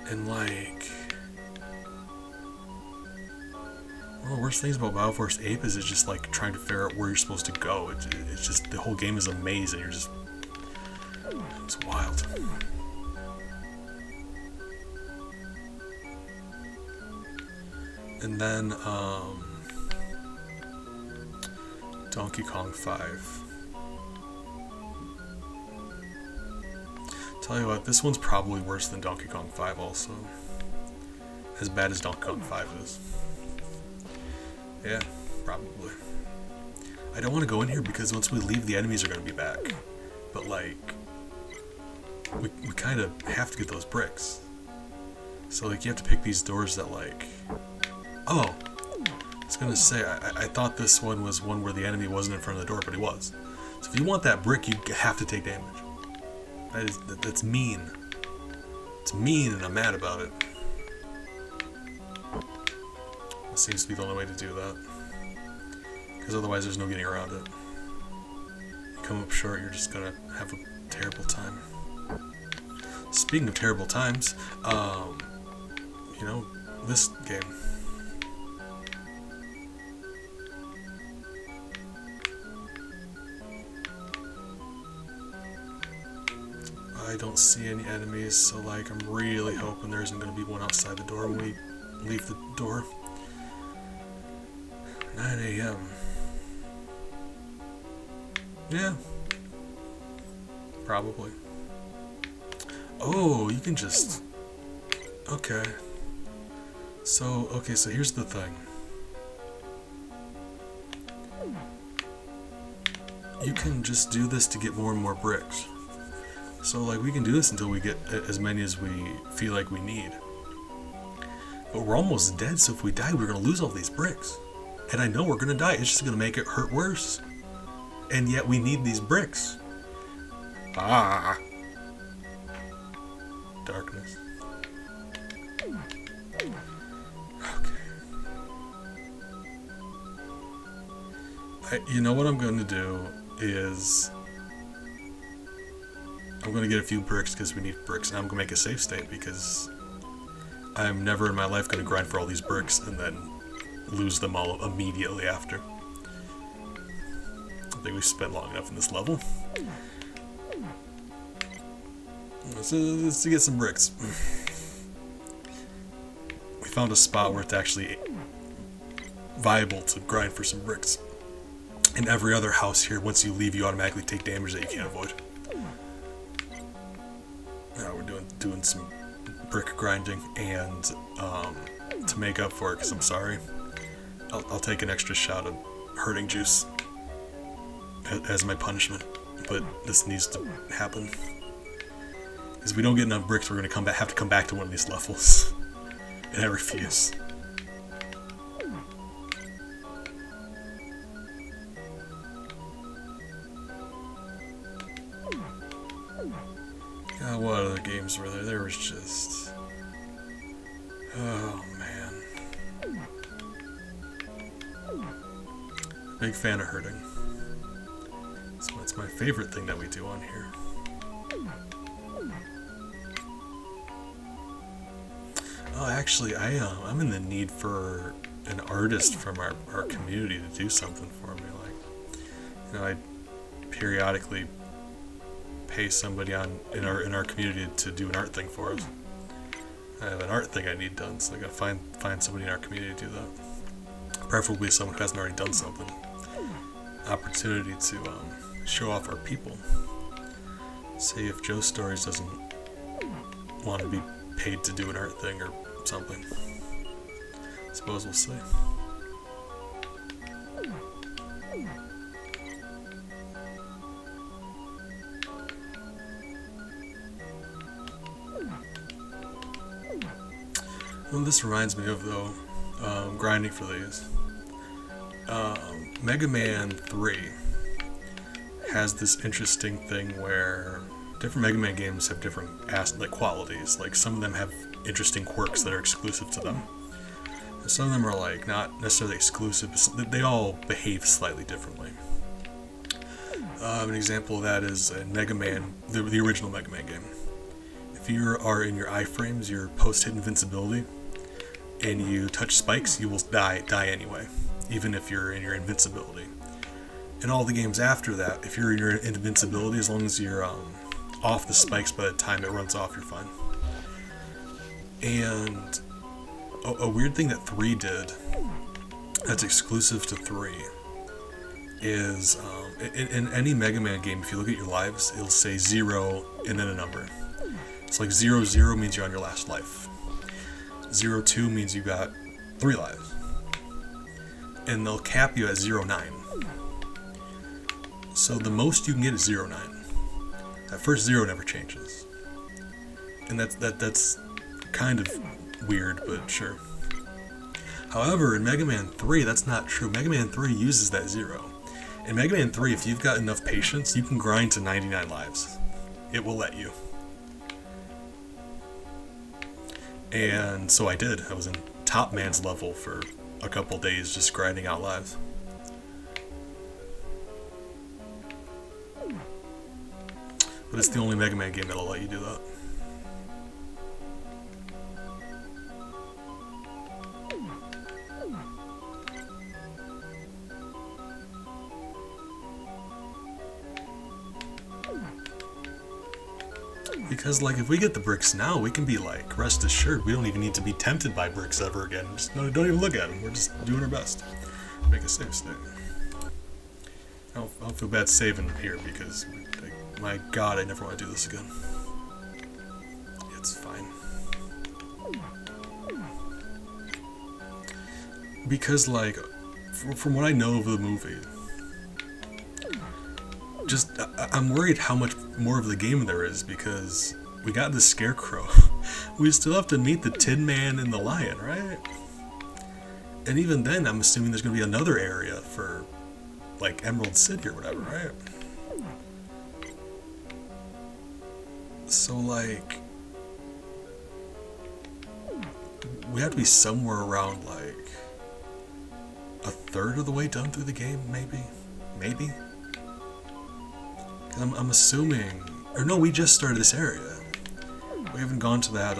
And like... One of the worst things about Bioforce Ape is it's just like trying to figure out where you're supposed to go. It's just, the whole game is a maze and you're just... It's wild. And then, Donkey Kong 5. Tell you what, this one's probably worse than Donkey Kong 5 also. As bad as Donkey Kong 5 is. Yeah, probably. I don't want to go in here because once we leave, the enemies are going to be back. But like, we kind of have to get those bricks. So like, you have to pick these doors that like... Oh! I was going to say, I thought this one was one where the enemy wasn't in front of the door, but he was. So if you want that brick, you have to take damage. That's mean. It's mean and I'm mad about it. It seems to be the only way to do that. Because otherwise there's no getting around it. You come up short, you're just gonna have a terrible time. Speaking of terrible times, you know, this game. I don't see any enemies, so like I'm really hoping there isn't going to be one outside the door when we leave the door. 9 a.m. Yeah. Probably. Oh, you can just... Okay. So here's the thing. You can just do this to get more and more bricks. So like we can do this until we get as many as we feel like we need. But we're almost dead, so if we die, we're gonna lose all these bricks. And I know we're gonna die, it's just gonna make it hurt worse. And yet we need these bricks. Ah. Darkness. Okay. You know what I'm gonna do is... I'm gonna get a few bricks because we need bricks, and I'm gonna make a save state because I'm never in my life gonna grind for all these bricks and then lose them all immediately after. I think we've spent long enough in this level. Let's get some bricks. We found a spot where it's actually viable to grind for some bricks. In every other house here, once you leave, you automatically take damage that you can't avoid. Now we're doing some brick grinding, and to make up for it, because I'm sorry, I'll take an extra shot of hurting juice as my punishment. But this needs to happen. Because if we don't get enough bricks, we're going to have to come back to one of these levels. And I refuse. God, what other games were there? There was just... Oh, man. Big fan of hurting. It's my favorite thing that we do on here. Oh, actually, I'm in the need for an artist from our community to do something for me. Like, I periodically pay somebody in our community to do an art thing for us. I have an art thing I need done, so I gotta find somebody in our community to do that. Preferably someone who hasn't already done something. Opportunity to show off our people. See if Joe Stories doesn't want to be paid to do an art thing or something. Suppose we'll see. Well, this reminds me of, though, grinding for these. Mega Man 3 has this interesting thing where different Mega Man games have different qualities. Like, some of them have interesting quirks that are exclusive to them. And some of them are like not necessarily exclusive, but they all behave slightly differently. An example of that is in Mega Man, the original Mega Man game. If you are in your iframes, your post-hit invincibility, and you touch spikes, you will die anyway, even if you're in your invincibility. In all the games after that, if you're in your invincibility, as long as you're off the spikes by the time it runs off, you're fine. And a weird thing that 3 did, that's exclusive to 3, is in any Mega Man game, if you look at your lives, it'll say 0 and then a number. It's like 0-0 means you're on your last life. 0-2 means you got 3 lives. And they'll cap you at 0-9. So the most you can get is 0-9. That first 0 never changes. And that's kind of weird, but sure. However, in Mega Man 3, that's not true. Mega Man 3 uses that 0. In Mega Man 3, if you've got enough patience, you can grind to 99 lives. It will let you. And so I did. I was in Top Man's level for a couple days just grinding out lives. But it's the only Mega Man game that'll let you do that. Because, like, if we get the bricks now, we can be like, rest assured, we don't even need to be tempted by bricks ever again. Just don't even look at them. We're just doing our best. Make a save state. I don't feel bad saving here because, like, my God, I never want to do this again. It's fine. Because, like, from what I know of the movie, I'm worried how much more of the game there is because we got the Scarecrow. We still have to meet the Tin Man and the Lion, right? And even then, I'm assuming there's going to be another area for, like, Emerald City or whatever, right? So, like, we have to be somewhere around, like, a third of the way done through the game, maybe? Maybe? I'm assuming, Or no, we just started this area. We haven't gone to that,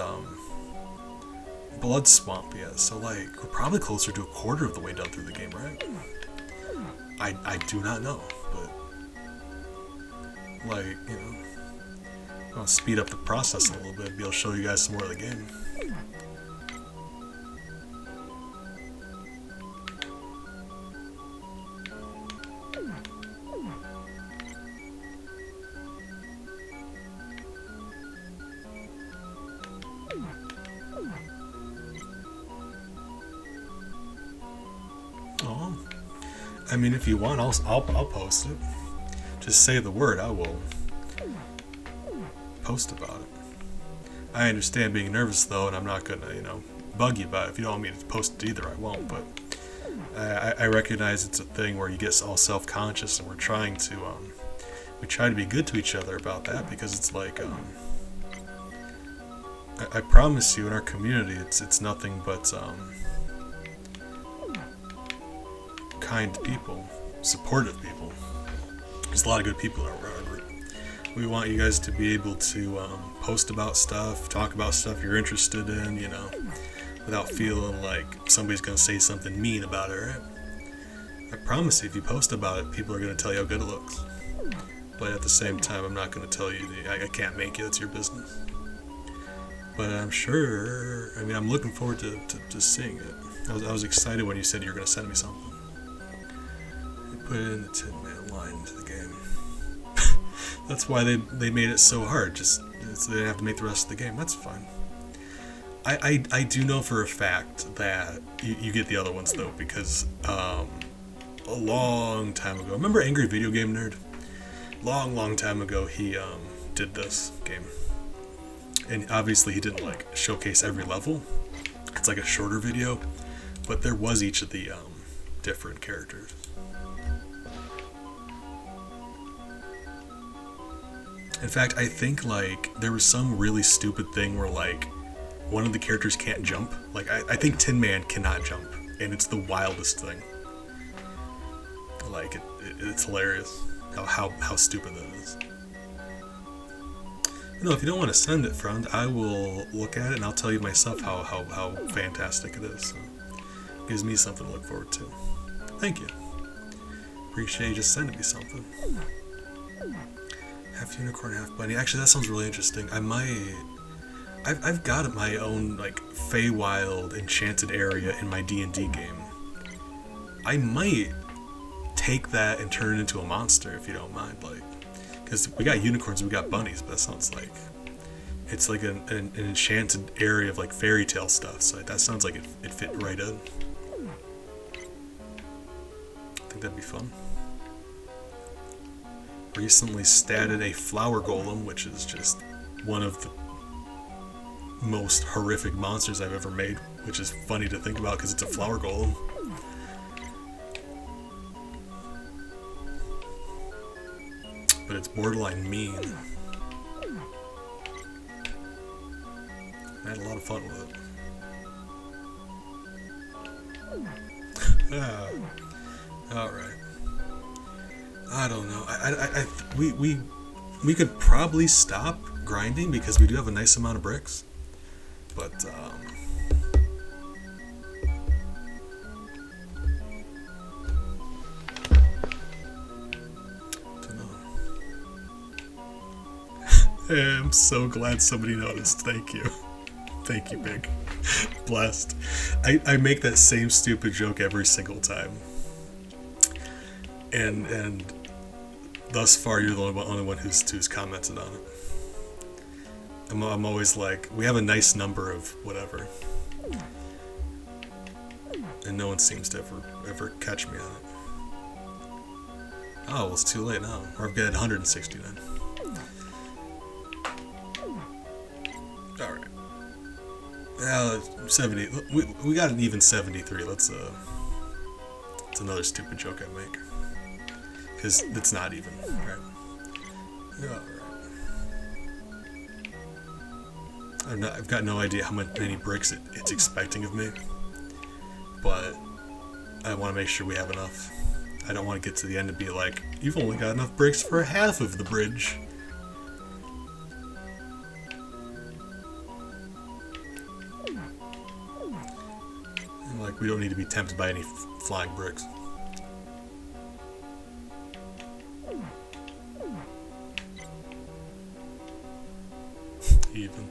blood swamp yet, so, like, we're probably closer to a quarter of the way done through the game, right? I do not know, but, like, you know, I'll speed up the process a little bit, be able to show you guys some more of the game. Oh, I mean, if you want, I'll post it. Just say the word, I will post about it. I understand being nervous though, and I'm not gonna, you know, bug you about it. If you don't want me to post it either, I won't. But I recognize it's a thing where you get all self-conscious, and we're trying to, we try to be good to each other about that, because it's like, I promise you, in our community, it's nothing but kind people, supportive people. There's a lot of good people in our group. We want you guys to be able to post about stuff, talk about stuff you're interested in, you know, without feeling like somebody's going to say something mean about it, right? I promise you, if you post about it, people are going to tell you how good it looks. But at the same time, I'm not going to tell you, I can't make you, it's your business. But I'm sure, I mean, I'm looking forward to seeing it. I was excited when you said you were going to send me something. You put it in the Tin Man line into the game. That's why they made it so hard, just so they didn't have to make the rest of the game. That's fine. I do know for a fact that you get the other ones, though, because a long time ago, remember Angry Video Game Nerd? Long time ago, he did this game. And obviously he didn't like showcase every level. It's like a shorter video, but there was each of the different characters. In fact, I think like there was some really stupid thing where like one of the characters can't jump. Like I think Tin Man cannot jump, and it's the wildest thing. Like it's hilarious how stupid that is. No, if you don't want to send it, friend, I will look at it and I'll tell you myself how fantastic it is. So it gives me something to look forward to. Thank you. Appreciate you just sending me something. Half unicorn, half bunny. Actually, that sounds really interesting. I've got my own like Feywild enchanted area in my D&D game. I might take that and turn it into a monster if you don't mind, like. Because we got unicorns, we got bunnies, but that sounds like it's like an enchanted area of like fairy tale stuff. So that sounds like it fit right in. I think that'd be fun. Recently statted a flower golem, which is just one of the most horrific monsters I've ever made, which is funny to think about because it's a flower golem. But it's borderline mean. I had a lot of fun with it. Alright. I don't know. We could probably stop grinding because we do have a nice amount of bricks. But, I'm so glad somebody noticed. Thank you. Thank you, Big. Blessed. I make that same stupid joke every single time. And thus far, you're the only one who's commented on it. I'm always like, we have a nice number of whatever. And no one seems to ever catch me on it. Oh, well, it's too late now. Or I've got 169. Alright. 70. We got an even 73. It's another stupid joke I make. Because it's not even, right? Alright. I've got no idea how many bricks it's expecting of me. But I want to make sure we have enough. I don't want to get to the end and be like, you've only got enough bricks for half of the bridge. We don't need to be tempted by any flying bricks. Even.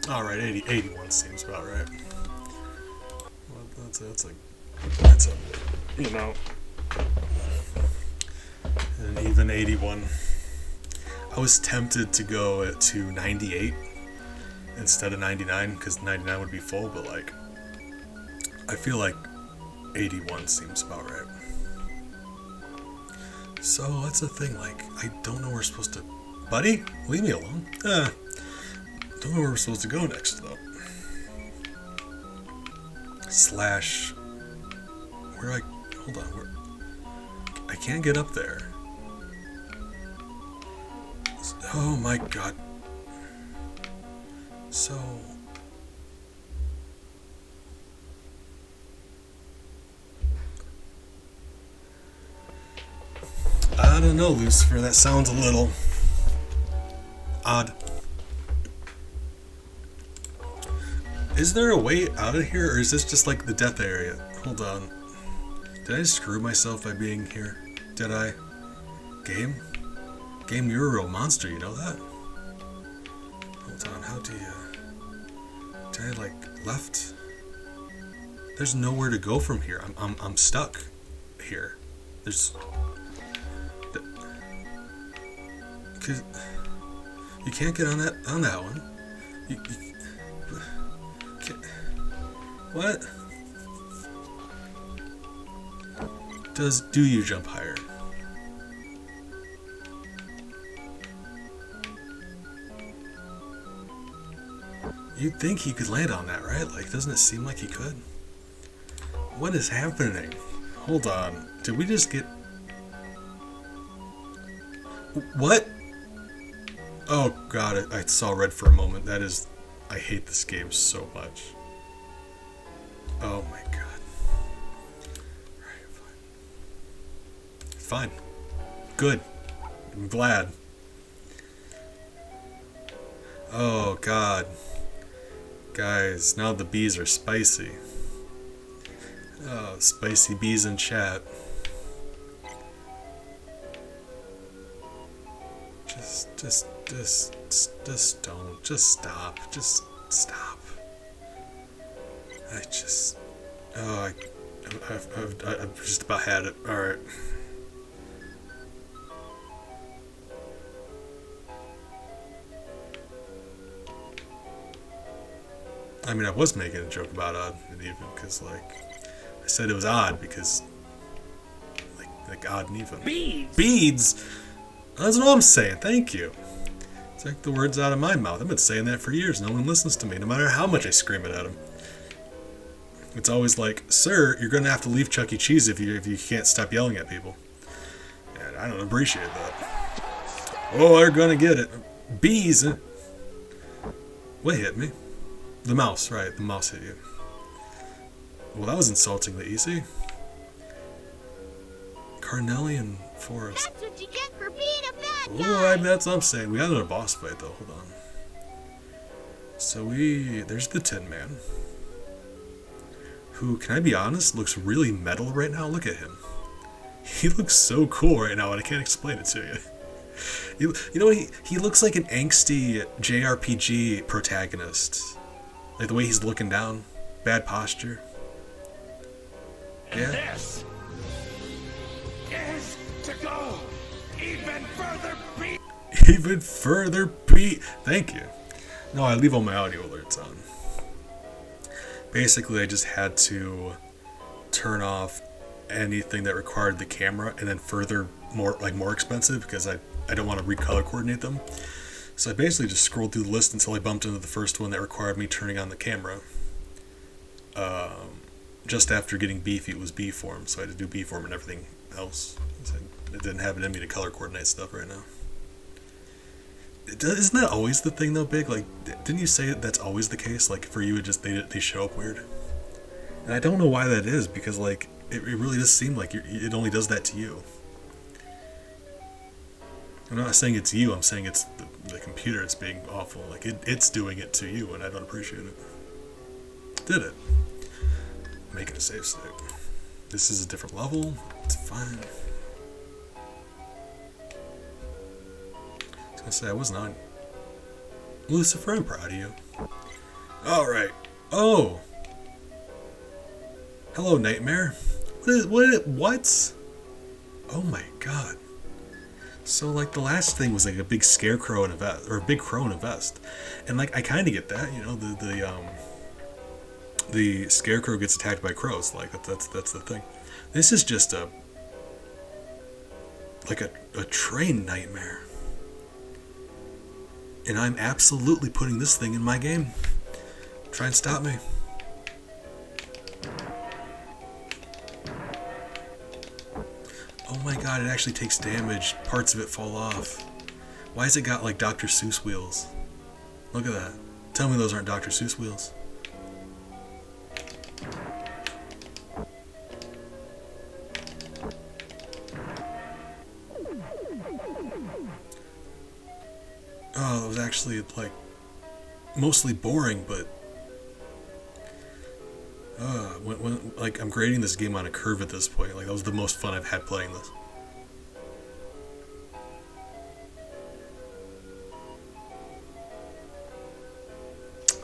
Alright, 81 seems about right. Well, that's a, you know, and even 81. I was tempted to go to 98 instead of 99, because 99 would be full, but like, I feel like 81 seems about right. So that's the thing, like, I don't know where we're supposed to... Buddy? Leave me alone. Don't know where we're supposed to go next, though. Slash... Where do I... Hold on, where... I can't get up there. Oh my god. So... I don't know, Lucifer. That sounds a little... odd. Is there a way out of here, or is this just like the death area? Hold on. Did I screw myself by being here? Did I? Game? Game, you're a real monster, you know that? Hold on, how do you... Did I, like, left? There's nowhere to go from here. I'm stuck here. There's... Cause you can't get on that one. You can't. What? Do you jump higher? You'd think he could land on that, right? Like, doesn't it seem like he could? What is happening? Hold on. Did we just get... What? Oh god, I saw red for a moment. That is... I hate this game so much. Oh my god. Alright, fine. Fine. Good. I'm glad. Oh god. Guys, now the bees are spicy. Oh, spicy bees in chat. Just don't. Just stop. Just stop. I just... Oh, I've just about had it. Alright. I mean, I was making a joke about odd and even, because, like, I said it was odd because, like odd and even. Beads! Beads? That's what I'm saying, thank you. Take the words out of my mouth. I've been saying that for years. No one listens to me, no matter how much I scream it at them. It's always like, sir, you're going to have to leave Chuck E. Cheese if you can't stop yelling at people. And I don't appreciate that. Oh, they're going to get it. Bees! What hit me? The mouse, right. The mouse hit you. Well, that was insultingly easy. Carnelian Forest. That's what you get for being a bad Oh, guy. that's what I'm saying. We got another boss fight, though. Hold on. So there's the Tin Man. Who, can I be honest, looks really metal right now. Look at him. He looks so cool right now, and I can't explain it to you. You know, he looks like an angsty JRPG protagonist. Like the way he's looking down. Bad posture. Yeah. This is to go even further beat. Even further beat. Thank you. No, I leave all my audio alerts on. Basically, I just had to turn off anything that required the camera, and then further more expensive because I don't want to recolor coordinate them. So I basically just scrolled through the list until I bumped into the first one that required me turning on the camera. Just after getting Beefy, it was B form, so I had to do B form and everything else. So it didn't have it in me to color coordinate stuff right now. Isn't that always the thing though, Big? Like, didn't you say that's always the case? Like for you, it just they show up weird. And I don't know why that is, because like it really does seem like it only does that to you. I'm not saying it's you. I'm saying it's the computer. It's being awful. Like it's doing it to you, and I don't appreciate it. Did it? Making a save state. This is a different level. It's fine. I was gonna say I wasn't on. Lucifer, I'm proud of you. All right. Oh. Hello, Nightmare. What? Oh my God. So like the last thing was like a big scarecrow in a vest, or a big crow in a vest, and like I kind of get that, you know, the scarecrow gets attacked by crows, like that's the thing. This is just a train nightmare, and I'm absolutely putting this thing in my game. Try and stop me. Oh my God, it actually takes damage. Parts of it fall off. Why has it got like Dr. Seuss wheels? Look at that. Tell me those aren't Dr. Seuss wheels. Oh, it was actually like mostly boring, but when like I'm grading this game on a curve at this point. Like that was the most fun I've had playing this.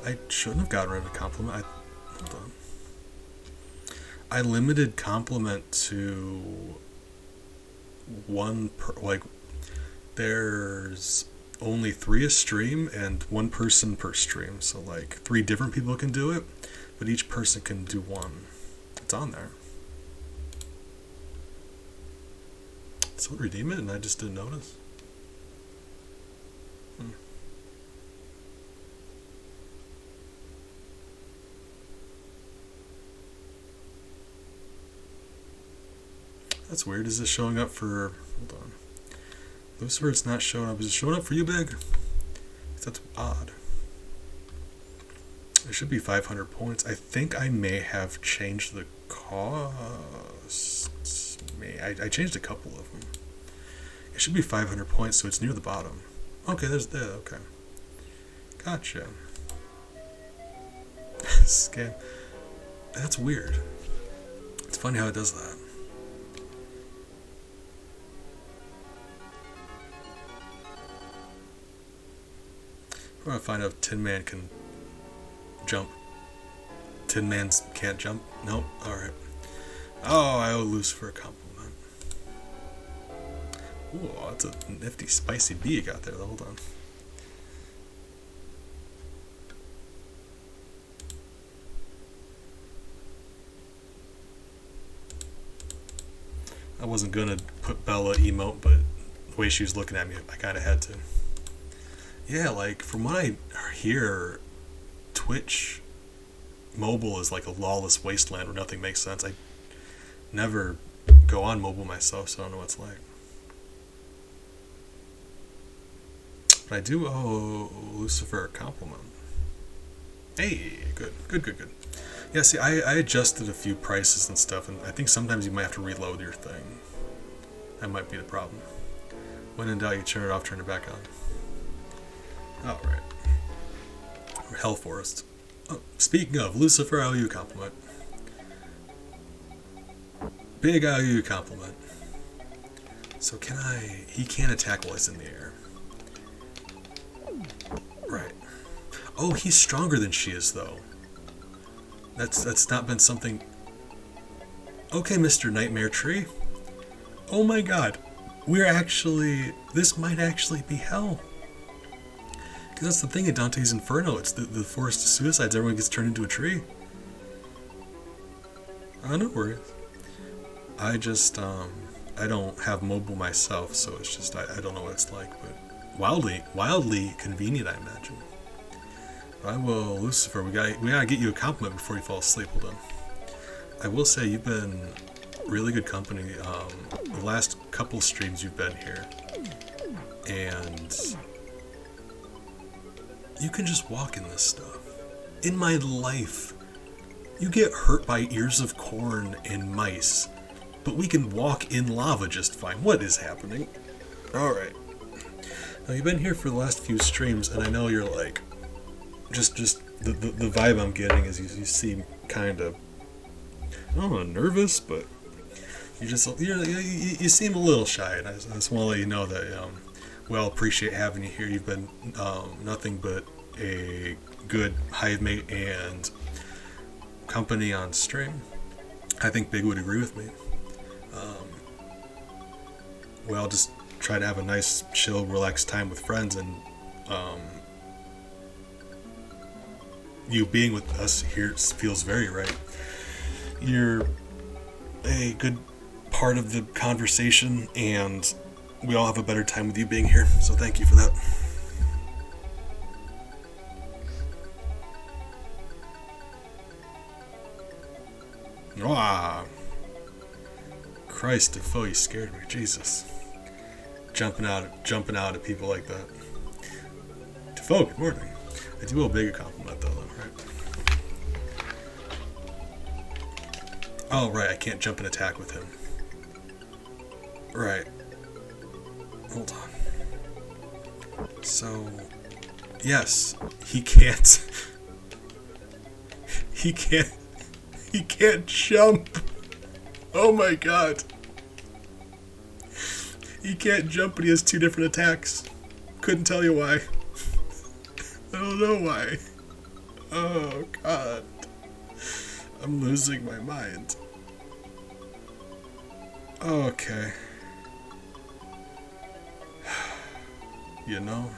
I shouldn't have gotten rid of a compliment. Hold on. I limited compliment to one per, like there's only 3 a stream and 1 person per stream. So like 3 different people can do it, but each person can do 1. It's on there. So redeem it and I just didn't notice. That's weird. Is this showing up for... Hold on. Lucifer, it's not showing up. Is it showing up for you, Big? That's odd. It should be 500 points. I think I may have changed the cost. I changed a couple of them. It should be 500 points, so it's near the bottom. Okay, there's the... Okay. Gotcha. Scan. That's weird. It's funny how it does that. I want to find out if Tin Man can jump. Tin Man can't jump? Nope. Alright. Oh, I owe Lucifer a compliment. Ooh, that's a nifty spicy bee you got there. Hold on. I wasn't gonna put Bella emote, but the way she was looking at me, I kinda had to. Yeah, like, from what I hear, Twitch mobile is like a lawless wasteland where nothing makes sense. I never go on mobile myself, so I don't know what it's like. But I do owe Lucifer a compliment. Hey, good. Yeah, see, I adjusted a few prices and stuff, and I think sometimes you might have to reload your thing. That might be the problem. When in doubt, you turn it off, turn it back on. Alright. Hell Forest. Oh, speaking of, Lucifer, I owe you a compliment. Big, I owe you a compliment. So can I... He can't attack while he's in the air. Right. Oh, he's stronger than she is, though. That's not been something... Okay, Mr. Nightmare Tree. Oh my god. We're actually... This might actually be hell. Because that's the thing in Dante's Inferno. It's the Forest of Suicides. Everyone gets turned into a tree. Oh, no worries. I just, I don't have mobile myself, so it's just, I don't know what it's like, but wildly convenient, I imagine. But I will, Lucifer, we gotta get you a compliment before you fall asleep. Hold on. I will say you've been really good company. The last couple streams you've been here, and you can just walk in this stuff. In my life, you get hurt by ears of corn and mice, but we can walk in lava just fine. What is happening? Alright. Now, you've been here for the last few streams, and I know you're like, just the vibe I'm getting is you seem kind of, I don't know, nervous, but you seem a little shy, and I just want to let you know that, well, appreciate having you here. You've been nothing but a good hive mate and company on stream. I think Big would agree with me. Well, just try to have a nice, chill, relaxed time with friends, and you being with us here feels very right. You're a good part of the conversation, and we all have a better time with you being here, so thank you for that. Ah, Christ, Defoe, you scared me, Jesus. Jumping out at people like that. Defoe, good morning. I do owe Big a compliment though, right? Oh, right, I can't jump and attack with him. Right. Hold on. So, yes, he can't. He can't jump. Oh my god. He can't jump, but he has two different attacks. Couldn't tell you why. I don't know why. Oh god. I'm losing my mind. Okay. You know,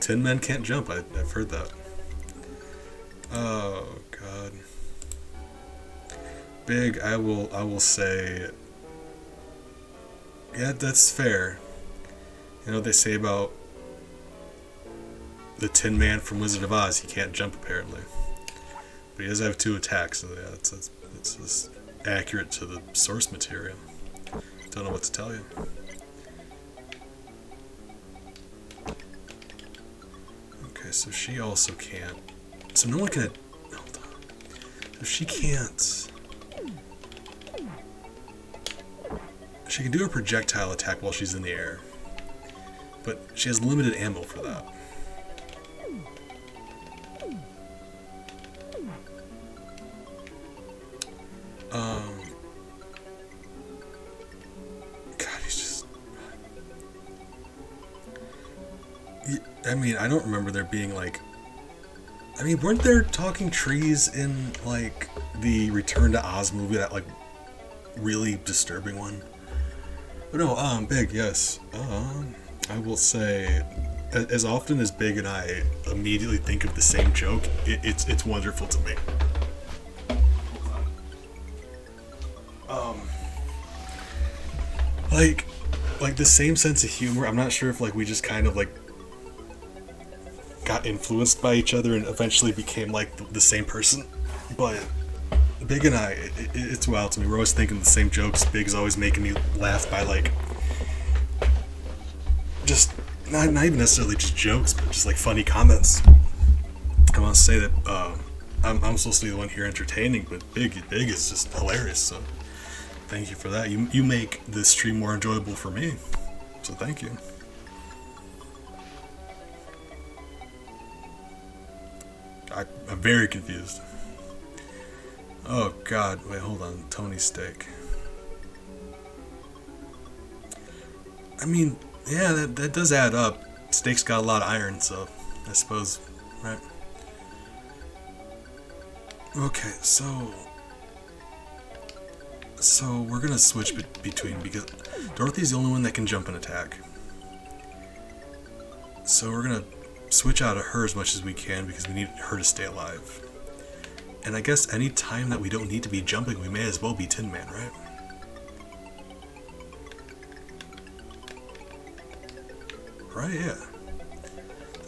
Tin Men can't jump. I've heard that. Oh god. Big, I will say, yeah, that's fair. You know what they say about the Tin Man from Wizard of Oz? He can't jump apparently, but he does have two attacks. So yeah, it's just accurate to the source material. Don't know what to tell you. Okay, so she also can't. So no one can. Hold on. So she can't. She can do a projectile attack while she's in the air, but she has limited ammo for that. God, he's just. I mean, I don't remember there being like. I mean, weren't there talking trees in like the Return to Oz movie? That like really disturbing one. But no, Big, yes. I will say, as often as Big and I immediately think of the same joke, it's wonderful to me. Like the same sense of humor. I'm not sure if like we just kind of like got influenced by each other and eventually became like the same person. But Big and I, it's wild to me. We're always thinking the same jokes. Big's always making me laugh by like just not even necessarily just jokes, but just like funny comments. I want to say that I'm supposed to be the one here entertaining, but Big is just hilarious. So thank you for that. You make this stream more enjoyable for me. So thank you. I'm very confused. Oh god, wait, hold on. Tony Steak. I mean, yeah, that does add up. Steak's got a lot of iron, so I suppose, right? Okay, so we're gonna switch between, because Dorothy's the only one that can jump and attack. So we're gonna switch out of her as much as we can because we need her to stay alive. And I guess any time that we don't need to be jumping, we may as well be Tin Man, right? Right, yeah.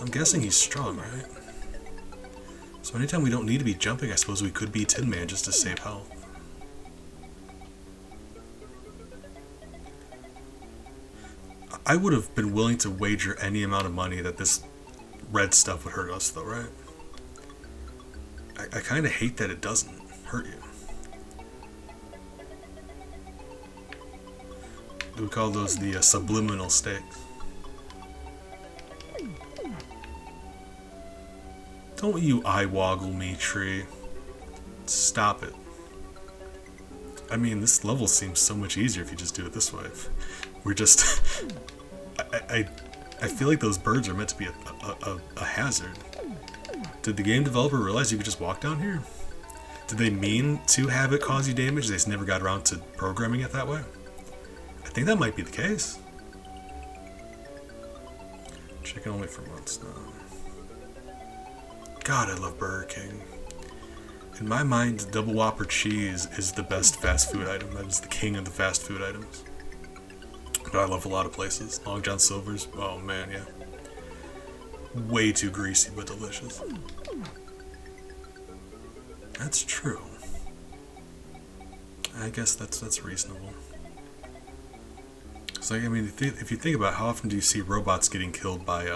I'm guessing he's strong, right? So anytime we don't need to be jumping, I suppose we could be Tin Man just to save health. I would have been willing to wager any amount of money that this red stuff would hurt us, though, right? I kind of hate that it doesn't hurt you. We call those the subliminal stakes. Don't you eye-woggle me, tree. Stop it. I mean, this level seems so much easier if you just do it this way. We're just... I feel like those birds are meant to be a hazard. Did the game developer realize you could just walk down here? Did they mean to have it cause you damage? They just never got around to programming it that way? I think that might be the case. Chicken only for months now. God, I love Burger King. In my mind, Double Whopper cheese is the best fast food item. That is the king of the fast food items. But I love a lot of places. Long John Silver's, oh man, yeah. Way too greasy, but delicious. That's true. I guess that's reasonable. So I mean, if you think about how often do you see robots getting killed by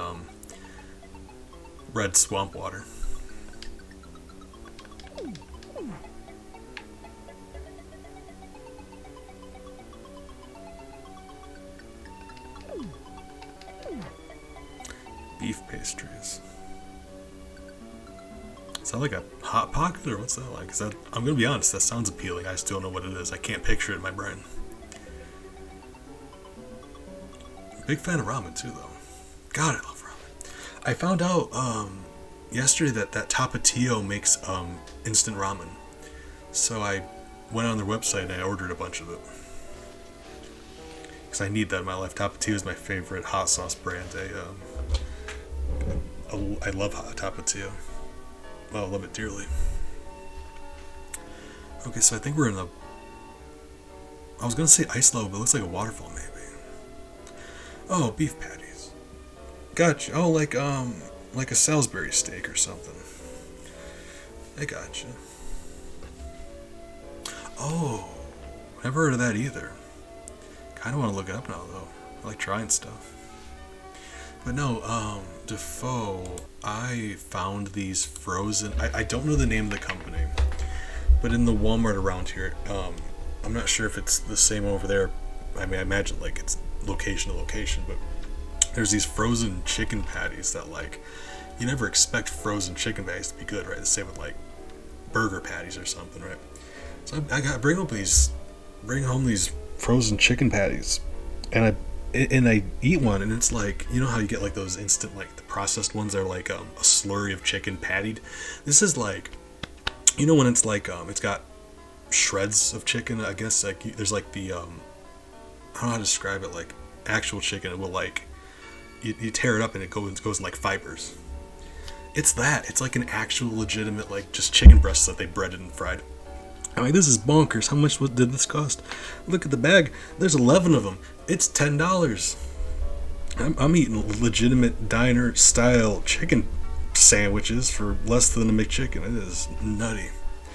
red swamp water? Beef pastries. Is that like a Hot Pocket or what's that like? Is that, I'm gonna be honest, that sounds appealing. I still don't know what it is. I can't picture it in my brain. Big fan of ramen too, though. God, I love ramen. I found out yesterday that Tapatio makes instant ramen. So I went on their website and I ordered a bunch of it. Because I need that in my life. Tapatio is my favorite hot sauce brand. I love Tapatio. Well, I love it dearly. Okay, so I think we're in a... I was going to say ice level, but it looks like a waterfall maybe. Oh, beef patties. Gotcha. Oh, like a Salisbury steak or something. I gotcha. Oh, never heard of that either. Kind of want to look it up now, though. I like trying stuff. But no, Defoe, I found these frozen... I don't know the name of the company, but in the Walmart around here, I'm not sure if it's the same over there. I mean, I imagine, like, it's location to location, but there's these frozen chicken patties that, like, you never expect frozen chicken patties to be good, right? The same with, like, burger patties or something, right? So I got bring home these frozen chicken patties, and I eat one, and it's like, you know how you get like those instant, like the processed ones that are like a slurry of chicken pattied. This is like, you know, when it's like it's got shreds of chicken. I guess like there's like the I don't know how to describe it. Like actual chicken, it will like you tear it up and it goes in like fibers. It's that. It's like an actual legitimate like just chicken breasts that they breaded and fried. I'm like, this is bonkers. How much did this cost? Look at the bag. There's 11 of them. It's $10. I'm eating legitimate diner style chicken sandwiches for less than a McChicken. It is nutty.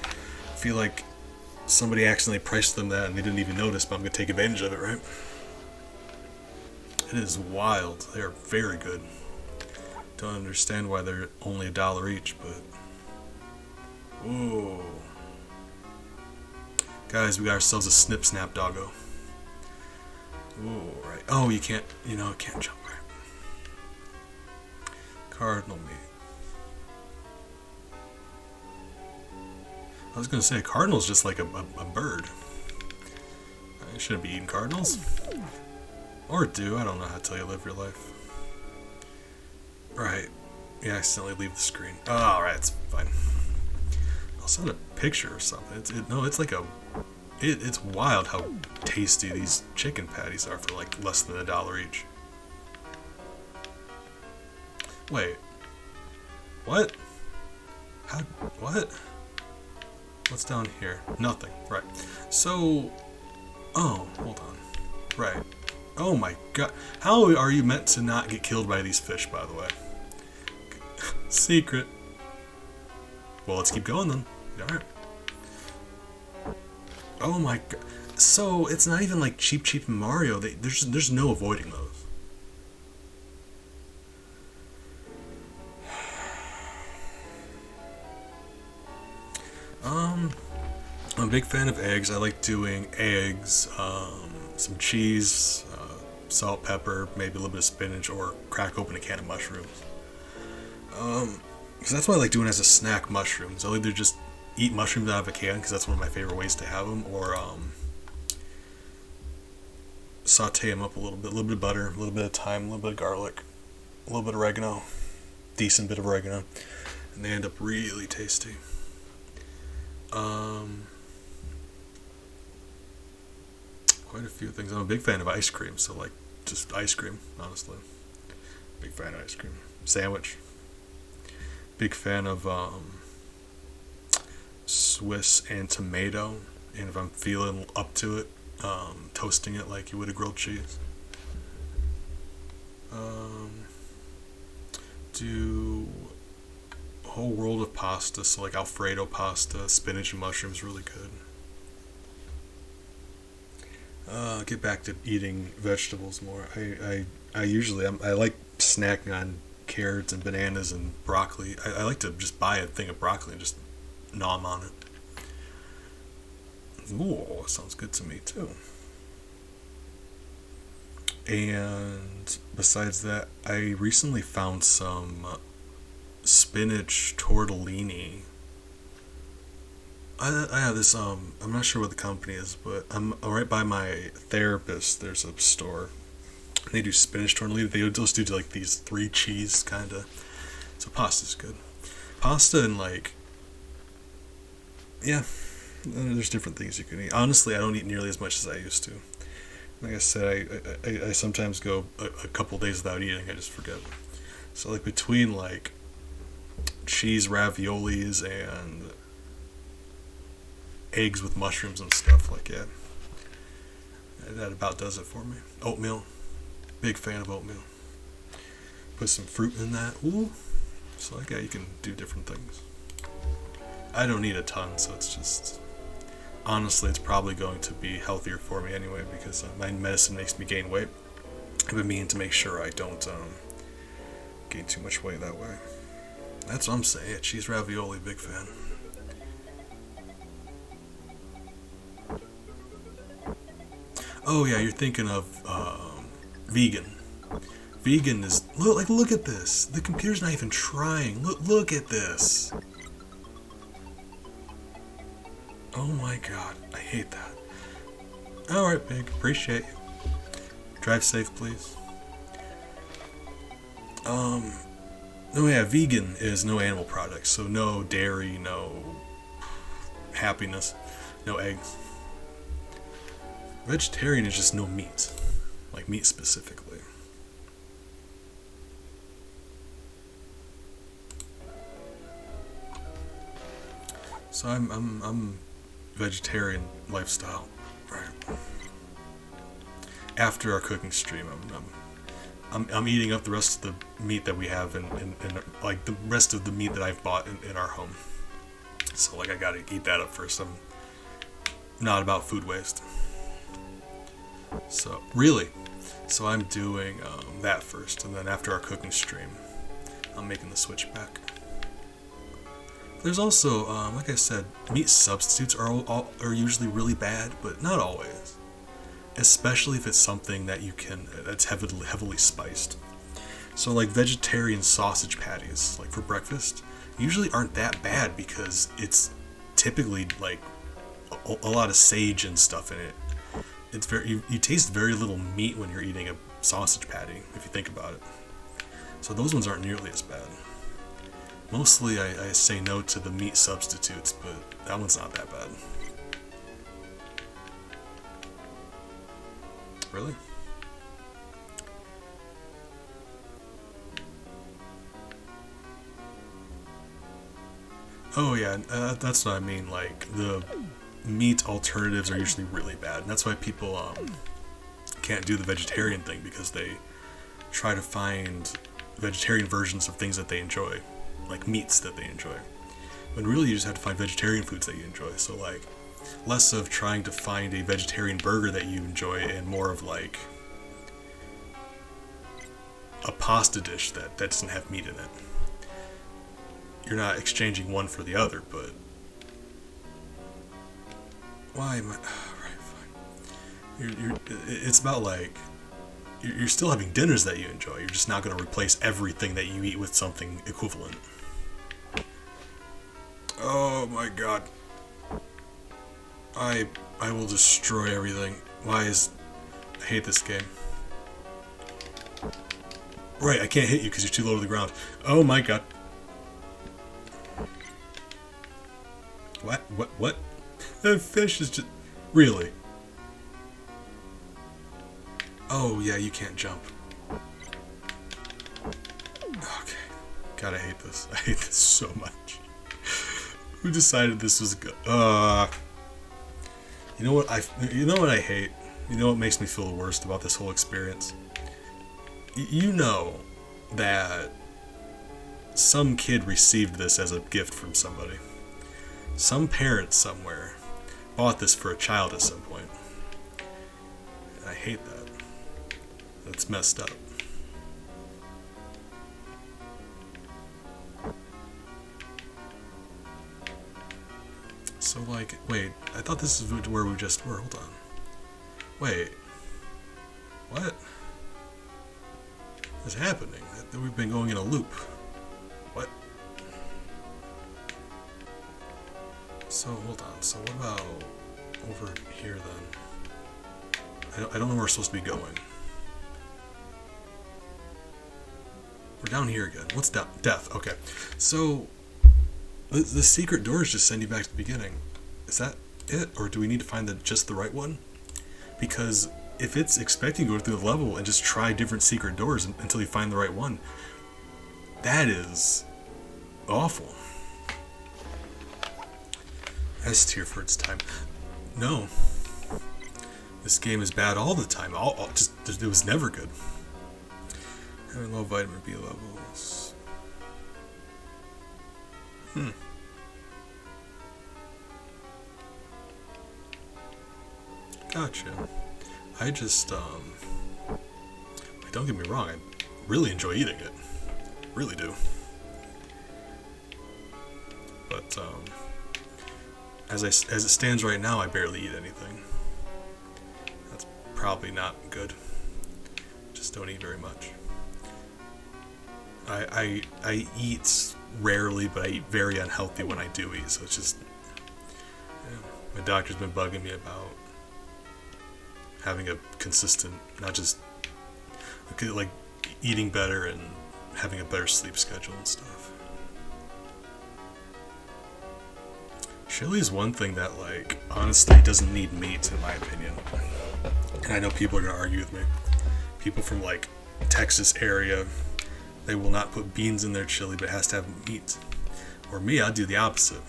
I feel like somebody accidentally priced them that and they didn't even notice, but I'm going to take advantage of it, right? It is wild. They are very good. Don't understand why they're only $1 each, but... Whoa. Guys, we got ourselves a snip snap doggo. Ooh, right. Oh, you can't, it can't jump, right? Cardinal meat. I was gonna say, a cardinal's just like a bird. I shouldn't be eating cardinals. Or do, I don't know how to tell you live your life. Right. Yeah, I accidentally leave the screen. Oh, alright, it's fine. I'll send a picture or something. It's like it's wild how tasty these chicken patties are for like less than $1 each. Wait. What? How? What? What's down here? Nothing. Right. So, oh, hold on. Right. Oh my god. How are you meant to not get killed by these fish, by the way? Secret. Well, let's keep going then. Alright. Oh my god. So, it's not even like Cheep Cheep and Mario. There's no avoiding those. a big fan of eggs. I like doing eggs, some cheese, salt, pepper, maybe a little bit of spinach, or crack open a can of mushrooms. Because that's what I like doing as a snack, mushrooms. I'll either just eat mushrooms out of a can, because that's one of my favorite ways to have them, or saute them up a little bit of butter, a little bit of thyme, a little bit of garlic, a little bit of oregano, decent bit of oregano, and they end up really tasty. Quite a few things. I'm a big fan of ice cream, so like just ice cream, honestly. Big fan of ice cream. Sandwich. Big fan of Swiss and tomato, and if I'm feeling up to it, toasting it like you would a grilled cheese. Do a whole world of pasta, so like Alfredo pasta, spinach and mushrooms, really good. Get back to eating vegetables more. I usually I like snacking on carrots and bananas and broccoli. I like to just buy a thing of broccoli and just nom on it. Ooh, that sounds good to me too. And besides that, I recently found some spinach tortellini. I have this, I'm not sure what the company is, but I'm right by my therapist. There's a store. They do spinach tortellini. They just do like these 3 cheese kind of. So pasta's good. Pasta and like, yeah, there's different things you can eat. Honestly, I don't eat nearly as much as I used to. Like I said, I sometimes go a couple days without eating. I just forget. So like between like cheese raviolis and eggs with mushrooms and stuff, like, yeah, that about does it for me. Oatmeal, big fan of oatmeal. Put some fruit in that. Ooh, so like, yeah, you can do different things. I don't eat a ton, so it's just, honestly, it's probably going to be healthier for me anyway, because my medicine makes me gain weight. I've been meaning to make sure I don't gain too much weight that way. That's what I'm saying. Yeah, cheese ravioli, big fan. Oh yeah, you're thinking of vegan. Vegan is look at this. The computer's not even trying. Look at this. Oh my god, I hate that. All right, Pig, appreciate you. Drive safe, please. Oh yeah, vegan is no animal products, so no dairy, no happiness, no eggs. Vegetarian is just no meat, like meat specifically. So I'm vegetarian lifestyle, right? After our cooking stream, I'm eating up the rest of the meat that we have in like the rest of the meat that I've bought in our home. So like I gotta eat that up first. I'm not about food waste. So I'm doing that first, and then after our cooking stream, I'm making the switch back. There's also, like I said, meat substitutes are usually really bad, but not always. Especially if it's something that that's heavily spiced. So like vegetarian sausage patties, like for breakfast, usually aren't that bad because it's typically like a lot of sage and stuff in it. It's you taste very little meat when you're eating a sausage patty, if you think about it. So those ones aren't nearly as bad. Mostly I say no to the meat substitutes, but that one's not that bad. Really? Oh yeah, that's what I mean. Like the meat alternatives are usually really bad, and that's why people can't do the vegetarian thing, because they try to find vegetarian versions of things that they enjoy, like meats that they enjoy. When really you just have to find vegetarian foods that you enjoy. So like less of trying to find a vegetarian burger that you enjoy, and more of like a pasta dish that doesn't have meat in it. You're not exchanging one for the other, but Why am I? Right, fine. It's about like you're still having dinners that you enjoy. You're just not going to replace everything that you eat with something equivalent. Oh my god. I will destroy everything. I hate this game. Right, I can't hit you because you're too low to the ground. Oh my god. What? That fish is just... Really? Oh, yeah, you can't jump. Okay. God, I hate this. I hate this so much. Who decided this was good? You know what I hate? You know what makes me feel the worst about this whole experience? You know that some kid received this as a gift from somebody. Some parent somewhere bought this for a child at some point. And I hate that. That's messed up. So, like, wait, I thought this is where we just were. Hold on. Wait. What is happening? We've been going in a loop. What? So, hold on. So, what about over here then? I don't know where we're supposed to be going. We're down here again. What's down? Death. Okay. So, the secret doors just send you back to the beginning. Is that it? Or do we need to find just the right one? Because if it's expecting you to go through the level and just try different secret doors until you find the right one, that is awful. S tier for its time. No. This game is bad all the time. It was never good. Having low vitamin B levels. Gotcha. I just, don't get me wrong, I really enjoy eating it. Really do. But, as it stands right now, I barely eat anything. That's probably not good. Just don't eat very much. I eat rarely, but I eat very unhealthy when I do eat, so it's just... my doctor's been bugging me about having a consistent, not just... like, eating better and having a better sleep schedule and stuff. Chili is one thing that, like, honestly doesn't need meat, in my opinion. And I know people are going to argue with me. People from, like, Texas area... they will not put beans in their chili, but it has to have meat. Or me, I'd do the opposite.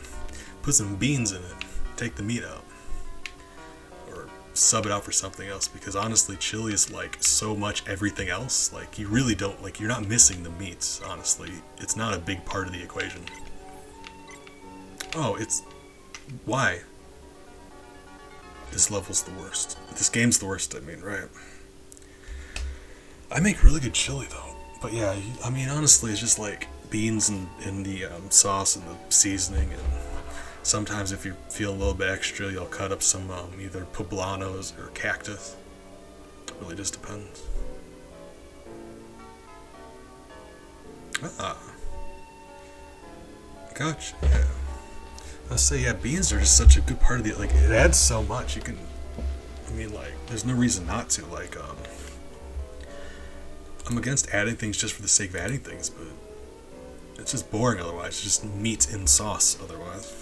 Put some beans in it, take the meat out. Or sub it out for something else, because honestly, chili is like so much everything else. Like, you really don't, like, you're not missing the meats, honestly. It's not a big part of the equation. Oh, why? This level's the worst. This game's the worst, I mean, right? I make really good chili, though. But yeah, I mean, honestly, it's just like beans and the sauce and the seasoning, and sometimes if you feel a little bit extra, you'll cut up some either poblanos or cactus. It really just depends. Gotcha. Yeah. I say, yeah, beans are just such a good part of the, like, it adds so much. You can, I mean, like, there's no reason not to, like, I'm against adding things just for the sake of adding things, but it's just boring otherwise. It's just meat in sauce otherwise.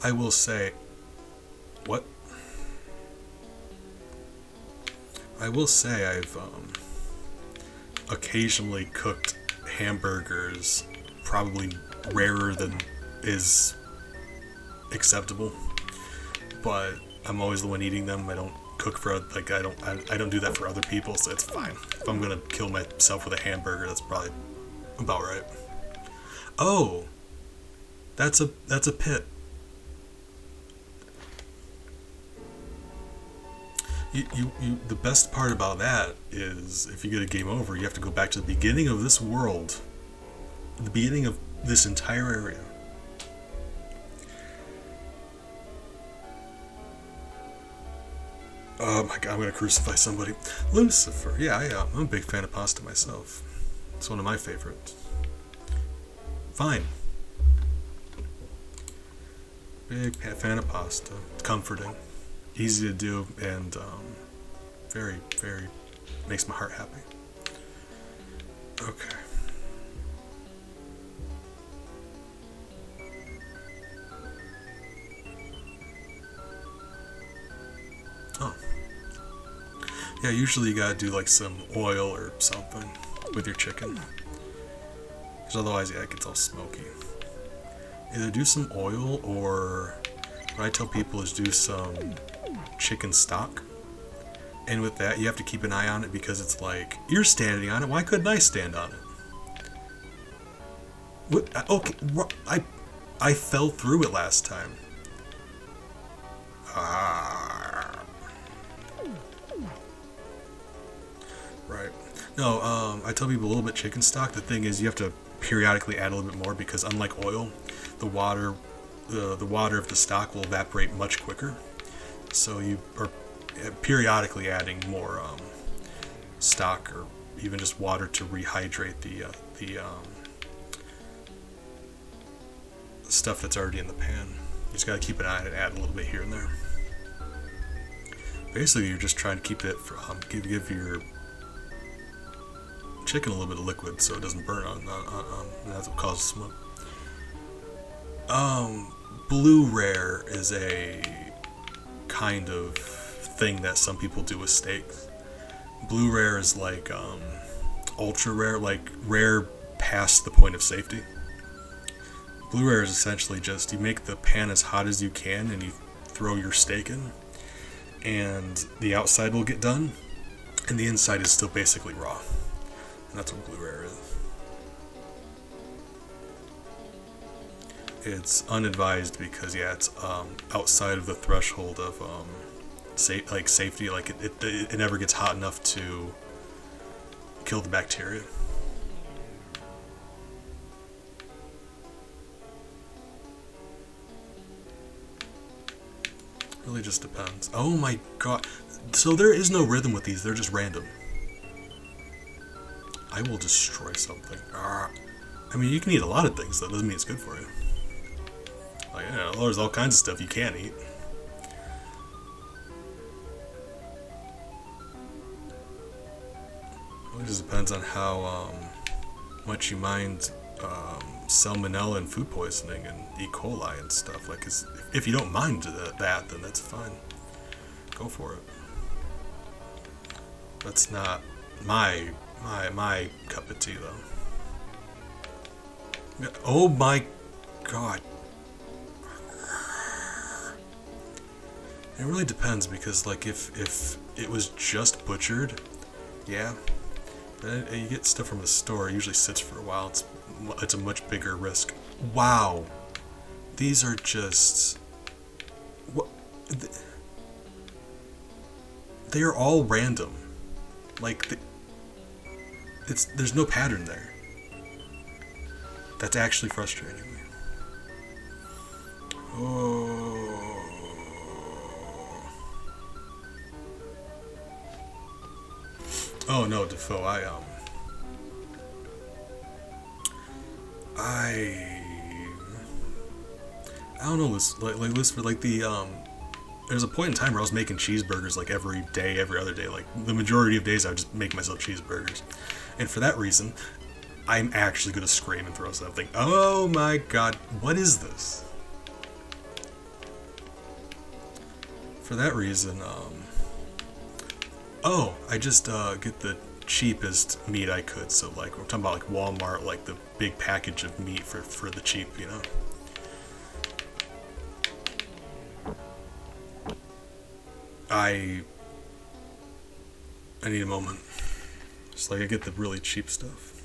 I will say, what? I will say I've occasionally cooked hamburgers, probably rarer than is acceptable. But I'm always the one eating them. I don't cook for, like, I don't do that for other people, so it's fine. If I'm gonna kill myself with a hamburger, that's probably about right. Oh, that's a pit. The best part about that is if you get a game over, you have to go back to the beginning of this world the beginning of this entire area. Oh my god, I'm gonna crucify somebody. Lucifer, yeah, I'm a big fan of pasta myself. It's one of my favorites. Fine. Big fan of pasta. It's comforting, easy to do, and very, very makes my heart happy. Okay. Oh. Yeah, usually you gotta do like some oil or something with your chicken. Because otherwise, yeah, it gets all smoky. Either do some oil, or what I tell people is do some chicken stock. And with that, you have to keep an eye on it, because it's like, you're standing on it, why couldn't I stand on it? What? Okay, I fell through it last time. Right. No, I tell people a little bit chicken stock. The thing is, you have to periodically add a little bit more, because unlike oil, the water of the stock will evaporate much quicker. So you are periodically adding more stock, or even just water to rehydrate the stuff that's already in the pan. You just gotta keep an eye on it, add a little bit here and there. Basically, you're just trying to keep it from give your chicken a little bit of liquid so it doesn't burn on and that's what causes smoke. Blue rare is a kind of thing that some people do with steaks. Blue rare is like ultra rare, like rare past the point of safety. Blue rare is essentially just, you make the pan as hot as you can and you throw your steak in, and the outside will get done and the inside is still basically raw. And that's what blue rare is. It's unadvised because, yeah, it's outside of the threshold of safety. Like it never gets hot enough to kill the bacteria. Really just depends. Oh my god. So there is no rhythm with these, they're just random. I will destroy something. I mean, you can eat a lot of things, that doesn't mean it's good for you. Like, you know, there's all kinds of stuff you can't eat. It just depends on how much you mind salmonella and food poisoning and E. coli and stuff. Like, if you don't mind that, then that's fine. Go for it. That's not my cup of tea, though. Oh my god. It really depends, because like if it was just butchered, yeah, then you get stuff from the store, it usually sits for a while. It's a much bigger risk. Wow, these are just what? They are all random. Like there's no pattern there. That's actually frustrating me. Oh no, Defoe, I don't know, there's a point in time where I was making cheeseburgers like every day, every other day. Like the majority of days I would just make myself cheeseburgers. And for that reason, I'm actually going to scream and throw something. Oh my god, what is this? For that reason, I just get the cheapest meat I could. So like, we're talking about like Walmart, like the big package of meat for the cheap, you know? I need a moment. Just like I get the really cheap stuff.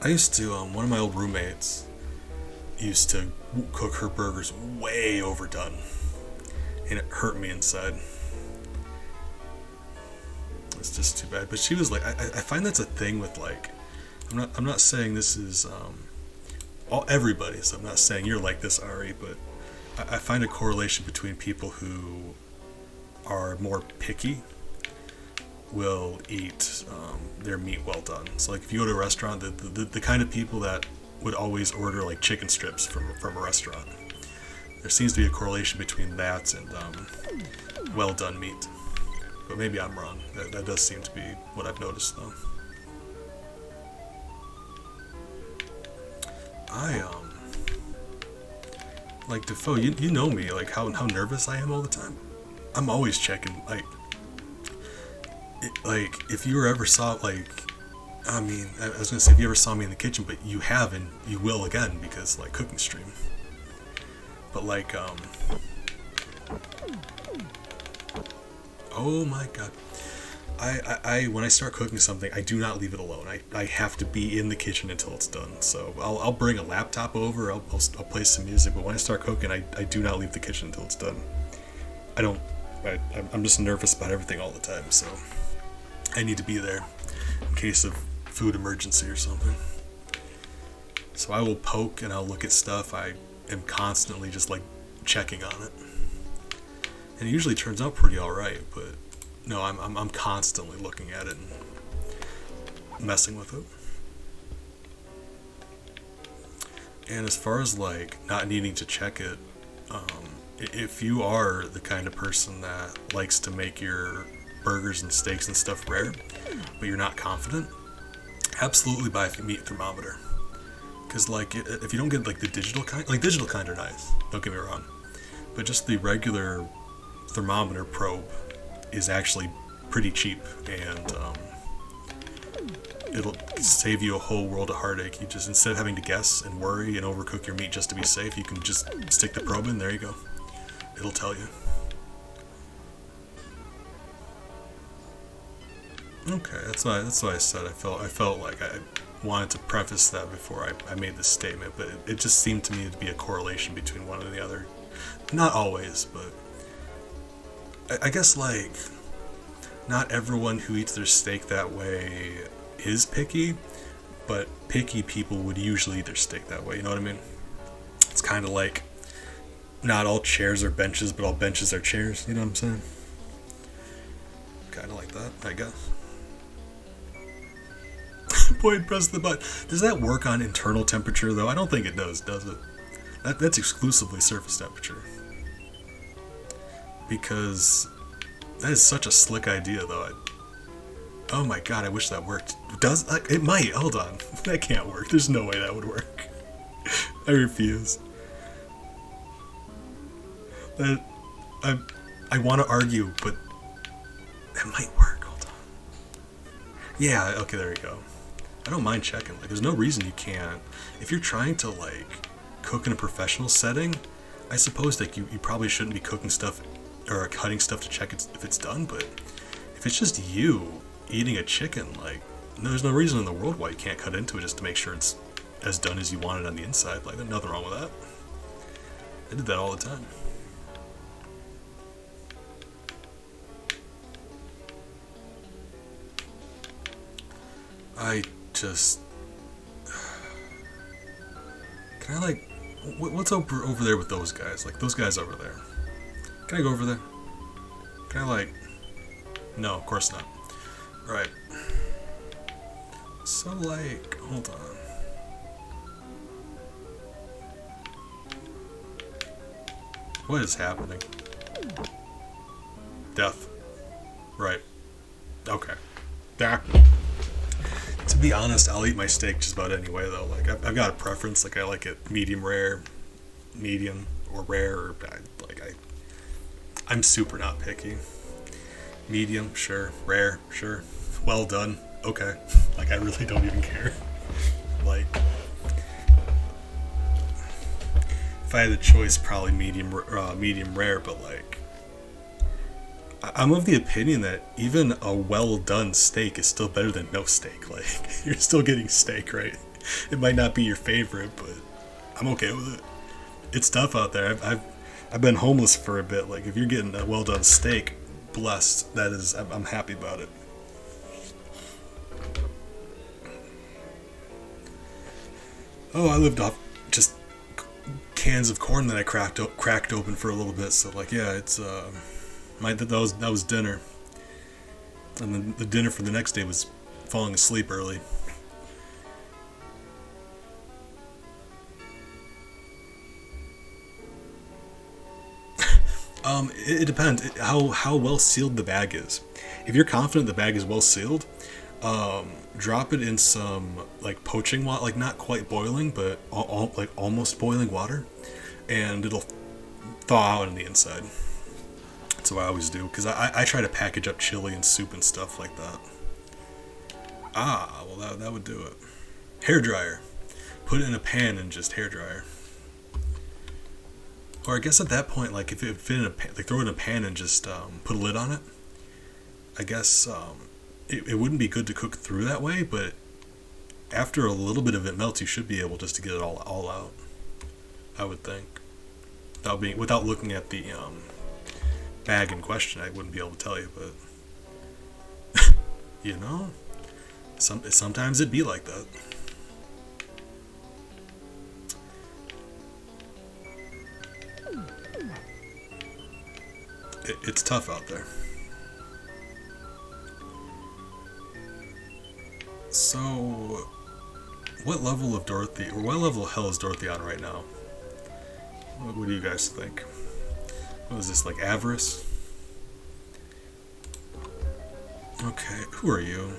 I used to, one of my old roommates used to cook her burgers way overdone. and it hurt me inside. It's just too bad. But she was like, I find that's a thing with like, I'm not saying this is everybody, so I'm not saying you're like this, Ari, but I find a correlation between people who are more picky will eat their meat well done. So like if you go to a restaurant, the kind of people that would always order like chicken strips from a restaurant, there seems to be a correlation between that and well done meat. But maybe I'm wrong. That does seem to be what I've noticed though. Like Defoe, you know me, like how nervous I am all the time. I'm always checking, like if you ever saw, like, I mean, I was gonna say if you ever saw me in the kitchen, but you have and you will again because like cooking stream. But like, oh my god. I when I start cooking something, I do not leave it alone. I have to be in the kitchen until it's done. So I'll bring a laptop over. I'll play some music. But when I start cooking, I do not leave the kitchen until it's done. I'm just nervous about everything all the time. So I need to be there in case of food emergency or something. So I will poke and I'll look at stuff. I am constantly just like checking on it, and it usually turns out pretty all right. But no, I'm constantly looking at it and messing with it. And as far as like not needing to check it, if you are the kind of person that likes to make your burgers and steaks and stuff rare, but you're not confident, absolutely buy a meat thermometer. Because like if you don't get like the digital kind, like digital kind are nice, don't get me wrong, but just the regular thermometer probe is actually pretty cheap, and it'll save you a whole world of heartache. You just, instead of having to guess and worry and overcook your meat just to be safe, you can just stick the probe in, there you go. It'll tell you. Okay, that's why I said I felt like I wanted to preface that before I made this statement, but it just seemed to me to be a correlation between one and the other. Not always, but I guess like not everyone who eats their steak that way is picky, but picky people would usually eat their steak that way, you know what I mean? It's kind of like not all chairs are benches, but all benches are chairs, you know what I'm saying? Kind of like that, I guess. Boy, press the button. Does that work on internal temperature though? I don't think it does it? That's exclusively surface temperature. Because that is such a slick idea, though. Oh my god, I wish that worked. Does it might? Hold on, that can't work. There's no way that would work. I refuse. I want to argue, but that might work. Hold on. Yeah. Okay. There you go. I don't mind checking. Like, there's no reason you can't. If you're trying to like cook in a professional setting, I suppose like you probably shouldn't be cooking stuff or cutting stuff to check if it's done, but if it's just you eating a chicken, like, there's no reason in the world why you can't cut into it just to make sure it's as done as you want it on the inside. Like, there's nothing wrong with that. I did that all the time. I just... Can I, like... What's over there with those guys? Like, those guys over there. Can I go over there? Can I, like... No, of course not. Right. So, like... Hold on. What is happening? Death. Right. Okay. Yeah. To be honest, I'll eat my steak just about any way, though. Like, I've got a preference. Like, I like it medium rare, medium, or rare. Or I'm super not picky. Medium, sure. Rare, sure. Well done, okay. Like, I really don't even care. Like, if I had the choice, probably medium rare, but like, I'm of the opinion that even a well done steak is still better than no steak. Like, you're still getting steak, right? It might not be your favorite, but I'm okay with it. It's tough out there. I've been homeless for a bit. Like, if you're getting a well done steak, blessed. That is, I'm happy about it. Oh, I lived off just cans of corn that I cracked open for a little bit. So like, yeah, it's that was dinner, and then the dinner for the next day was falling asleep early. It depends how well sealed the bag is. If you're confident the bag is well sealed, drop it in some like poaching water, like not quite boiling, but like almost boiling water, and it'll thaw out on the inside. That's what I always do, because I try to package up chili and soup and stuff like that. Ah, well that would do it. Hair dryer. Put it in a pan and just hair dryer. Or I guess at that point, like if it fit in a pan, like throw it in a pan and just put a lid on it. I guess it wouldn't be good to cook through that way, but after a little bit of it melts, you should be able just to get it all out. I would think. Without looking at the bag in question, I wouldn't be able to tell you, but you know, sometimes it'd be like that. It's tough out there. So, what level of Dorothy, or what level of hell is Dorothy on right now? What do you guys think? What is this, like avarice? Okay, who are you?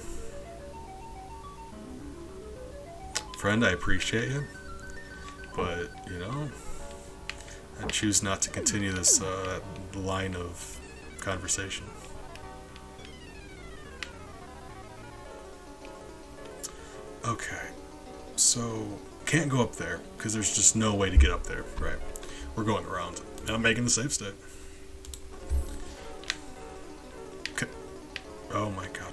Friend, I appreciate you, but, you know, I choose not to continue this line of conversation. Okay, so can't go up there because there's just no way to get up there. Right, we're going around, and I'm making the save state. Okay. Oh my god.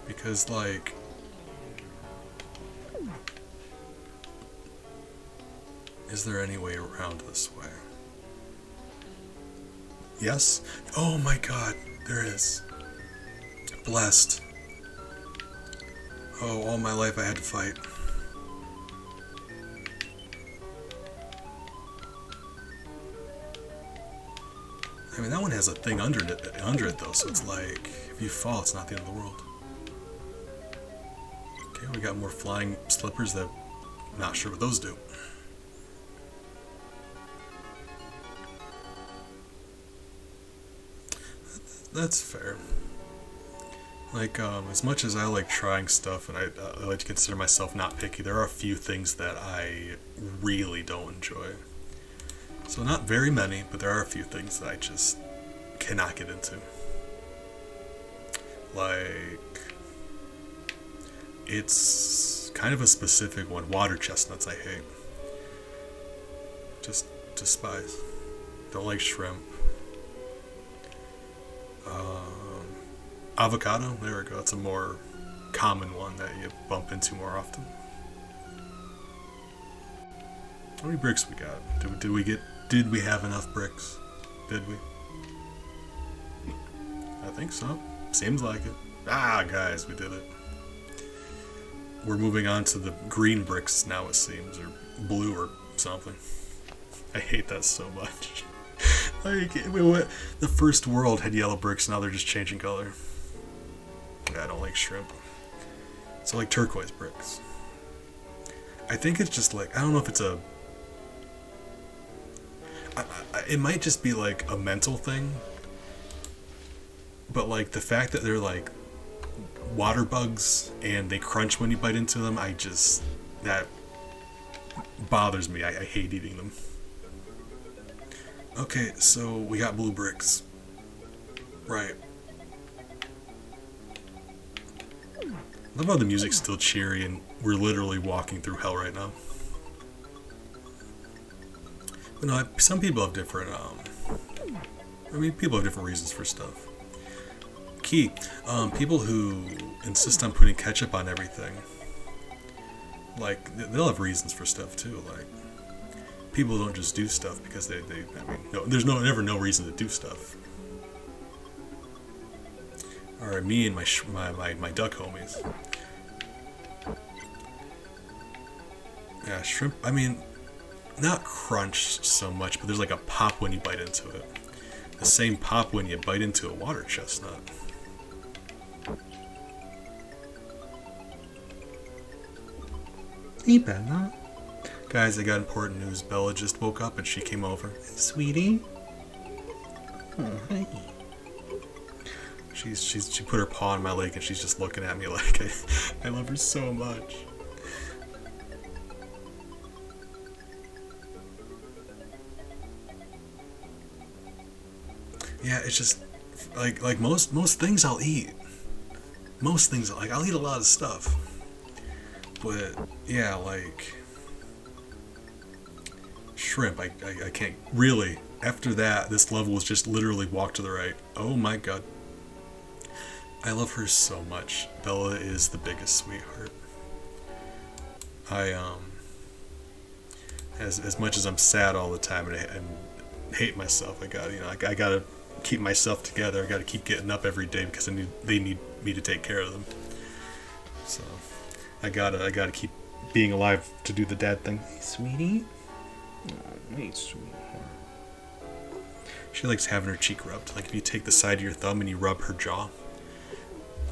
Because like, is there any way around this way? Yes? Oh my god, there is. Blessed. Oh, all my life I had to fight. I mean, that one has a thing under it though, so it's like, if you fall, it's not the end of the world. Okay, we got more flying slippers that I'm not sure what those do. That's fair. Like, as much as I like trying stuff and I like to consider myself not picky, there are a few things that I really don't enjoy. So not very many, but there are a few things that I just cannot get into. Like, it's kind of a specific one. Water chestnuts I hate. Just despise. Don't like shrimp. Avocado, there we go. That's a more common one that you bump into more often. How many bricks we got? Did we have enough bricks? Did we? I think so. Seems like it. Ah, guys, we did it. We're moving on to the green bricks now, it seems, or blue or something. I hate that so much. Like, the first world had yellow bricks, now they're just changing color. I don't like shrimp. So like turquoise bricks. I think it's just like, I don't know if it's it might just be like a mental thing. But like the fact that they're like water bugs and they crunch when you bite into them, that bothers me. I hate eating them. Okay, so we got blue bricks. Right. I love how the music's still cheery and we're literally walking through hell right now. But no, some people have different, people have different reasons for stuff. Key, people who insist on putting ketchup on everything, like, they'll have reasons for stuff too, like, people don't just do stuff because they I mean, no, there's never no reason to do stuff. Alright, me and my duck homies. Yeah, shrimp, I mean, not crunch so much, but there's like a pop when you bite into it. The same pop when you bite into a water chestnut. Hey, Bella. Guys, I got important news. Bella just woke up and she came over. Sweetie? Oh, hi. She put her paw on my leg and she's just looking at me like I love her so much. Yeah, it's just like most things I'll eat. Most things I'll eat a lot of stuff. But yeah, like shrimp, I can't really. After that, this level was just literally walk to the right. Oh my god. I love her so much. Bella is the biggest sweetheart. As much as I'm sad all the time and hate myself, I gotta keep myself together. I gotta keep getting up every day because they need me to take care of them. So I gotta keep being alive to do the dad thing. Hey, sweetie. Oh, hey, sweetheart. She likes having her cheek rubbed. Like if you take the side of your thumb and you rub her jaw,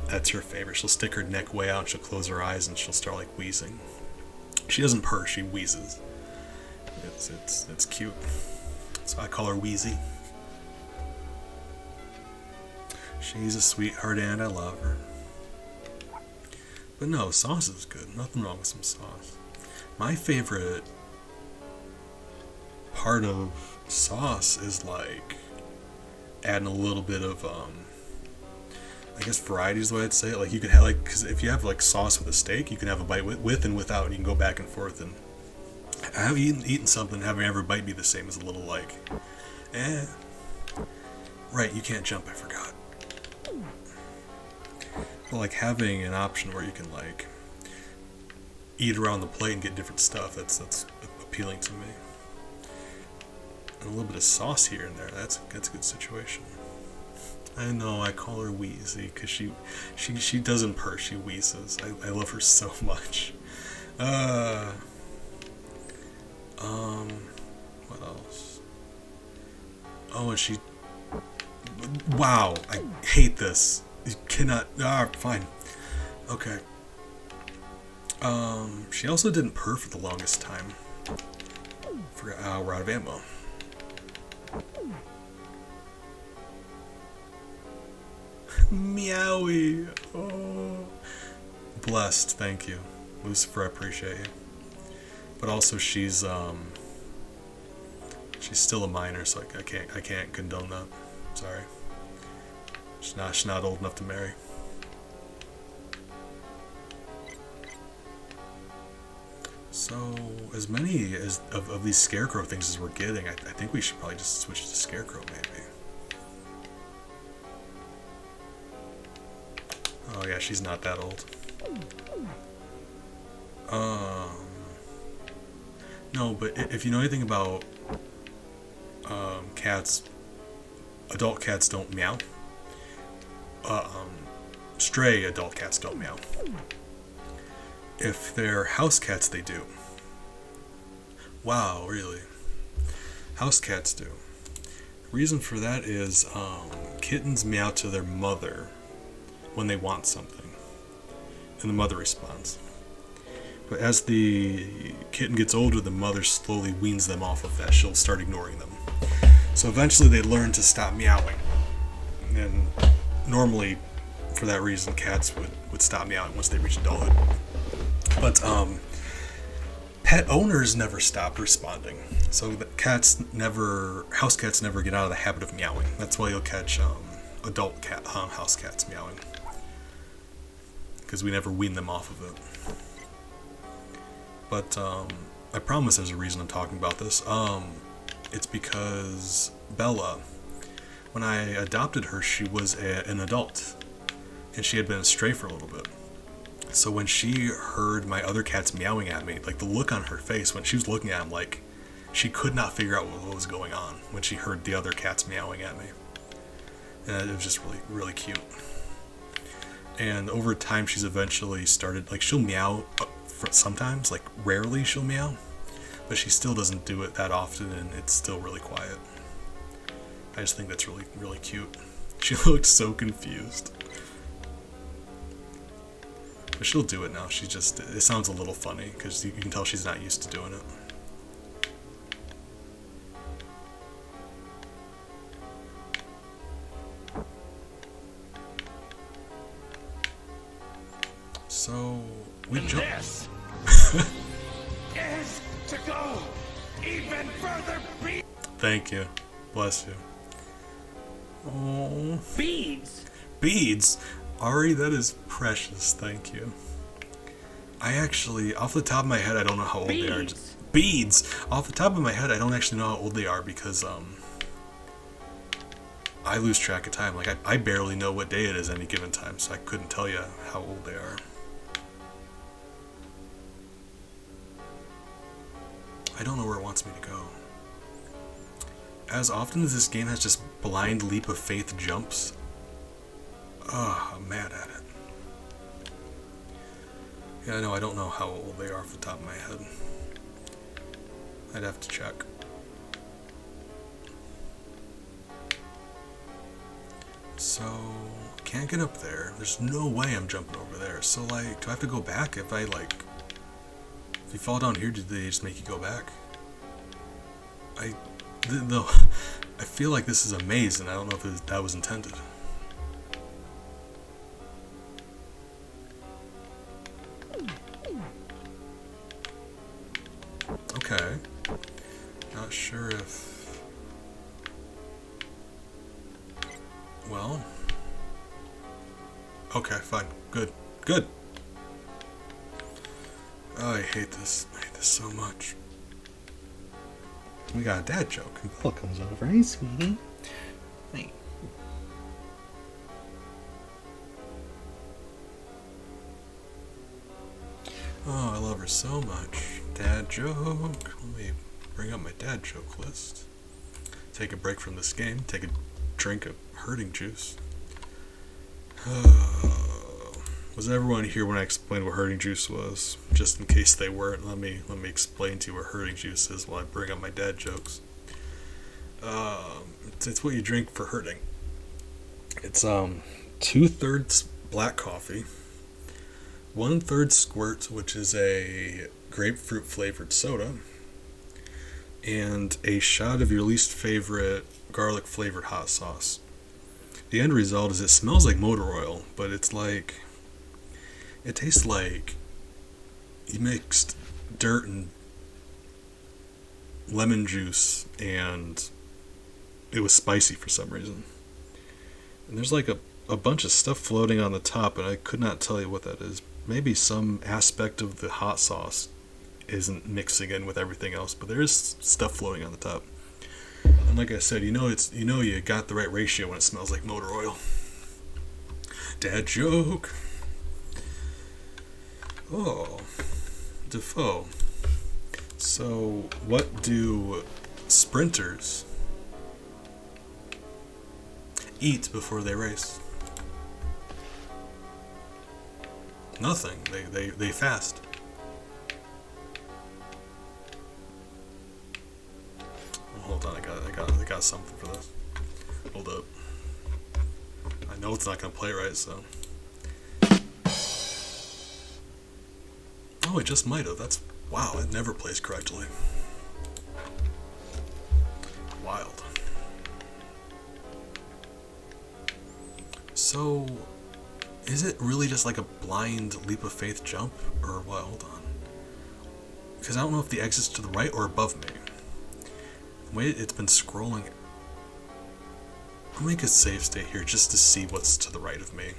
that's her favorite. She'll stick her neck way out and she'll close her eyes and she'll start like wheezing. She doesn't purr, she wheezes. It's cute. So I call her Wheezy. She's a sweetheart and I love her. But no, sauce is good. Nothing wrong with some sauce. My favorite part of sauce is like adding a little bit of I guess variety is the way I'd say it. Like you could have because if you have like sauce with a steak, you can have a bite with and without, and you can go back and forth. And I have eaten something, having every bite be the same is a little like, right, you can't jump. I forgot. But like having an option where you can like eat around the plate and get different stuff. That's appealing to me. And a little bit of sauce here and there. That's a good situation. I know, I call her Wheezy because she doesn't purr, she wheezes. I love her so much. What else? Oh, and she... Wow, I hate this. You cannot... fine. Okay. She also didn't purr for the longest time. Forgot, we're out of ammo. Meowie. Oh. Blessed, thank you. Lucifer, I appreciate you. But also she's still a minor, so I can't condone that. Sorry. She's not old enough to marry. So as many of these scarecrow things as we're getting, I think we should probably just switch to scarecrow maybe. Oh yeah, she's not that old. No, but if you know anything about cats, adult cats don't meow. Stray adult cats don't meow. If they're house cats, they do. Wow, really? House cats do. The reason for that is kittens meow to their mother when they want something, and the mother responds. But as the kitten gets older, the mother slowly weans them off of that. She'll start ignoring them. So eventually they learn to stop meowing. And normally, for that reason, cats would stop meowing once they reach adulthood. But pet owners never stop responding. So the house cats never get out of the habit of meowing. That's why you'll catch adult house cats meowing. Because we never wean them off of it. But I promise there's a reason I'm talking about this. It's because Bella, when I adopted her, she was an adult. And she had been a stray for a little bit. So when she heard my other cats meowing at me, like the look on her face when she was looking at him, like she could not figure out what was going on when she heard the other cats meowing at me. And it was just really, really cute. And over time, she's eventually started, like, she'll meow sometimes, like, rarely she'll meow, but she still doesn't do it that often, and it's still really quiet. I just think that's really, really cute. She looked so confused. But she'll do it now. She just, it sounds a little funny, because you can tell she's not used to doing it. So, we jump. This is to go even further. Thank you. Bless you. Oh. Beads. Beads? Ari, that is precious. Thank you. I actually, off the top of my head, I don't know how old they are. Beads! Off the top of my head, I don't actually know how old they are because, I lose track of time. Like, I barely know what day it is any given time, so I couldn't tell you how old they are. I don't know where it wants me to go. As often as this game has just blind leap of faith jumps, I'm mad at it. Yeah, no, I don't know how old they are off the top of my head. I'd have to check. So, can't get up there. There's no way I'm jumping over there. So, like, do I have to go back if I, like... If you fall down here, did they just make you go back? I feel like this is a maze, and I don't know if that was intended. Okay. Not sure if... Well... Okay, fine. Good. Good! Oh, I hate this. I hate this so much. We got a dad joke. Bella comes over. Hey, sweetie. Hey. Oh, I love her so much. Dad joke. Let me bring up my dad joke list. Take a break from this game. Take a drink of herding juice. Was everyone here when I explained what herding juice was? Just in case they weren't, let me explain to you what herding juice is while I bring up my dad jokes. It's what you drink for herding. It's 2/3 black coffee, 1/3 squirt, which is a grapefruit flavored soda, and a shot of your least favorite garlic flavored hot sauce. The end result is it smells like motor oil, but it's like... It tastes like you mixed dirt and lemon juice and it was spicy for some reason. And there's like a bunch of stuff floating on the top, and I could not tell you what that is. Maybe some aspect of the hot sauce isn't mixing in with everything else, but there is stuff floating on the top. And like I said, you got the right ratio when it smells like motor oil. Dad joke. Oh, Defoe. So, what do sprinters eat before they race? Nothing. They fast. Oh, hold on, I got something for this. Hold up. I know it's not gonna play right, so. Oh, it just might have. That's... Wow, it never plays correctly. Wild. So, is it really just like a blind leap of faith jump? Or what? Hold on. Because I don't know if the exit's to the right or above me. The way it's been scrolling... I'll make a save state here just to see what's to the right of me.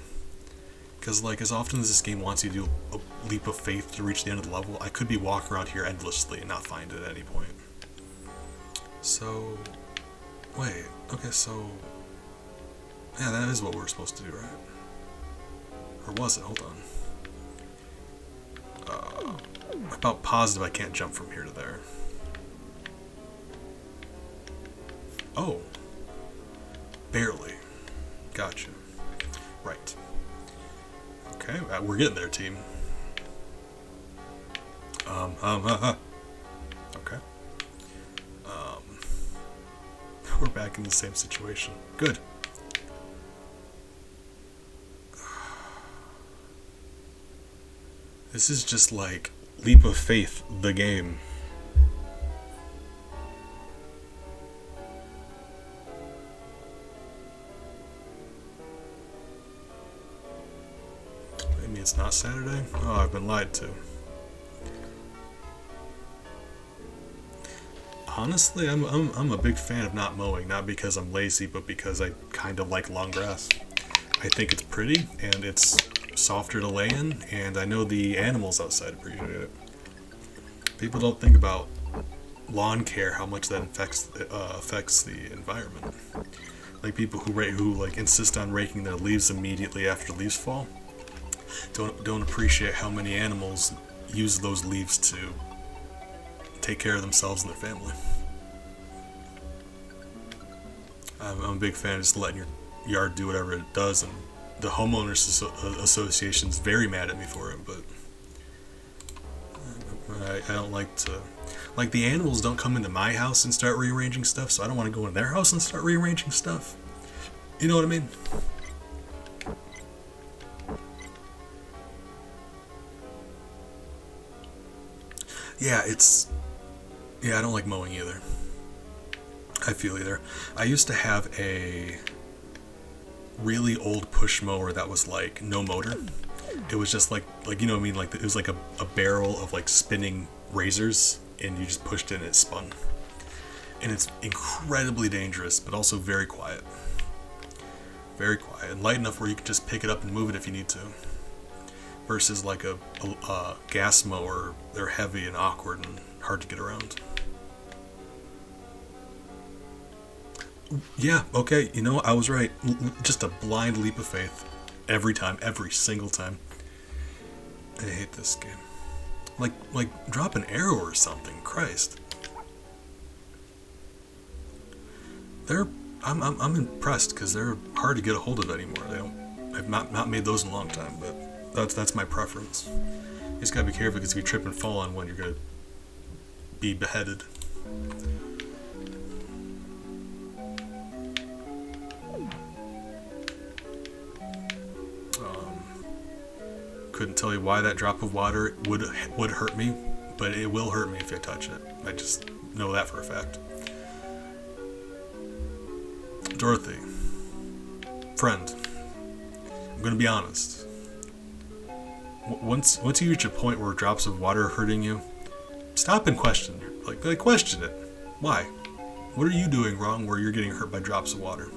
Because, like, as often as this game wants you to do a leap of faith to reach the end of the level, I could be walking around here endlessly and not find it at any point. So... Wait. Okay, so... Yeah, that is what we're supposed to do, right? Or was it? Hold on. I'm about positive I can't jump from here to there. Oh. Barely. Gotcha. Right. Okay, we're getting there, team. Okay. We're back in the same situation. Good. This is just like Leap of Faith, the game. Maybe it's not Saturday? Oh, I've been lied to. Honestly, I'm a big fan of not mowing, not because I'm lazy, but because I kind of like long grass. I think it's pretty, and it's softer to lay in, and I know the animals outside appreciate it. People don't think about lawn care, how much that affects the environment. Like people who like insist on raking their leaves immediately after leaves fall, don't appreciate how many animals use those leaves to take care of themselves and their family. I'm a big fan of just letting your yard do whatever it does, and the homeowners association's very mad at me for it, but I don't like to. Like, the animals don't come into my house and start rearranging stuff, so I don't want to go into their house and start rearranging stuff. You know what I mean? Yeah, I don't like mowing either. I feel either. I used to have a really old push mower that was like no motor. It was just like you know what I mean, like it was like a barrel of like spinning razors, and you just pushed it and it spun. And it's incredibly dangerous, but also very quiet. Very quiet and light enough where you can just pick it up and move it if you need to. Versus like a gas mower, they're heavy and awkward and hard to get around. Yeah, okay, you know, I was right. Just a blind leap of faith. Every time, every single time. I hate this game. Like drop an arrow or something, Christ. I'm impressed because they're hard to get a hold of anymore. I've not made those in a long time, but that's my preference. You just gotta be careful because if you trip and fall on one, you're gonna be beheaded. Couldn't tell you why that drop of water would hurt me, but it will hurt me if I touch it. I just know that for a fact. Dorothy, friend, I'm gonna be honest. Once you reach a point where drops of water are hurting you, stop and question. Like question it. Why? What are you doing wrong where you're getting hurt by drops of water?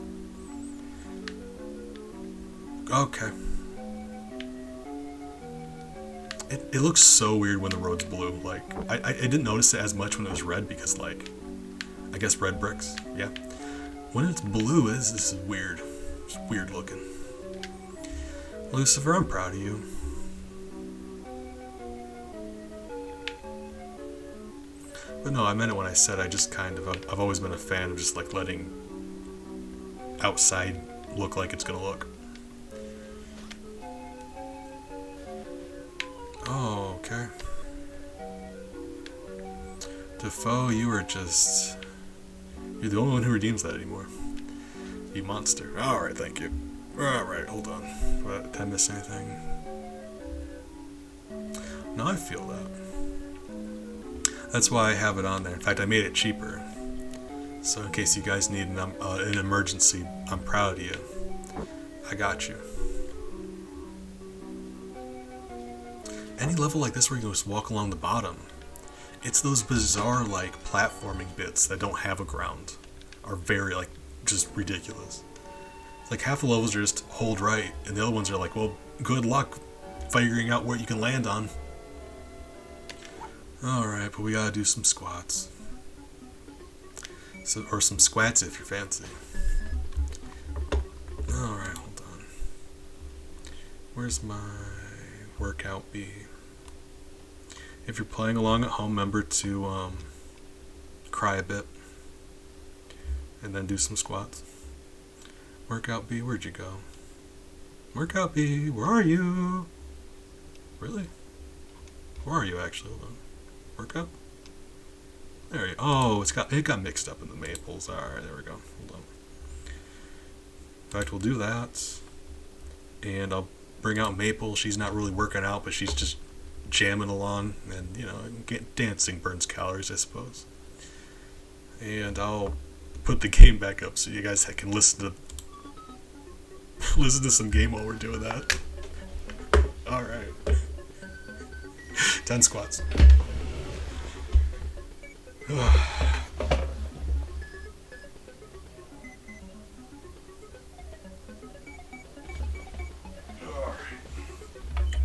Okay. It looks so weird when the road's blue. Like, I didn't notice it as much when it was red because, like, I guess red bricks, yeah. When it's blue, this is weird. It's weird looking. Lucifer, I'm proud of you. But no, I meant it when I said I just I've always been a fan of just, like, letting outside look like it's gonna look. Oh, okay. Defoe, you're the only one who redeems that anymore. You monster. Alright, thank you. Alright, hold on. Did I miss anything? No, I feel that. That's why I have it on there. In fact, I made it cheaper. So in case you guys need an emergency, I'm proud of you. I got you. Any level like this where you can just walk along the bottom, it's those bizarre like platforming bits that don't have a ground are very like just ridiculous. Like half the levels are just hold right, and the other ones are like, well, good luck figuring out what you can land on. Alright, but we gotta do some squats. Or some squats if you're fancy. Alright, hold on. Where's my workout be? If you're playing along at home, remember to cry a bit. and then do some squats. Workout B, where'd you go? Workout B, where are you? Really? Where are you actually? Hold on. Workout? There you go. Oh, it got mixed up in the maples. Alright, there we go. Hold on. In fact, we'll do that. And I'll bring out Maple. She's not really working out, but she's just jamming along. And, you know, dancing burns calories, I suppose. And I'll put the game back up so you guys can listen to some game while we're doing that. Alright. 10 squats.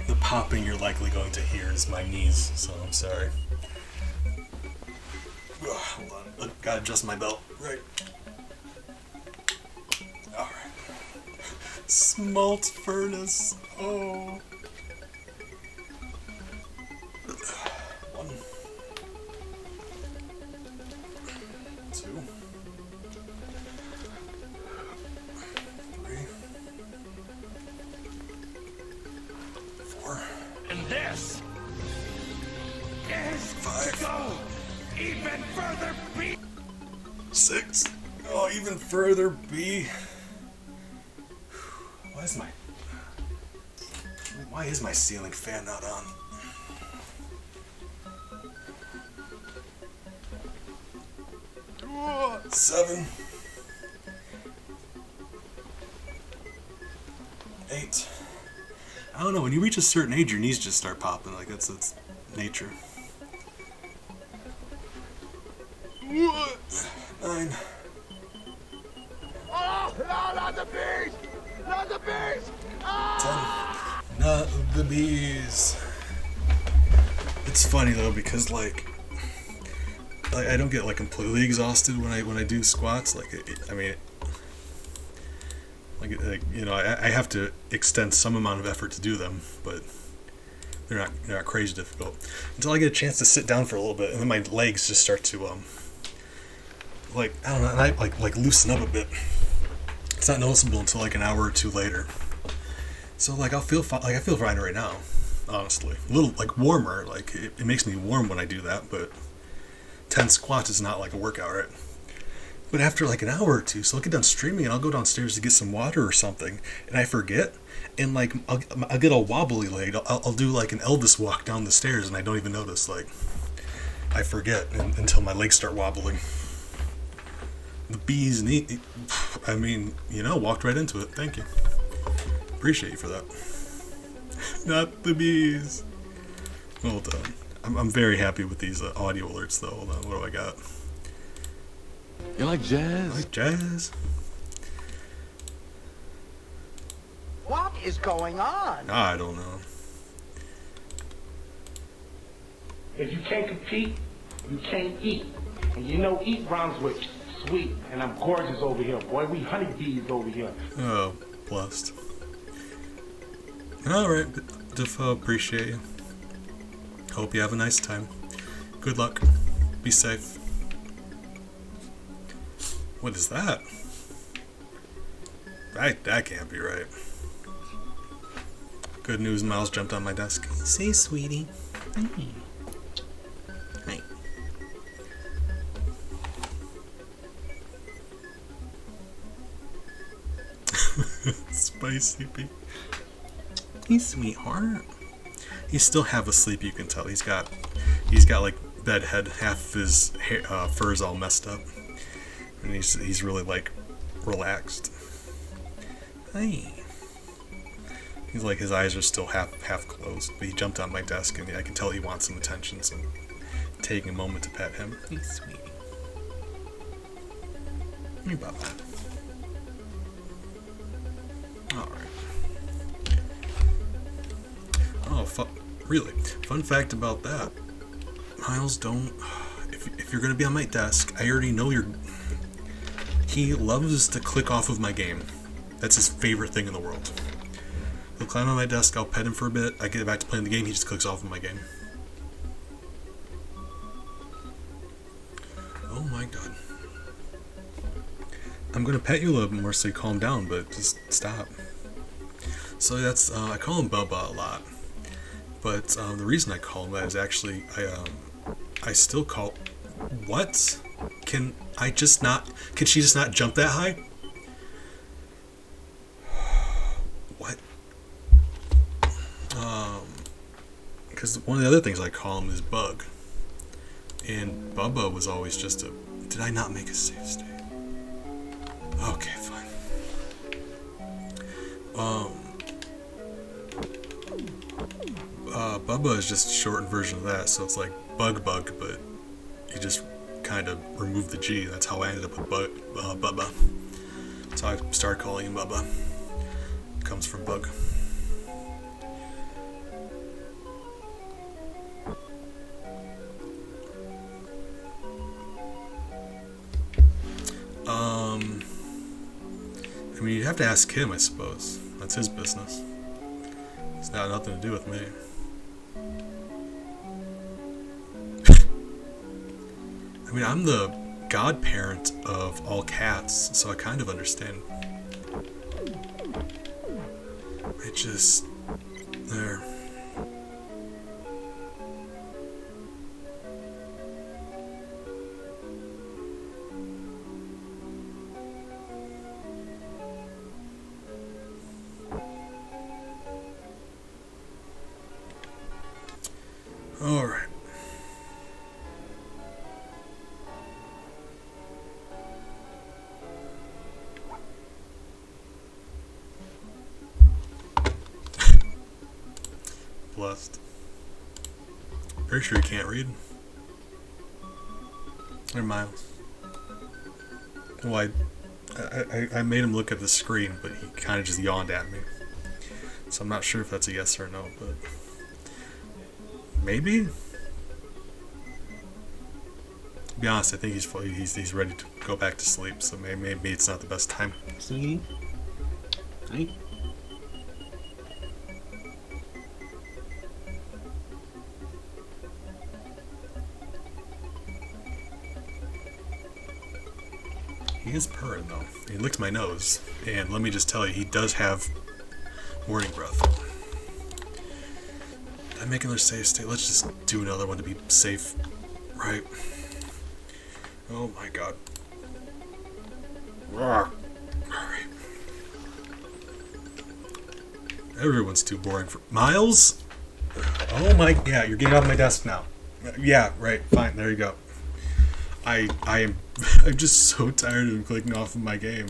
The popping you're likely going to hear is my knees, so I'm sorry. Hold on. Look, gotta adjust my belt. Right. Alright. Smalt furnace. Oh. 1, 2, 3, 4. And this is 5. to go even further be 6. Oh, even further B. Why is my ceiling fan not on? Oh, 7. 8. I don't know, when you reach a certain age your knees just start popping, like that's nature. 9. Oh, no, not the beast! Not the beast! 10. Not the bees. It's funny though because like I don't get like completely exhausted when I do squats. Like you know I have to extend some amount of effort to do them, but they're not crazy difficult until I get a chance to sit down for a little bit, and then my legs just start to like I don't know, and I like loosen up a bit. It's not noticeable until like an hour or two later. So like I feel fine right now, honestly. A little like warmer, like it makes me warm when I do that, but 10 squats is not like a workout, right? But after like an hour or two, so I'll get done streaming and I'll go downstairs to get some water or something, and I forget, and like I'll get all wobbly legged. I'll do like an Elvis walk down the stairs, and I don't even notice. Like I forget until my legs start wobbling. The bees need. I mean, you know, walked right into it. Thank you. Appreciate you for that. Not the bees. Well done. I'm very happy with these audio alerts, though. Hold on, what do I got? You like jazz? I like jazz. What is going on? I don't know. If you can't compete, you can't eat. And you know eat rhymes with sweet. And I'm gorgeous over here, boy. We honeybees over here. Oh, blessed. Alright, Defoe, appreciate you. Hope you have a nice time. Good luck. Be safe. What is that? That can't be right. Good news, Miles jumped on my desk. Say, sweetie. Hey. Spicy Pete. Hey, sweetheart. He's still half asleep, you can tell. He's got like bedhead, half of his hair, fur's all messed up. And he's really like relaxed. Hey. He's like, his eyes are still half closed, but he jumped on my desk and I can tell he wants some attention, so I'm taking a moment to pet him. Hey, sweetie. Hey, Baba. Alright. Oh, really? Fun fact about that. Miles, don't... If you're going to be on my desk, I already know you're... He loves to click off of my game. That's his favorite thing in the world. He'll climb on my desk, I'll pet him for a bit, I get back to playing the game, he just clicks off of my game. Oh my god. I'm gonna pet you a little bit more so you calm down, but just stop. So that's I call him Bubba a lot, but the reason I call him that is actually I still call. What? Can I just not? Can she just not jump that high? What? Because one of the other things I call him is Bug, and Bubba was always just a. Did I not make a safe state? Okay, fine. Bubba is just a shortened version of that, so it's like Bug, but you just kind of remove the G. That's how I ended up with Bubba. So I started calling him Bubba. Comes from Bug. I mean, you'd have to ask him, I suppose. That's his business. It's got nothing to do with me. I mean, I'm the godparent of all cats, so I kind of understand. It just... there. All right. Blessed. Pretty sure you can't read. Or Miles. Well, I made him look at the screen, but he kind of just yawned at me. So I'm not sure if that's a yes or a no, but... maybe? To be honest, I think he's ready to go back to sleep, so maybe it's not the best time. Sweetie? Hi. He is purring though. He licks my nose, and let me just tell you, he does have morning breath. Did I make another save state? Let's just do another one to be safe, right? Oh my god. Alright. Everyone's too boring for Miles? Oh my, yeah, you're getting off my desk now. Yeah, right, fine, there you go. I'm just so tired of him clicking off of my game.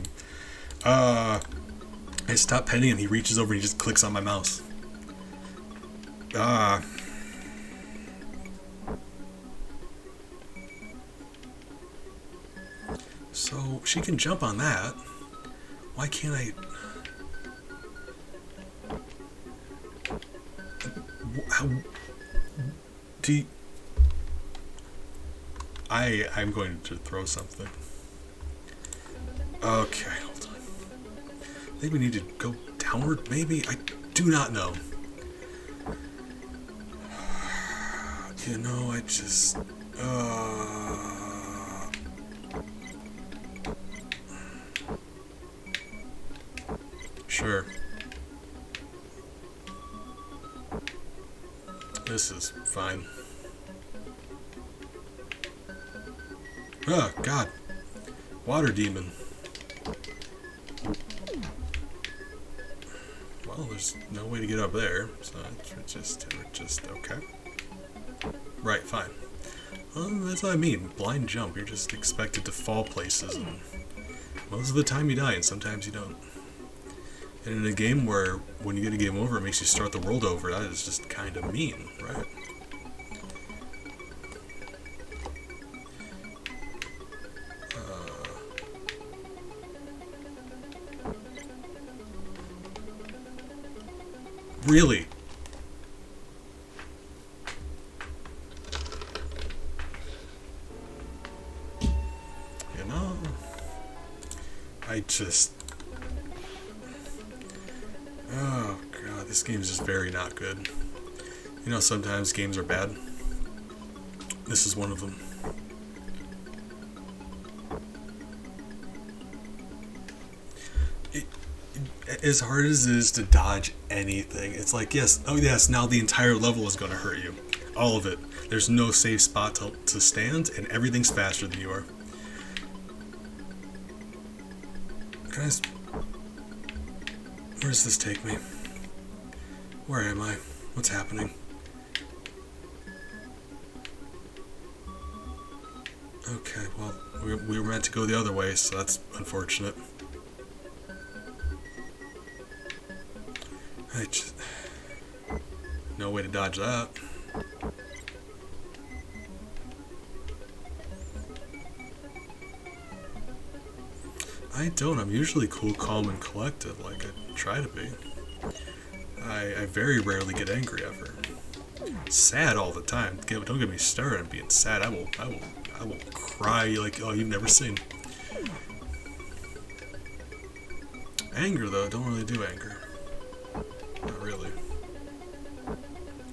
I stop petting him, he reaches over and he just clicks on my mouse. So she can jump on that. Why can't I? How do you... I'm going to throw something. Okay, hold on. I think we need to go downward, maybe? I do not know. You know, I just... Sure. This is fine. Oh, God. Water demon. Well, there's no way to get up there, so we're just okay. Right, fine. Well, that's what I mean. Blind jump. You're just expected to fall places, and most of the time you die, and sometimes you don't. And in a game where, when you get a game over, it makes you start the world over, that is just kind of mean, right? Really? You know, I just... oh god, this game is just very not good. You know, sometimes games are bad. This is one of them. as hard as it is to dodge anything, it's like, yes, oh yes, now the entire level is going to hurt you. All of it. There's no safe spot to stand, and everything's faster than you are. Guys, where does this take me? Where am I? What's happening? Okay, well, we were meant to go the other way, so that's unfortunate. No way to dodge that. I'm usually cool, calm, and collected, like I try to be. I very rarely get angry ever. Sad all the time. Don't get me started on being sad. I will cry like, oh, you've never seen. Anger, though, don't really do anger. Not really.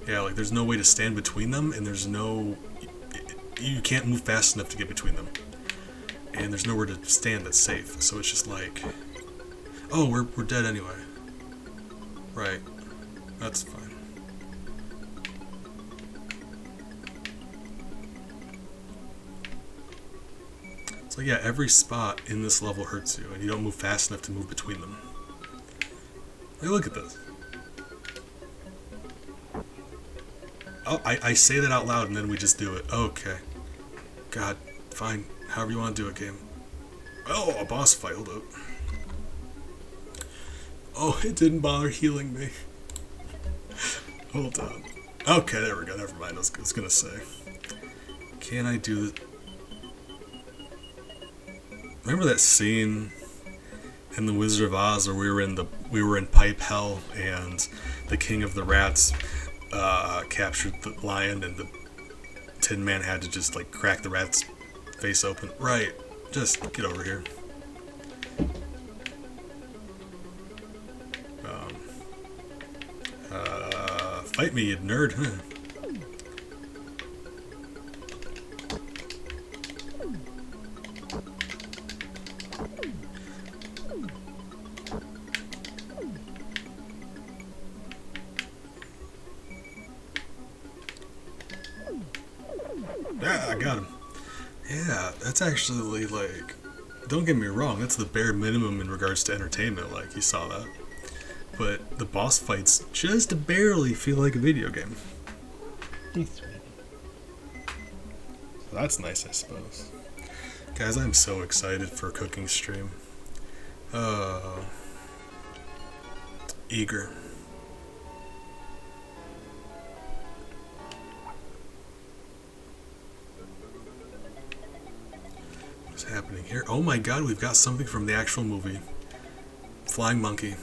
Yeah, like there's no way to stand between them, and there's no... You can't move fast enough to get between them. And there's nowhere to stand that's safe, so it's just like... Oh, we're dead anyway. Right. That's fine. So yeah, every spot in this level hurts you, and you don't move fast enough to move between them. Hey, look at this. Oh, I say that out loud and then we just do it. Okay. God, fine. However you want to do it, game. Oh, a boss fight. Hold up. Oh, it didn't bother healing me. Hold on. Okay, there we go. Never mind. I was gonna say. Can I do this? Remember that scene in The Wizard of Oz where we were in Pipe Hell and the King of the Rats captured the lion and the Tin Man had to just like crack the rat's face open? Right. Just get over here. Fight me, you nerd. Huh? Yeah, I got him. Yeah, that's actually like, don't get me wrong, that's the bare minimum in regards to entertainment, like, you saw that. But the boss fights just barely feel like a video game. He's sweet. So that's nice, I suppose. Guys, I'm so excited for a cooking stream. Eager. What's happening here? Oh my god, we've got something from the actual movie. Flying monkey.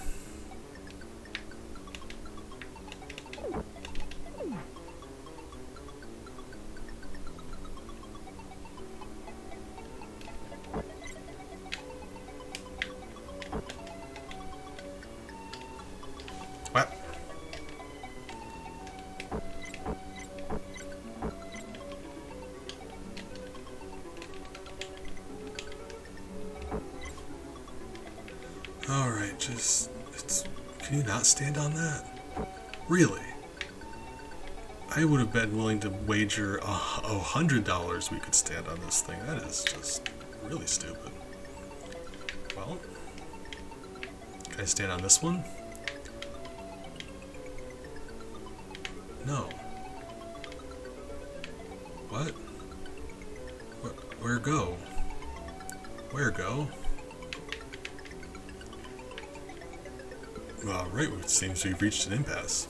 What? Alright, can you not stand on that? Really? I would have been willing to wager $100 we could stand on this thing. That is just really stupid. Well, can I stand on this one? No. What? Where go? Where go? Well, right, it seems we've reached an impasse.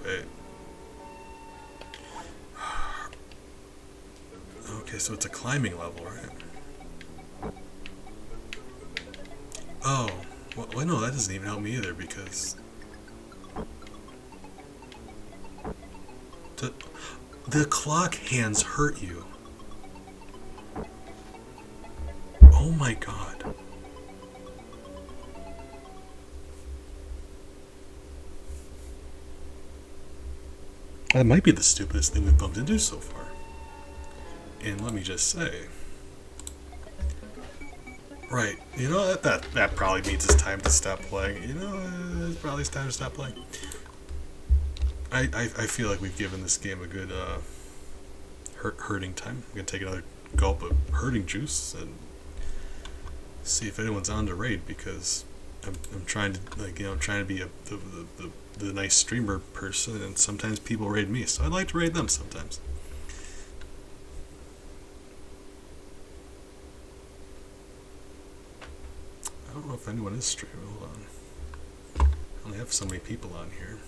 Wait. Okay, so it's a climbing level, right? Oh. Well, no, that doesn't even help me either, because... The clock hands hurt you. Oh my god. That might be the stupidest thing we've bumped into so far. And let me just say, Right. You know that probably means it's time to stop playing. You know, it's probably time to stop playing. I feel like we've given this game a good hurting time. I'm gonna take another gulp of hurting juice and see if anyone's on to raid, because I'm trying to, like, you know, I'm trying to be the nice streamer person, and sometimes people raid me, so I'd like to raid them sometimes. I don't know if anyone is streaming. Hold on. I only have so many people on here.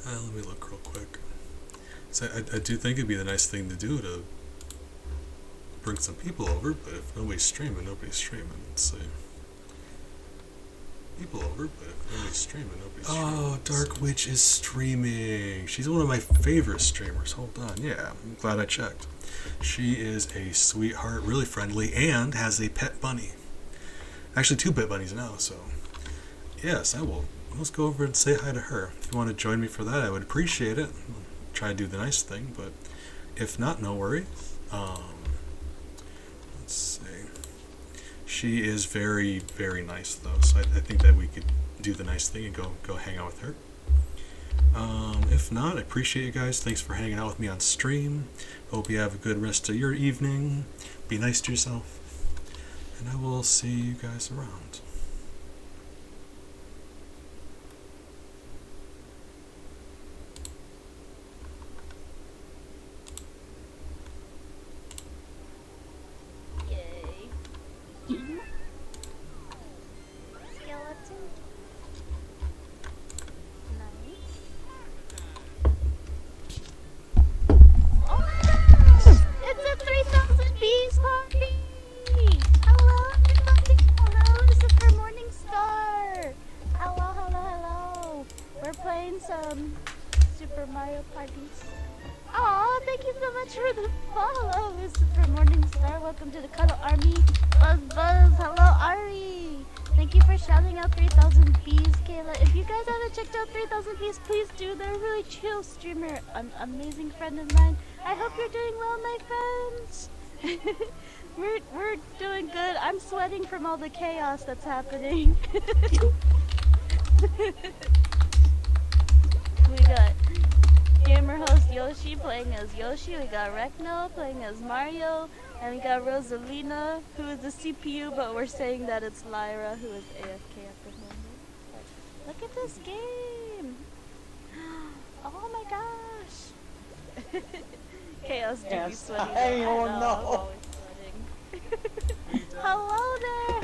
Let me look real quick. So I do think it'd be the nice thing to do to bring some people over, but if nobody's streaming, nobody's streaming. Let's see. People over, but if nobody's streaming, nobody's streaming. Oh, Dark Witch is streaming. She's one of my favorite streamers. Hold on. Yeah, I'm glad I checked. She is a sweetheart, really friendly, and has a pet bunny. Actually, 2 pet bunnies now, so yes, I will. Let's go over and say hi to her. If you want to join me for that, I would appreciate it. I'll try to do the nice thing, but if not, no worries. Let's see. She is very, very nice, though, so I think that we could do the nice thing and go hang out with her. If not, I appreciate you guys. Thanks for hanging out with me on stream. Hope you have a good rest of your evening. Be nice to yourself. And I will see you guys around. Skeleton. Nice. Oh my gosh! It's a 3,000 bees party! Hello, everybody! Hello, this is for Morningstar! Hello, hello, hello! We're playing some Super Mario parties. Aw, thank you so much for the follow, Mr. Morningstar. Welcome to the Cuddle Army. Buzz, buzz. Hello, Ari. Thank you for shouting out 3,000 Bees, Kayla. If you guys haven't checked out 3,000 Bees, please do. They're a really chill streamer, an amazing friend of mine. I hope you're doing well, my friends. We're doing good. I'm sweating from all the chaos that's happening. We got gamer host Yoshi playing as Yoshi, we got Rekno playing as Mario, and we got Rosalina, who is the CPU, but we're saying that it's Lyra, who is AFK at the moment. But look at this game! Oh my gosh! Chaos do be Yes, sweaty. I don't know. I'm always sweating. Hello there!